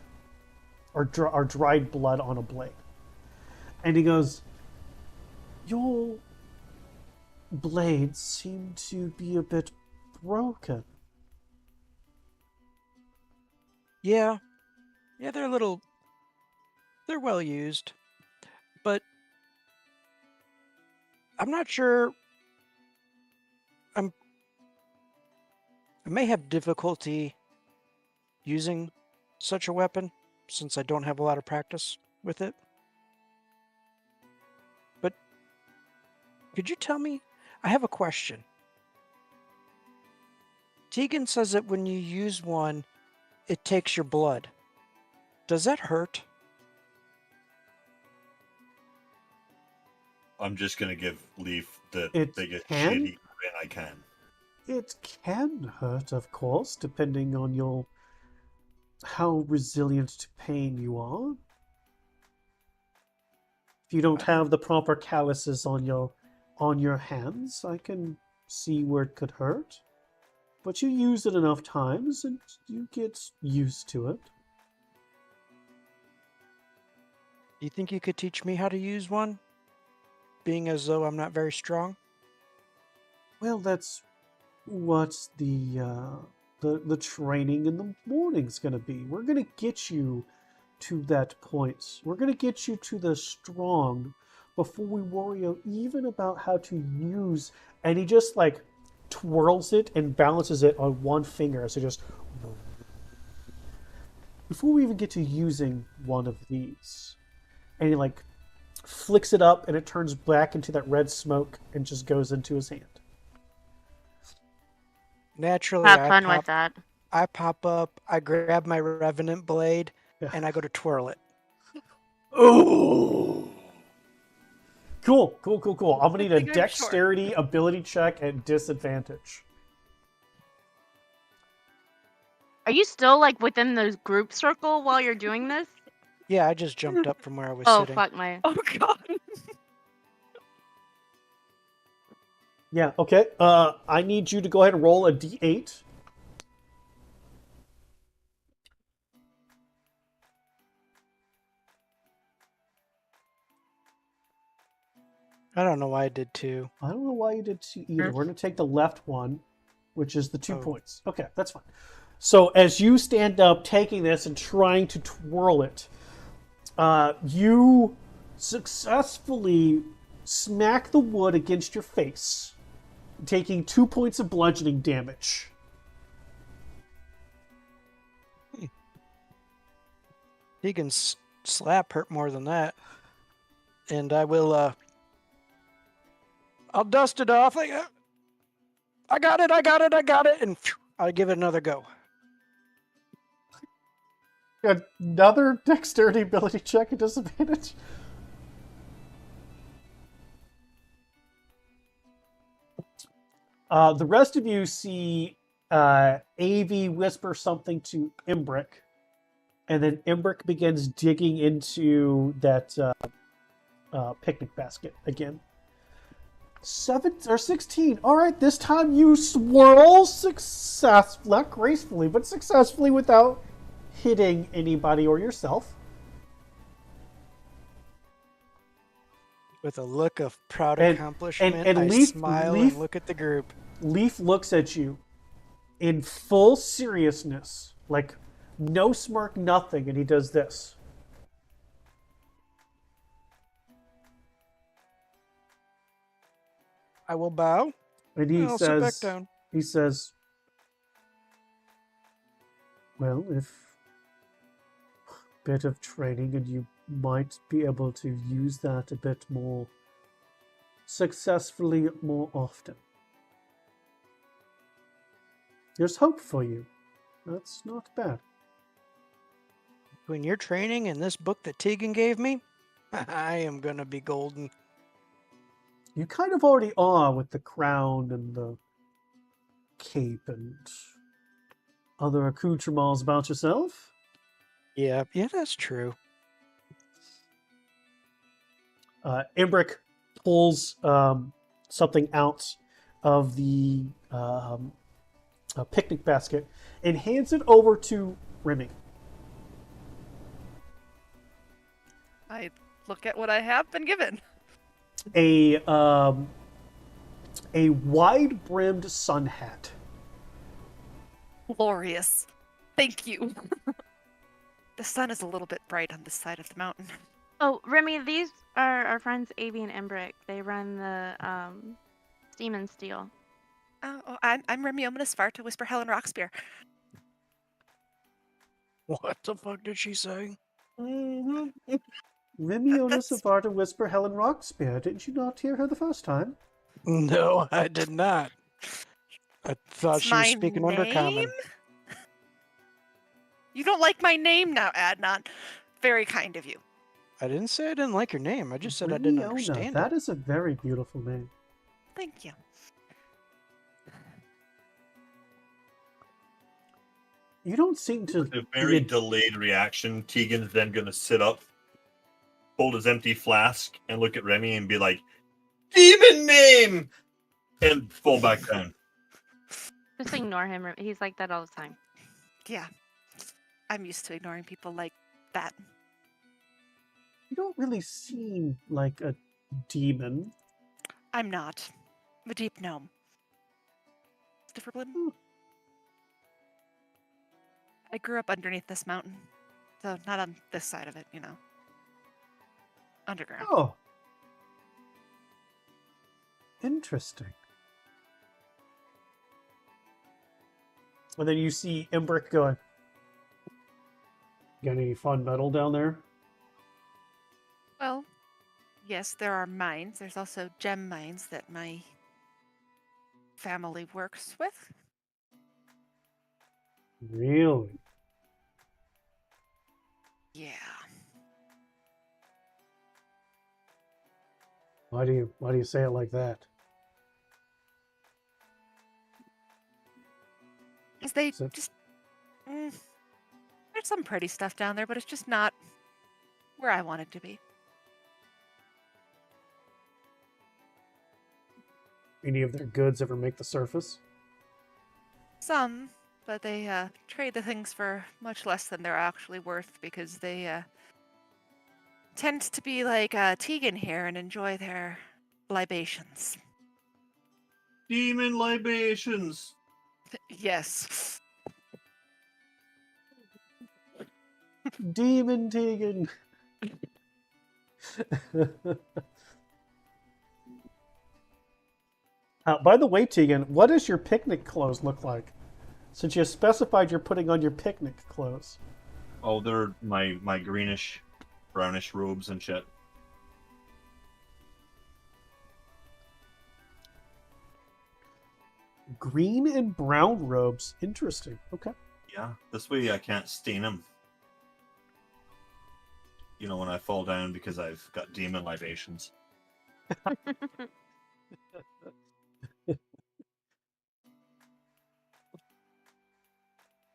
or dried blood on a blade. And he goes, "Your blades seem to be a bit broken." Yeah, they're well used, but I'm not sure. I may have difficulty using such a weapon since I don't have a lot of practice with it. But could you tell me? I have a question. Tegan says that when you use one, it takes your blood. Does that hurt? I'm just gonna give Leaf the It biggest can? shitty grin I can. It can hurt, of course, depending on how resilient to pain you are. If you don't have the proper calluses on your hands, I can see where it could hurt. But you use it enough times and you get used to it. Do you think you could teach me how to use one? Being as though I'm not very strong? Well, that's what the training in the morning's going to be. We're going to get you to that point. We're going to get you to the strong before we worry even about how to use. And he just like twirls it and balances it on one finger. So just before we even get to using one of these, and he like flicks it up and it turns back into that red smoke and just goes into his hand. Naturally, Have fun with that. I pop up, I grab my Revenant blade, Yeah. and I go to twirl it. Oh, cool. I'm gonna need a Good thing I'm short. dexterity ability check at disadvantage. Are you still like within the group circle while you're doing this? Yeah, I just jumped up from where I was Oh sitting. fuck my! Oh god. Yeah. Okay. I need you to go ahead and roll a d8. I don't know why I did two. I don't know why you did two either. We're gonna take the left one, which is the 2 Oh. points. Okay, that's fine. So as you stand up, taking this and trying to twirl it, you successfully smack the wood against your face, taking 2 points of bludgeoning damage. Tegan's slap hurt more than that. And I will, I'll dust it off. Like, I got it, and phew, I'll give it another go. Another dexterity ability check at disadvantage. The rest of you see Avi whisper something to Imbric, and then Imbric begins digging into that picnic basket again. 16. All right, this time you swirl successfully, not gracefully, but successfully without hitting anybody or yourself. With a look of proud And- accomplishment, and I Leaf- smile Leaf- and look at the group. Leaf looks at you in full seriousness, like no smirk, nothing, and he does this. I will bow. And I'll sit back down. he says, well, if bit of training and you might be able to use that a bit more successfully more often. There's hope for you. That's not bad. Between your training and this book that Tegan gave me, I am gonna be golden. You kind of already are with the crown and the cape and other accoutrements about yourself. Yeah, that's true. Imbric pulls something out of the picnic basket and hands it over to Remy. I look at what I have been given. A wide-brimmed sun hat. Glorious. Thank you. The sun is a little bit bright on this side of the mountain. Oh, Remy, these are our friends Avi and Embrick. They run the Steam and Steel. I'm Remy Ominous Far to Whisper Helen Rockspear. What the fuck did she say? Mm-hmm. Remy Onisavar to Whisper Helen Rockspear. Didn't you not hear her the first time? No, I did not. I thought It's she was my speaking name? Undercommon. You don't like my name now, Adnan. Very kind of you. I didn't say I didn't like your name. I just said I didn't Remy understand That it. is a very beautiful name. Thank you. You don't seem to. With a very delayed reaction, Tegan's then going to sit up, hold his empty flask, and look at Remy and be like, "Demon name!" and fall back down. Just ignore him. He's like that all the time. Yeah. I'm used to ignoring people like that. You don't really seem like a demon. I'm not. I'm a deep gnome. Christopher Blinn. I grew up underneath this mountain. So not on this side of it, you know. Underground. Oh. Interesting. And then you see Embrick going, got any fun metal down there? Well, yes, there are mines. There's also gem mines that my family works with. Really? Yeah. Why do you say it like that? Because they So- just... there's some pretty stuff down there, but it's just not where I want it to be. Any of their goods ever make the surface? Some, but they trade the things for much less than they're actually worth because they tend to be like Tegan here and enjoy their libations. Demon libations. Yes. Demon Tegan. By the way, Tegan, what does your picnic clothes look like? Since you specified you're putting on your picnic clothes. Oh, they're my greenish, brownish robes and shit. Green and brown robes. Interesting. Okay. Yeah, this way I can't stain them. You know, when I fall down because I've got demon libations.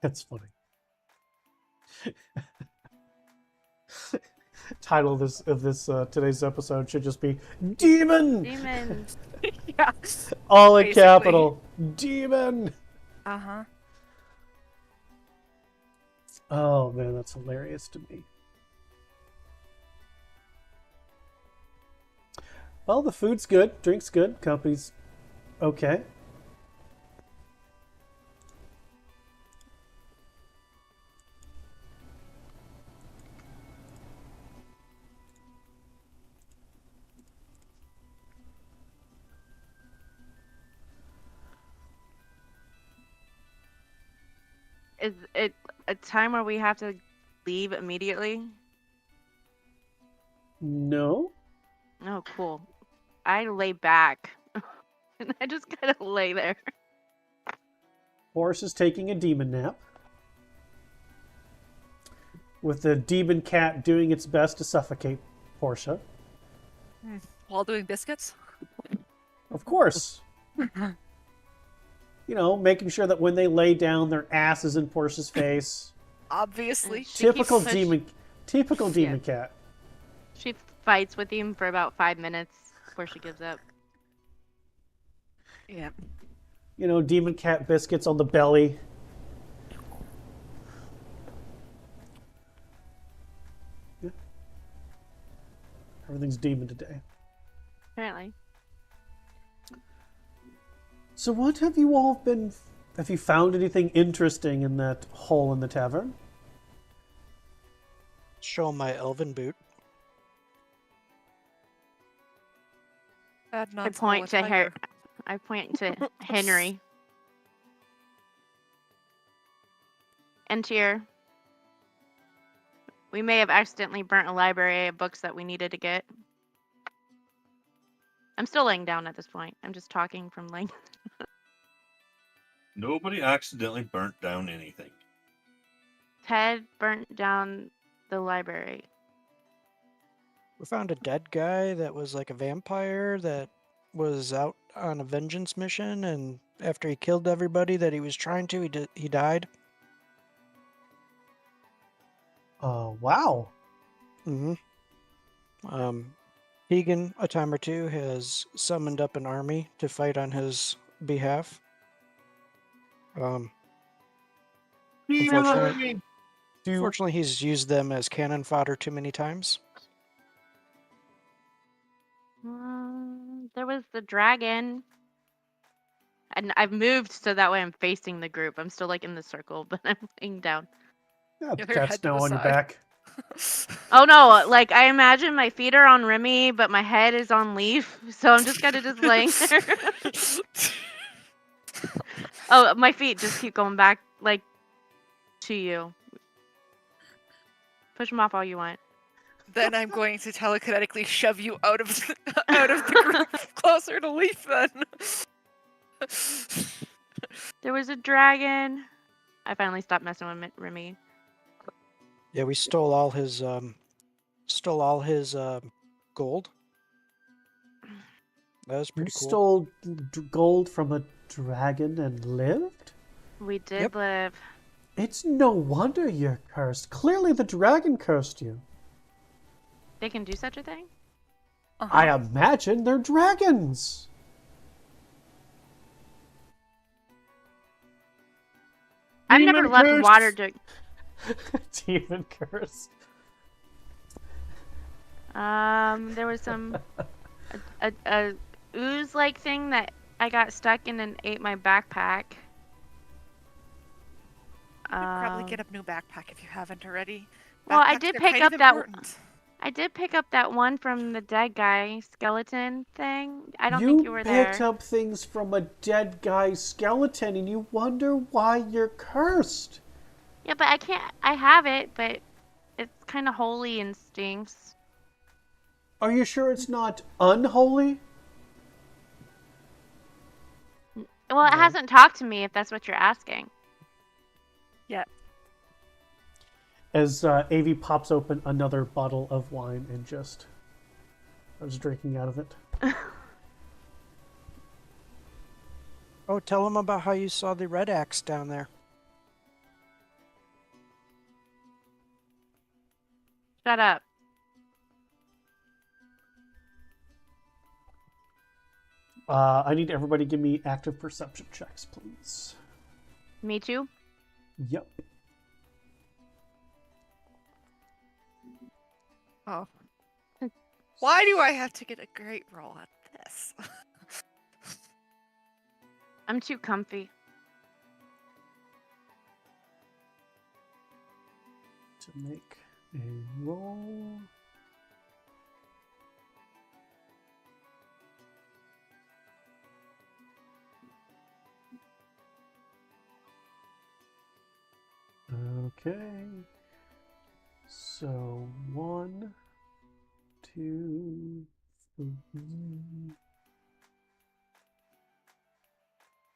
That's funny. Title of this today's episode should just be Demon. Demons. Yeah. All in Basically. capital. Demon. Uh-huh. Oh man, that's hilarious to me. Well, the food's good, drink's good, company's okay. Is it a time where we have to leave immediately? No. Oh, cool. I lay back. And I just kind of lay there. Horse is taking a demon nap, with the demon cat doing its best to suffocate Portia. While doing biscuits? Of course. You know, making sure that when they lay down, their ass is in Portia's face. Obviously. She keeps Typical demon cat. She fights with him for about 5 minutes before she gives up. Yeah. You know, demon cat biscuits on the belly. Yeah. Everything's demon today. Apparently. So what have you all been... Have you found anything interesting in that hole in the tavern? Show him my elven boot. I point to I point to Henry. And Tyr. We may have accidentally burnt a library of books that we needed to get. I'm still laying down at this point. I'm just talking from laying. Nobody accidentally burnt down anything. Ted burnt down the library. We found a dead guy that was like a vampire that was out on a vengeance mission, and after he killed everybody that he was trying to, he died. Wow. Mm-hmm. Tegan, a time or two, has summoned up an army to fight on his behalf. Unfortunately, he's used them as cannon fodder too many times. There was the dragon. And I've moved so that way I'm facing the group. I'm still like in the circle, but I'm laying down. Yeah, Your the head cat's to now the on your side. back. Oh no, like I imagine my feet are on Remy, but my head is on Leaf. So I'm just kind of just laying there. Oh, my feet just keep going back like to you. Push them off all you want. Then I'm going to telekinetically shove you out of the group closer to Leaf then. There was a dragon. I finally stopped messing with Remy. Yeah, we stole all his gold. That was You pretty cool. stole gold from a dragon and lived? We did Yep. live. It's no wonder you're cursed. Clearly the dragon cursed you. They can do such a thing? I imagine they're dragons. I've never Demon left curse. Waterdeep. Demon curse. There was some a ooze-like thing that I got stuck in and ate my backpack. You could probably get a new backpack if you haven't already. Well, I Backpacks did are pick kind up of that. important. I did pick up that one from the dead guy skeleton thing. I don't think you were there. You picked up things from a dead guy's skeleton and you wonder why you're cursed. Yeah, but I can't. I have it, but it's kind of holy and stinks. Are you sure it's not unholy? Well, it hasn't talked to me. If that's what you're asking. Yeah. As Avi pops open another bottle of wine and just starts drinking out of it. Oh, tell him about how you saw the red axe down there. Shut up. I need everybody to give me active perception checks, please. Me too. Yep. Oh. Why do I have to get a great roll at this? I'm too comfy. To make a roll. Okay. So 1, 2, 3.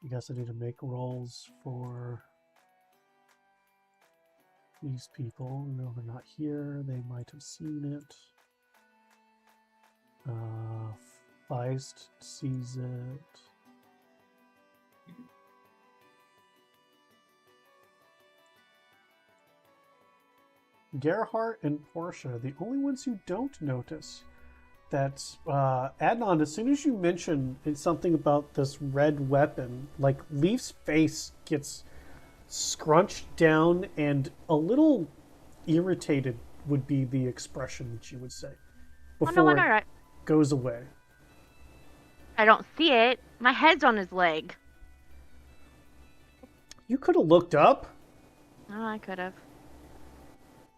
I guess I need to make rolls for these people. No, they're not here. They might have seen it. Feist sees it. Gerhardt and Portia, the only ones who don't notice that Adnan, as soon as you mention something about this red weapon, like Leaf's face gets scrunched down and a little irritated would be the expression that you would say Oh, no before wonder it goes away. I don't see it. My head's on his leg. You could have looked up. Oh, I could have.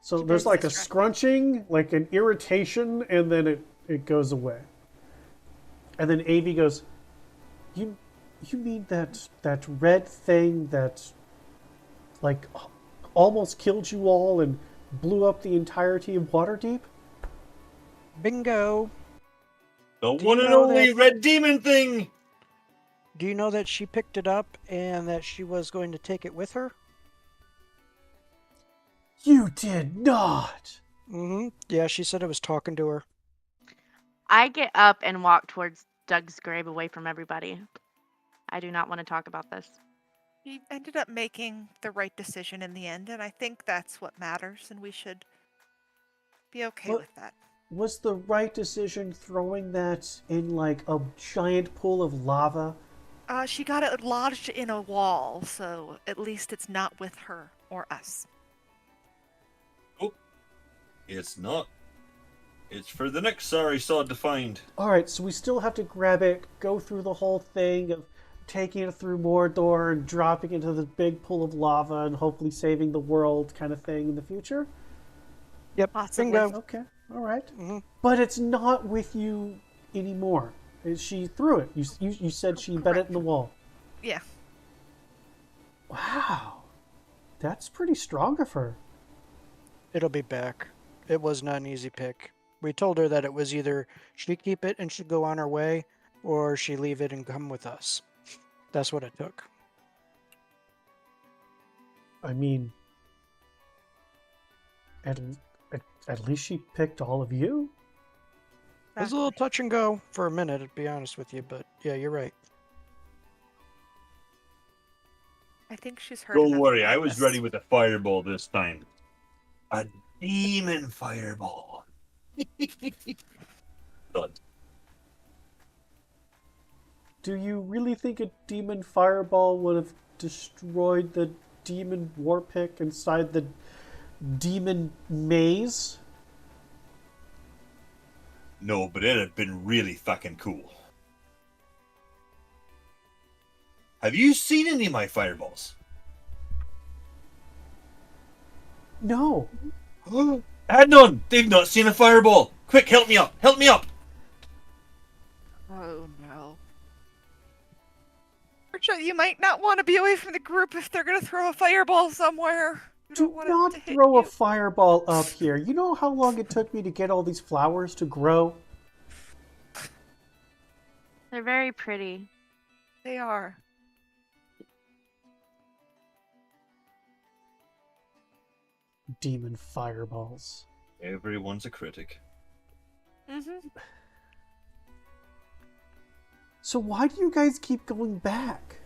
So She there's does like a distract. scrunching, like an irritation, and then it goes away. And then Avi goes, You mean that red thing that like almost killed you all and blew up the entirety of Waterdeep? Bingo. The Do one you and know only that- red demon thing. Do you know that she picked it up and that she was going to take it with her? You did not. Mm-hmm. Yeah, she said I was talking to her. I get up and walk towards Doug's grave away from everybody. I do not want to talk about this. He ended up making the right decision in the end, and I think that's what matters, and we should be okay But- with that. Was the right decision throwing that in like a giant pool of lava? She got it lodged in a wall, so at least it's not with her or us. It's not. It's for the next sorry sod to find. Alright, so we still have to grab it, go through the whole thing of taking it through Mordor and dropping it into the big pool of lava and hopefully saving the world kind of thing in the future? Yep. Possibly. Bingo. Okay, alright. Mm-hmm. But it's not with you anymore. She threw it. You said she bet it in the wall. Yeah. Wow. That's pretty strong of her. It'll be back. It was not an easy pick. We told her that it was either she keep it and she'd go on her way, or she leave it and come with us. That's what it took. I mean, at least she picked all of you. It was a little touch and go for a minute, to be honest with you, but yeah, you're right. I think she's heard. Don't enough worry, I about was this. ready with a fireball this time. A demon fireball. Done. Do you really think a demon fireball would have destroyed the demon war pick inside the demon maze? No, but it'd have been really fucking cool. Have you seen any of my fireballs? No. Adnan, they've not seen a fireball. Quick, help me up. Help me up. Oh no. Richard, you might not want to be away from the group if they're gonna throw a fireball somewhere. You Do don't want it not to hit throw a you. fireball up here. You know how long it took me to get all these flowers to grow? They're very pretty. They are. Demon fireballs. Everyone's a critic. Mm-hmm. So why do you guys keep going back?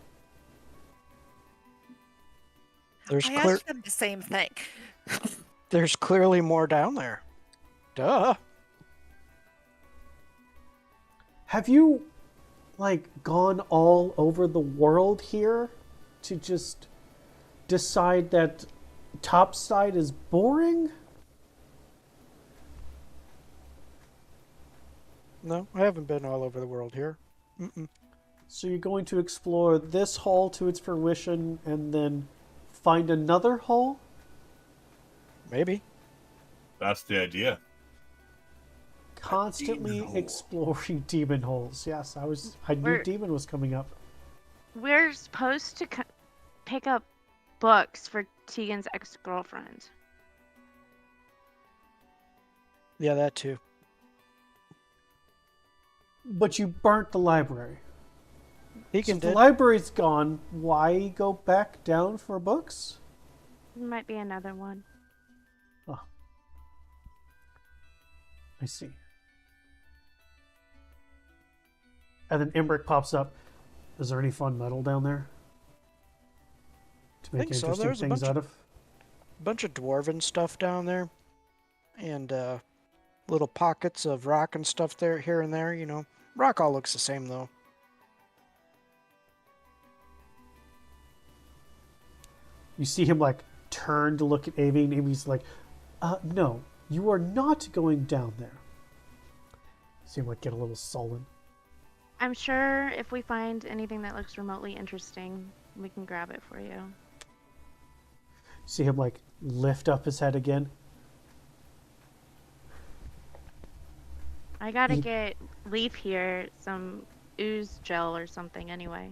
There's I asked them the same thing. there's clearly more down there. Duh. Have you, like, gone all over the world here to just decide that topside is boring? No, I haven't been all over the world here. Mm-mm. So you're going to explore this hall to its fruition and then find another hall? Maybe. That's the idea. Constantly demon hole. exploring demon holes. Yes, I knew We're- demon was coming up. We're supposed to pick up books for Tegan's ex-girlfriend. Yeah, that too. But you burnt the library. So Deacon if the did. library's gone, why go back down for books? There might be another one. Oh. I see. And then Imbric pops up. Is there any fun metal down there? To make Think so. interesting There's a things bunch out of? bunch of dwarven stuff down there, and little pockets of rock and stuff there, here and there. You know, rock all looks the same though. You see him like turn to look at Avy, and Avy's like, no, you are not going down there. You see him like get a little sullen. I'm sure if we find anything that looks remotely interesting, we can grab it for you. You see him like lift up his head again. I gotta You- get Leaf here some ooze gel or something anyway.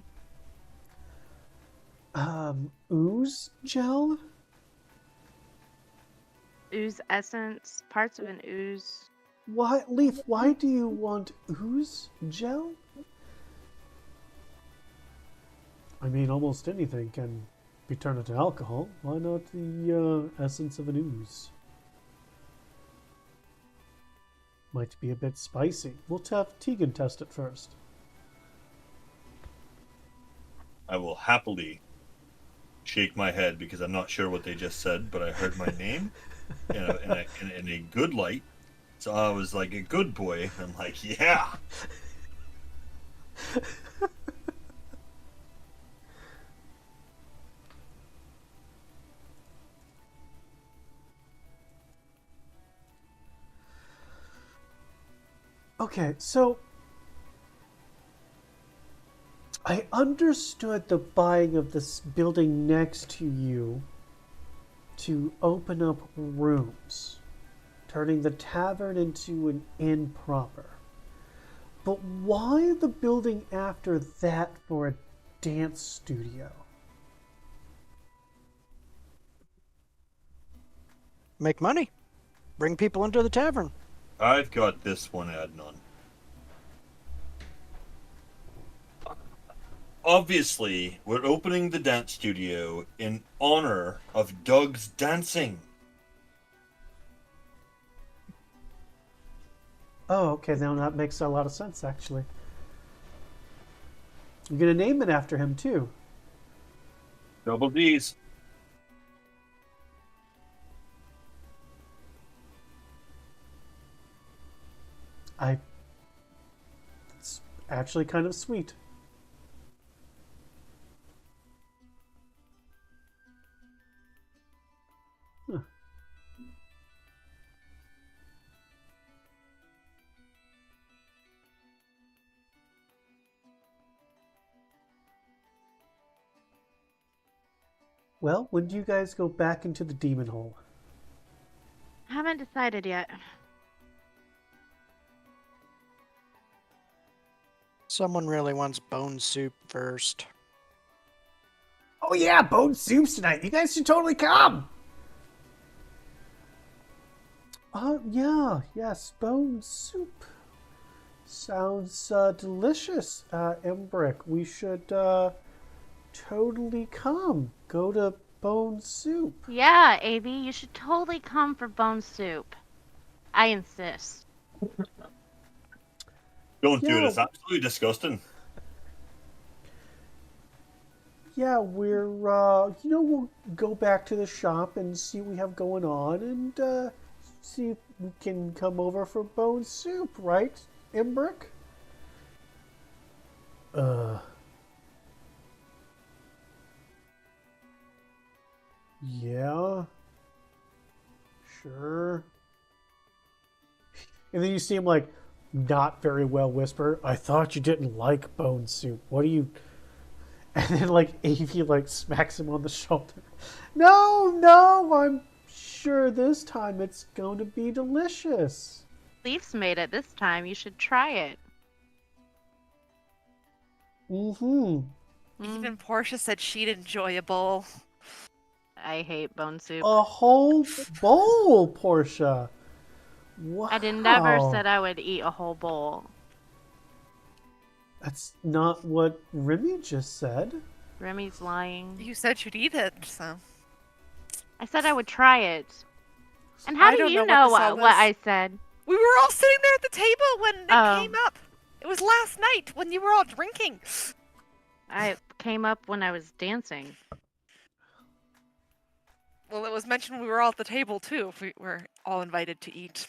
Ooze gel? Ooze essence, parts of an ooze. Why, Leaf, why do you want ooze gel? I mean, almost anything can be turned into alcohol. Why not the essence of an ooze? Might be a bit spicy. We'll have Tegan test it first. I will happily shake my head because I'm not sure what they just said, but I heard my name in a good light. So I was like a good boy. I'm like, yeah. Okay, so I understood the buying of this building next to you to open up rooms, turning the tavern into an inn proper. But why the building after that for a dance studio? Make money, bring people into the tavern. I've got this one, Adnan. Obviously, we're opening the dance studio in honor of Doug's dancing. Oh, okay, now that makes a lot of sense, actually. You're gonna name it after him, too. Double D's. It's actually kind of sweet. Huh. Well, when do you guys go back into the demon hole? Haven't decided yet. Someone really wants bone soup first. Oh yeah, bone soup's tonight. You guys should totally come. Yes, bone soup. Sounds delicious, Embrick. We should totally come. Go to bone soup. Yeah, Av, you should totally come for bone soup. I insist. Don't do it. Yeah. It's absolutely disgusting. Yeah, we're we'll go back to the shop and see what we have going on and see if we can come over for bone soup, right, Embrick? Yeah. Sure. And then you see him like not very well whisper, I thought you didn't like bone soup. What do you And then like Avy like smacks him on the shoulder. No, I'm sure this time it's going to be delicious. Leaf's made it this time. You should try it. Mm-hmm. Even Portia said she'd enjoy a bowl. I hate bone soup. A whole bowl, Portia. Wow. I did never said I would eat a whole bowl. That's not what Remy just said. Remy's lying. You said you'd eat it, so. I said I would try it. And how I do don't you know know what this all what is. I said? We were all sitting there at the table when it Oh. came up. It was last night when you were all drinking. I came up when I was dancing. Well, it was mentioned we were all at the table too. If we were all invited to eat.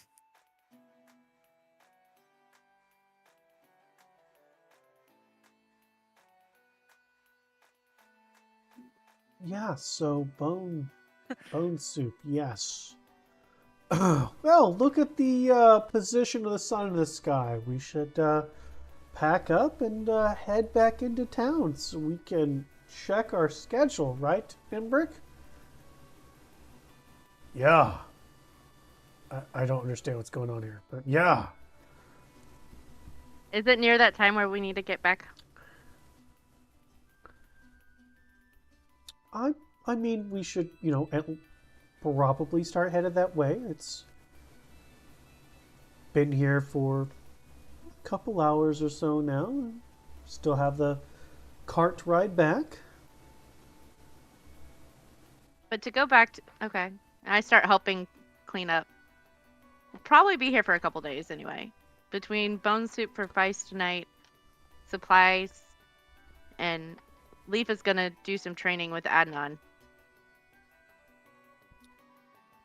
Yeah, so bone soup, yes. Well, look at the position of the sun in the sky. We should pack up and head back into town so we can check our schedule, right, Imbrick? Yeah. I don't understand what's going on here, but yeah. Is it near that time where we need to get back? I mean, we should, probably start headed that way. It's been here for a couple hours or so now. Still have the cart ride back. But to go back to... Okay. I start helping clean up. We'll probably be here for a couple days anyway. Between bone soup for Feist tonight, supplies, and Leaf is going to do some training with Adnan.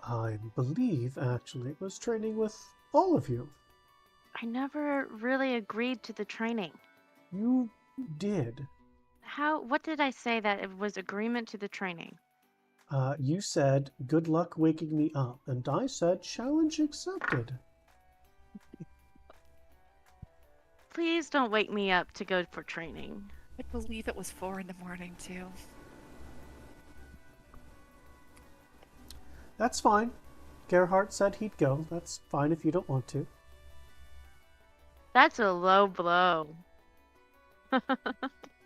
I believe, actually, it was training with all of you. I never really agreed to the training. You did. What did I say that it was agreement to the training? You said, good luck waking me up, and I said, challenge accepted. Please don't wake me up to go for training. I believe it was 4 in the morning too. That's fine. Gerhardt said he'd go. That's fine if you don't want to. That's a low blow.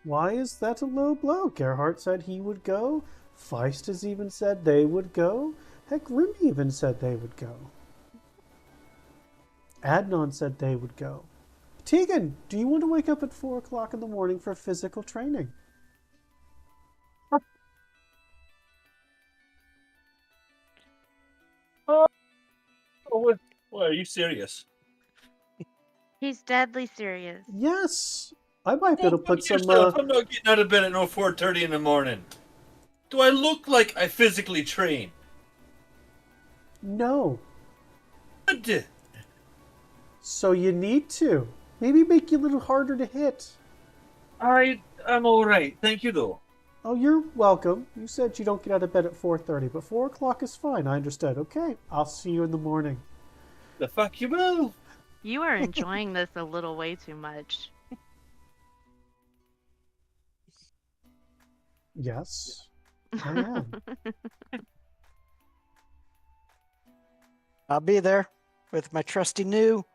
Why is that a low blow? Gerhardt said he would go. Feist has even said they would go. Heck, Remy even said they would go. Adnan said they would go. Tegan, do you want to wake up at 4 o'clock in the morning for physical training? What? Are you serious? He's deadly serious. Yes. I might be able to put some... I'm not getting out of bed at 4:30 in the morning. Do I look like I physically train? No. Good. So you need to. Maybe make you a little harder to hit. I'm all right. Thank you, though. Oh, you're welcome. You said you don't get out of bed at 4:30, but 4 o'clock is fine. I understood. Okay, I'll see you in the morning. The fuck you will. You are enjoying this a little way too much. Yes, I am. I'll be there with my trusty new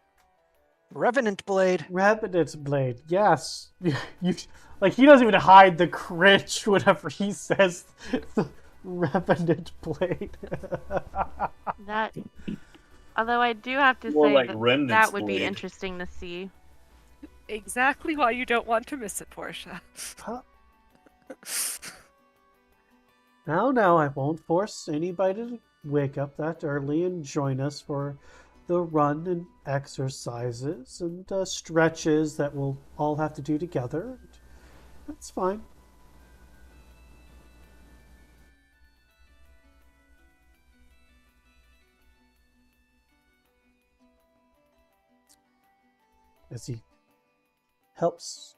Revenant Blade. Revenant Blade, yes. You, like, he doesn't even hide the cringe whenever he says the Revenant Blade. That, although I do have to More say like that Remnant's would be Blade. interesting to see. Exactly why you don't want to miss it, Portia. Huh? No, I won't force anybody to wake up that early and join us for the run and exercises and stretches that we'll all have to do together. That's fine. As he helps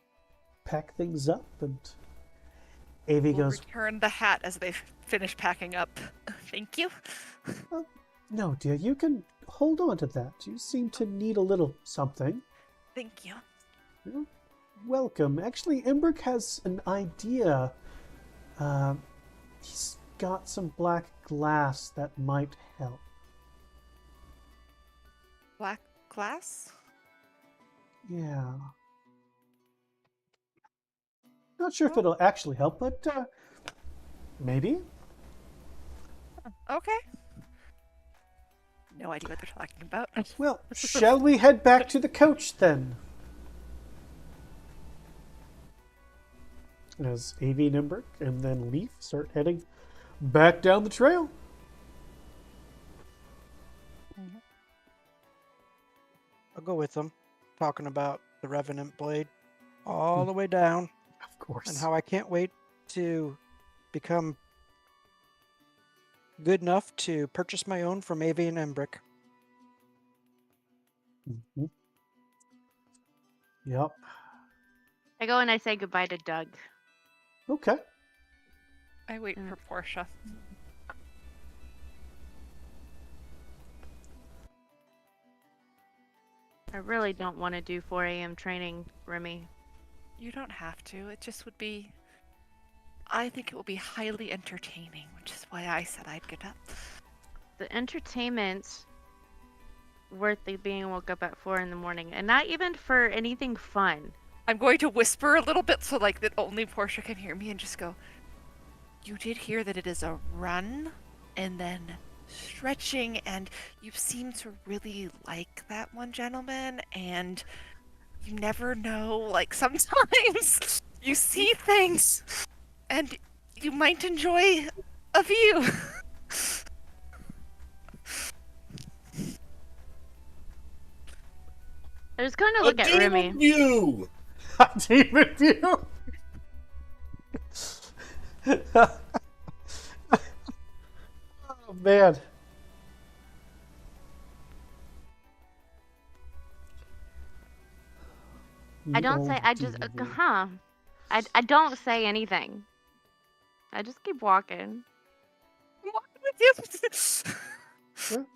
pack things up, and Avi We'll goes, return the hat as they finish packing up. Thank you. no, dear, you can hold on to that. You seem to need a little something. Thank you. You're welcome. Actually, Embrick has an idea. He's got some black glass that might help. Black glass? Yeah. Not sure if it'll actually help, but maybe. Okay. No idea what they're talking about. Well, shall we head back to the coach then? As Avi and Embrick and then Leaf start heading back down the trail. I'll go with them, talking about the Revenant Blade all the way down, Of course. and how I can't wait to become good enough to purchase my own from Avi and Embrick. Mhm. Yep. I go and I say goodbye to Doug. Okay. I wait for Portia. I really don't want to do 4 a.m. training, Remy. You don't have to. It just would be. I think it will be highly entertaining, which is why I said I'd get up. The entertainment's worth it being woke up at 4 in the morning, and not even for anything fun. I'm going to whisper a little bit so like that only Portia can hear me and just go, you did hear that it is a run and then stretching, and you seem to really like that one gentleman, and you never know, like sometimes you see things and you might enjoy a view. I was going to A look at Remy. demon view! Demon view. Oh man. I don't The say. old I just. demon view. I don't say anything. I just keep walking. What with you?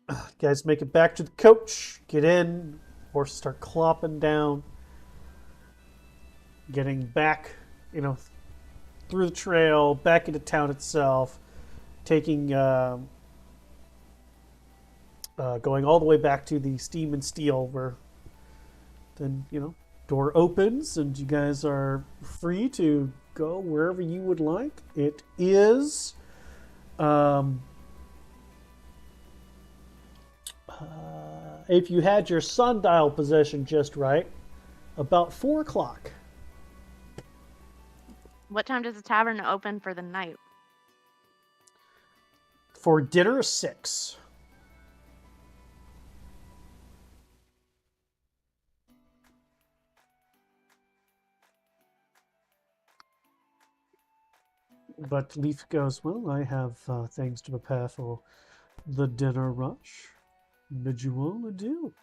You guys make it back to the coach. Get in. Horses start clopping down. Getting back, through the trail, back into town itself. Taking, going all the way back to the Steam and Steel, where then, door opens and you guys are free to go wherever you would like. It is if you had your sundial position just right, about 4 o'clock. What time does the tavern open for the night? For dinner, 6. But Leaf goes, well, I have things to prepare for the dinner rush. Bid you all adieu.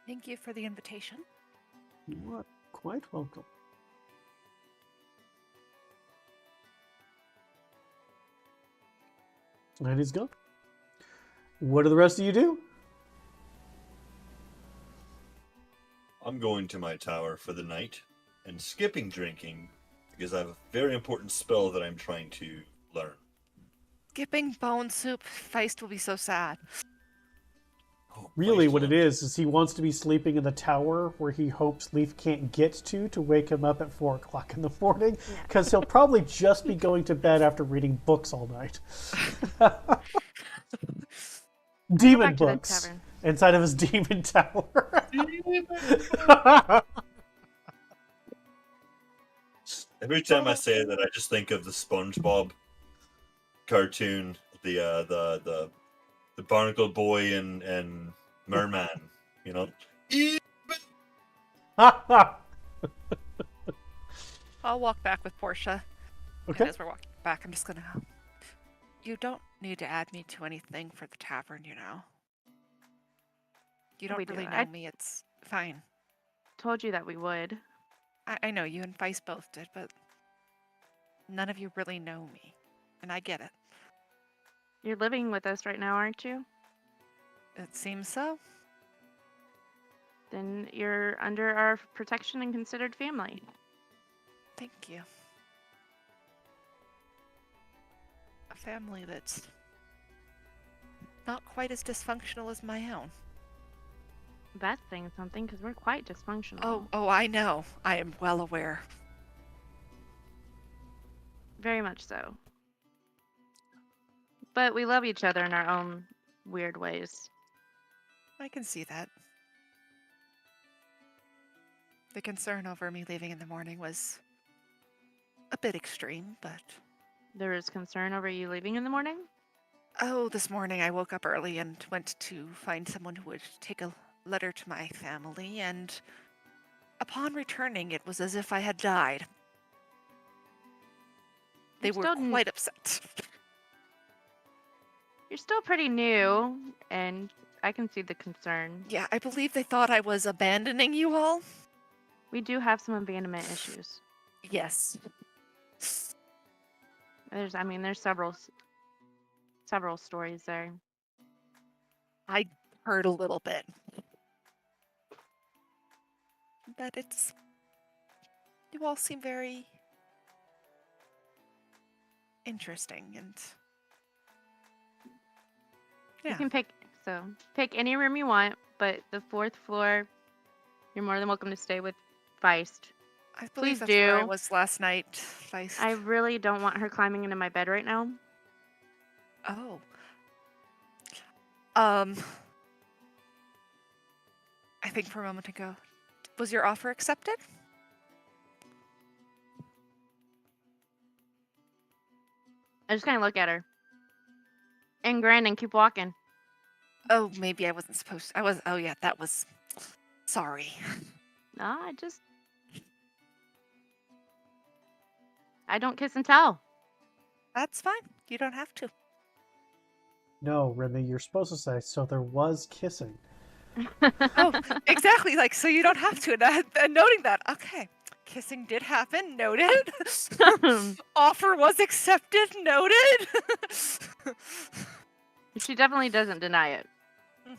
Thank you for the invitation. You are quite welcome. And he's gone. What do the rest of you do? I'm going to my tower for the night and skipping drinking because I have a very important spell that I'm trying to learn. Skipping bone soup, Feist will be so sad. Oh, Really, Feist what it will- is he wants to be sleeping in the tower where he hopes Leaf can't get to wake him up at 4 o'clock in the morning, because he'll probably just be going to bed after reading books all night. Demon back to the books tavern. inside of his demon tower. Every time I say that, I just think of the SpongeBob cartoon, the Barnacle Boy and Merman. I'll walk back with Portia. Okay. And as we're walking back, I'm just gonna. You don't need to add me to anything for the tavern, You don't We do. really know I me. It's fine. told you that we would. I know you and Feist both did, but none of you really know me, and I get it. You're living with us right now, aren't you? It seems so. Then you're under our protection and considered family. Thank you. A family that's not quite as dysfunctional as my own. That's saying something, because we're quite dysfunctional. Oh, I know. I am well aware. Very much so. But we love each other in our own weird ways. I can see that. The concern over me leaving in the morning was a bit extreme, but There is concern over you leaving in the morning? oh, this morning I woke up early and went to find someone who would take a letter to my family, and upon returning, it was as if I had died. They You're were still n- quite upset. You're still pretty new, and I can see the concern. Yeah, I believe they thought I was abandoning you all. We do have some abandonment issues. Yes. There's several stories there. I heard a little bit. But you all seem very interesting and You yeah. can pick any room you want, but the 4th floor, you're more than welcome to stay with Feist. I Please believe that's where I do. was last night. Feist. I really don't want her climbing into my bed right now. Oh. I think for a moment ago. Was your offer accepted? I just kind of look at her and grin and keep walking. Oh, maybe I wasn't supposed to. Oh yeah, that was. Sorry. No, I don't kiss and tell. That's fine. You don't have to. No, Remy, you're supposed to say, so there was kissing. Oh, exactly. Like, so you don't have to. And noting that, okay, kissing did happen. Noted. Offer was accepted. Noted. She definitely doesn't deny it. Mhm.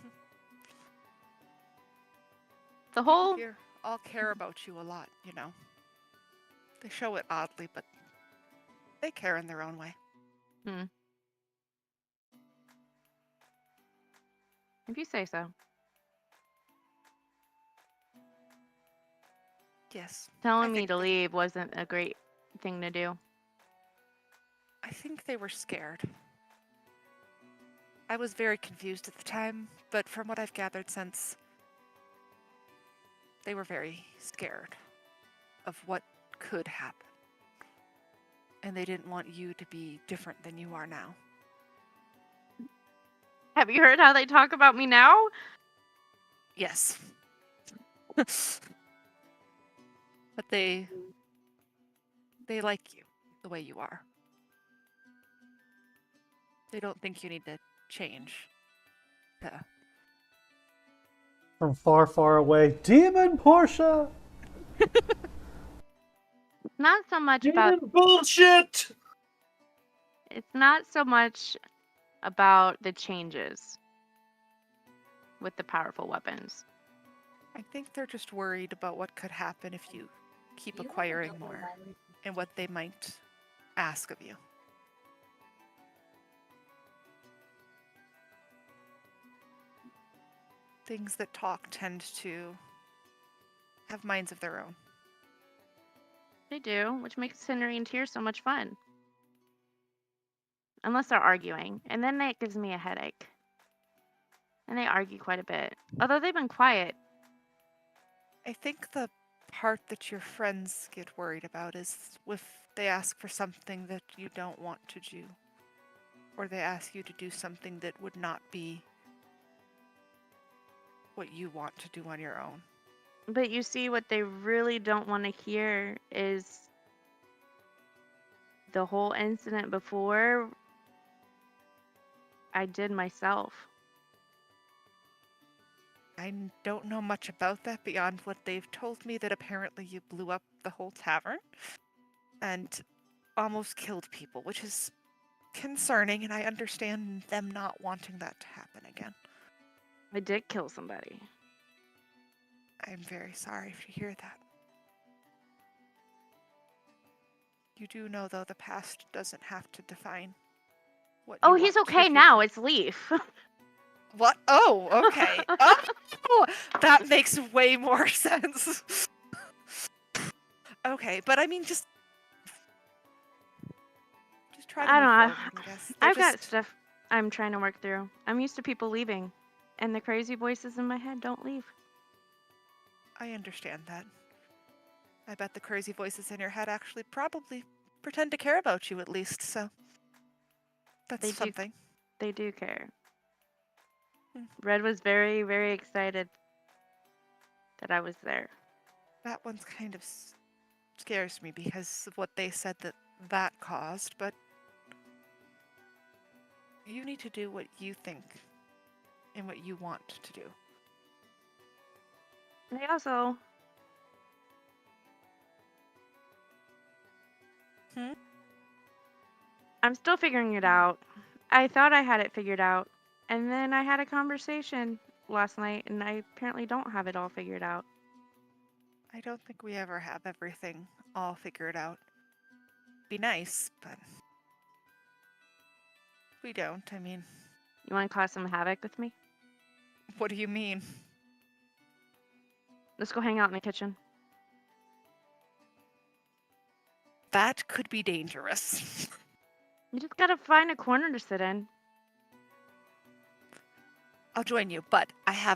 The whole Here, all care about you a lot. You know. They show it oddly, but they care in their own way. if you say so. Yes. Telling I me think to they- leave wasn't a great thing to do. I think they were scared. I was very confused at the time, but from what I've gathered since, they were very scared of what could happen. And they didn't want you to be different than you are now. Have you heard how they talk about me now? Yes. But they like you the way you are. They don't think you need to change. Yeah. From far, far away, Demon Portia! Not so much about Bullshit! it's not so much about the changes with the powerful weapons. I think they're just worried about what could happen if you keep acquiring more and what they might ask of you. Things that talk tend to have minds of their own. They do, which makes Henry and Tears so much fun. Unless they're arguing, and then that gives me a headache. And they argue quite a bit. Although they've been quiet. I think the part that your friends get worried about is if they ask for something that you don't want to do, or they ask you to do something that would not be what you want to do on your own. But you see, what they really don't want to hear is the whole incident before I did myself. I don't know much about that beyond what they've told me, that apparently you blew up the whole tavern and almost killed people, which is concerning, and I understand them not wanting that to happen again. I did kill somebody. I'm very sorry to hear that. You do know, though, the past doesn't have to define what you Oh, want he's your okay future- now. It's Leaf. What? Oh, okay. Oh, that makes way more sense. Okay, but I mean, just try to I move don't know. forward, I guess. They're I've got just- stuff I'm trying to work through. I'm used to people leaving, and the crazy voices in my head don't leave. I understand that. I bet the crazy voices in your head actually probably pretend to care about you at least, so that's They do. something. They do care. Hmm. Red was very, very excited that I was there. That one's kind of scares me because of what they said that caused, but you need to do what you think and what you want to do. They also. Hmm? I'm still figuring it out. I thought I had it figured out, and then I had a conversation last night, and I apparently don't have it all figured out. I don't think we ever have everything all figured out. Be nice, but we don't. I mean, You want to cause some havoc with me? what do you mean? Let's go hang out in the kitchen. That could be dangerous. You just gotta find a corner to sit in. I'll join you, but I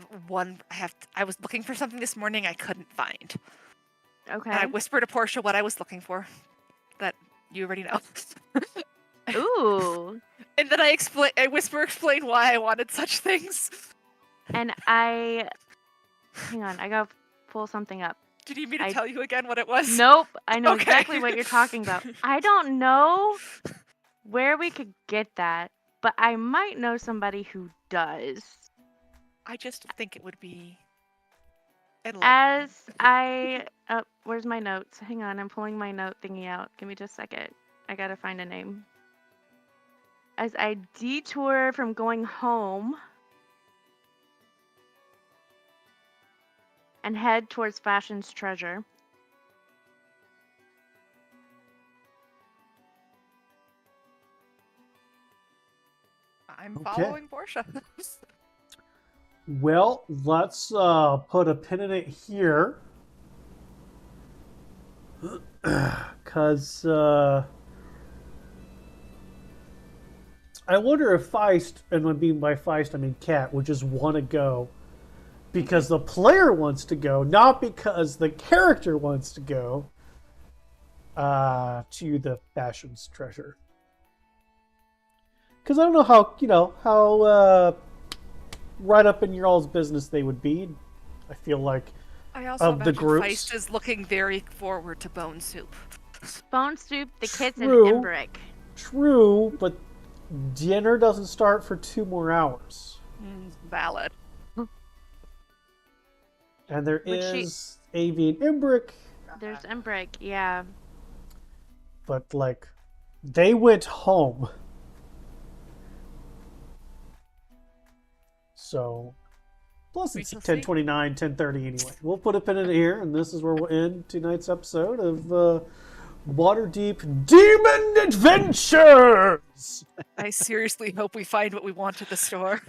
was looking for something this morning I couldn't find. Okay. And I whispered to Portia what I was looking for. That you already know. Ooh. And then I explain why I wanted such things. And hang on, I gotta pull something up. Do you need me to tell you again what it was? Nope, I know Okay. exactly what you're talking about. I don't know where we could get that, but I might know somebody who does. I just think it would be As where's my notes? Hang on, I'm pulling my note thingy out. Give me just a second. I gotta find a name. As I detour from going home and head towards Fashion's treasure. I'm Okay. following Portia. Well, let's put a pin in it here. Because I wonder if Feist, and when being by Feist I mean Cat, would just want to go because the player wants to go, not because the character wants to go to the Fashion's treasure. Because I don't know how right up in your all's business they would be. I feel like I also of the imagine groups. Feist is looking very forward to bone soup. Bone soup, the kids, True. and Embrick. True, but dinner doesn't start for 2 more hours. Valid. And there Would she- is Avi and Imbrick, There's Embrick, yeah. but like they went home. So plus We it's shall see. 10:29, 10:30 anyway. We'll put a pin in it here, and this is where we'll end tonight's episode of Waterdeep Demon Adventures. I seriously hope we find what we want at the store.